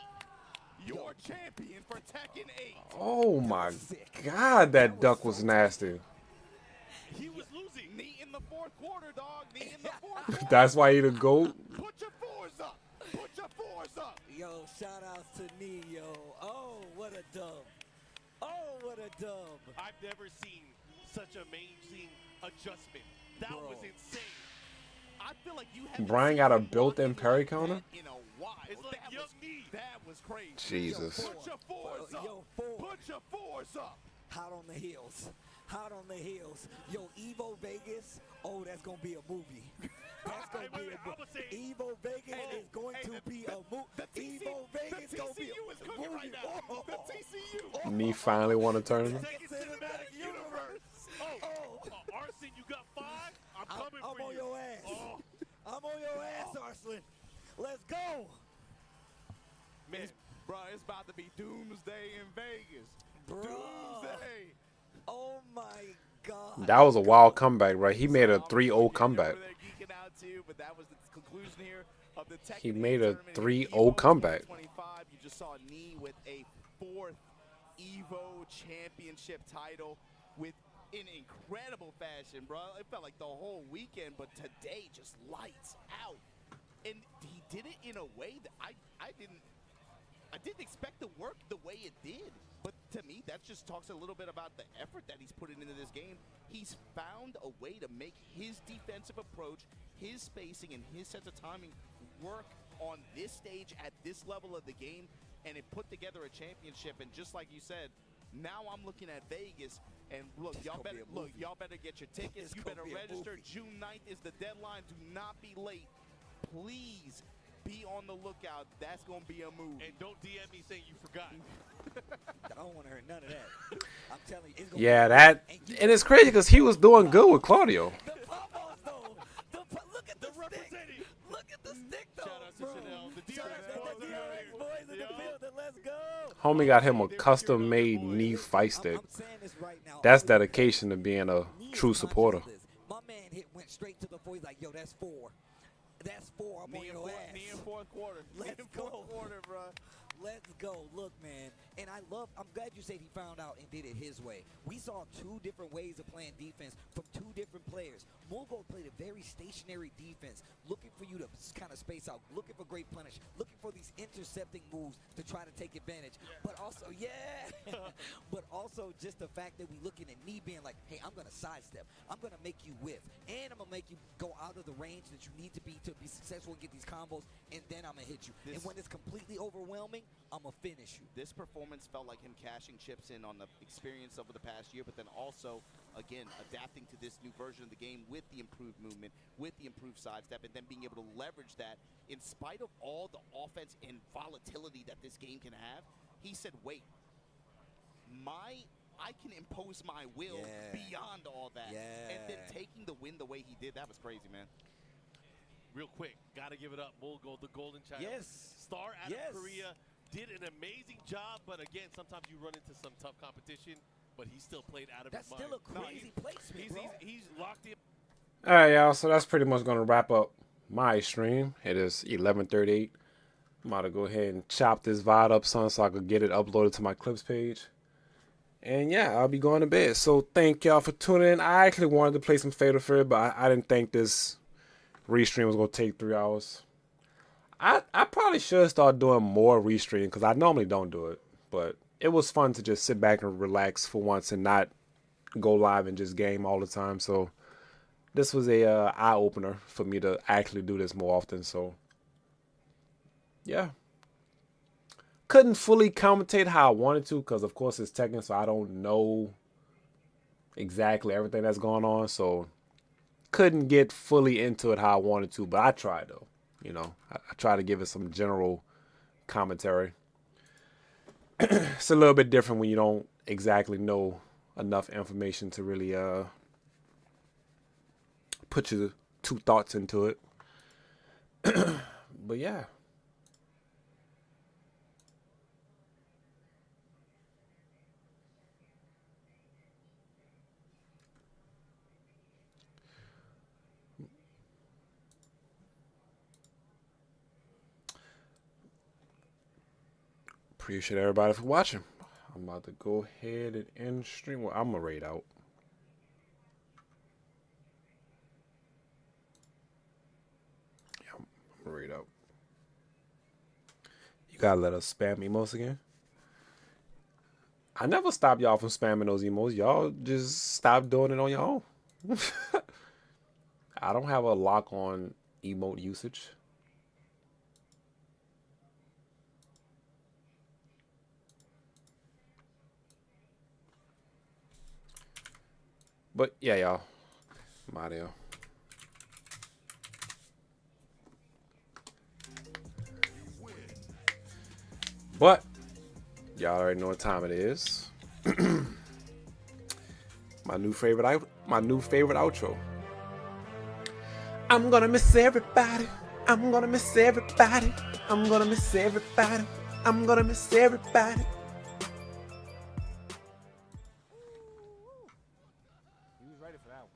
Your champion for Tekken 8. Oh my God, that duck was nasty. He was losing. Knee in the 4th quarter, dog. Knee in the 4th quarter. That's why he the GOAT. Put your force up. Put your force up. Yo, shout outs to me, yo. Oh, what a dub. Oh, what a dub. I've never seen such amazing adjustment. That was insane. I feel like you have Brian got a built-in parry counter? in a while. It's like that, young was, knee. that was crazy. Jesus. Put your force up. Yo, forward. Put your force up. Hot on the heels. Hot on the heels. Yo, Evo Vegas. Oh, that's going to be a movie. That's going to be a I'ma say- movie. Evo Vegas is going to be a movie. Evo Vegas The going to be TCU a is cooking right now. Oh. The TCU. Knee finally won a tournament. Tekken Cinematic Universe. Oh, Arson, you got 5? I'm coming I'm for on you. your ass. Oh, I'm on your ass, Arslan. Let's go. man. Bro, it's about to be doomsday in Vegas. Bro. Doomsday. Oh, my God. That was a wild comeback, right? He made a 3-0 comeback. Over there geeking out too, but that was the conclusion here of the Tekken He made a tournament. 3-0 Evo comeback. 2025, you just saw Knee with a 4th Evo Championship title with in incredible fashion, bro. It felt like the whole weekend, but today just lights out. And he did it in a way that I didn't expect to work the way it did. But to me, that just talks a little bit about the effort that he's putting into this game. He's found a way to make his defensive approach, his spacing, and his sense of timing work on this stage at this level of the game, and it put together a championship. And just like you said, now I'm looking at Vegas, and look, y'all better get your tickets. You better register. June 9th is the deadline. Do not be late. Please be on the lookout. That's going to be a move. And don't DM me saying you forgot. I don't want to hear none of that. I'm telling you, it's gonna Yeah, be that, and it's crazy because he was doing good with Claudio. the pummels, though. Look at the stick. Look at the stick, though. Shout out to bro. Chanel. The Shout DRX out to the boys are out DRX boys in the here. building. Let's go. Homie got him a custom-made knee fight stick. I'm saying this right now. That's dedication to being a He is true conscious supporter. of this. My man went straight to the floor. He's like, yo, that's 4. That's 4. I'm on your ass. Knee in fourth quarter. Let's Knee in go. fourth quarter, bro. Let's go. Look, man. And I'm glad you said he found out and did it his way. We saw 2 different ways of playing defense from 2 different players. Mulgo played a very stationary defense, looking for you to kind of space out, looking for great punish, looking for these intercepting moves to try to take advantage. But also, but also just the fact that we looking at me being like, hey, I'm going to sidestep. I'm going to make you whiff. And I'm going to make you go out of the range that you need to be successful and get these combos. And then I'm going to hit you. And when it's completely overwhelming, I'm going to finish you. This performance felt like him cashing chips in on the experience over the past year, but then also, again, adapting to this new version of the game with the improved movement, with the improved sidestep, and then being able to leverage that in spite of all the offense and volatility that this game can have. He said, wait, I can impose my will beyond all that. And then taking the win the way he did, that was crazy, man. Real quick, got to give it up. Mulgo, the golden child. Yes. Star out of Korea. Did an amazing job, but again, sometimes you run into some tough competition, but he still played out of his mind. That's still a crazy placement, bro. He's locked in. All right, y'all. So that's pretty much going to wrap up my stream. It is 11:38. I'm about to go ahead and chop this VOD up, son, so I could get it uploaded to my clips page. And yeah, I'll be going to bed. So thank y'all for tuning in. I actually wanted to play some Fatal Fury, but I didn't think this restream was going to take 3 hours. I probably should start doing more restream because I normally don't do it. But it was fun to just sit back and relax for once and not go live and just game all the time. So this was a eye-opener for me to actually do this more often. So yeah. Couldn't fully commentate how I wanted to because, of course, it's Tekken, so I don't know exactly everything that's going on. So couldn't get fully into it how I wanted to, but I tried, though. You know, I try to give it some general commentary. It's a little bit different when you don't exactly know enough information to really put your 2 thoughts into it. But yeah. Appreciate everybody for watching. I'm about to go ahead and end stream. Well, I'm gonna raid out. Yeah, I'm gonna raid out. You gotta let us spam emotes again. I never stop y'all from spamming those emotes. Y'all just stop doing it on your own. I don't have a lock on emote usage. But yeah, y'all. I'm out of here. But y'all already know what time it is. my new favorite outro. I'm gonna miss everybody. I'm gonna miss everybody. I'm gonna miss everybody. I'm gonna miss everybody. He was ready for that one.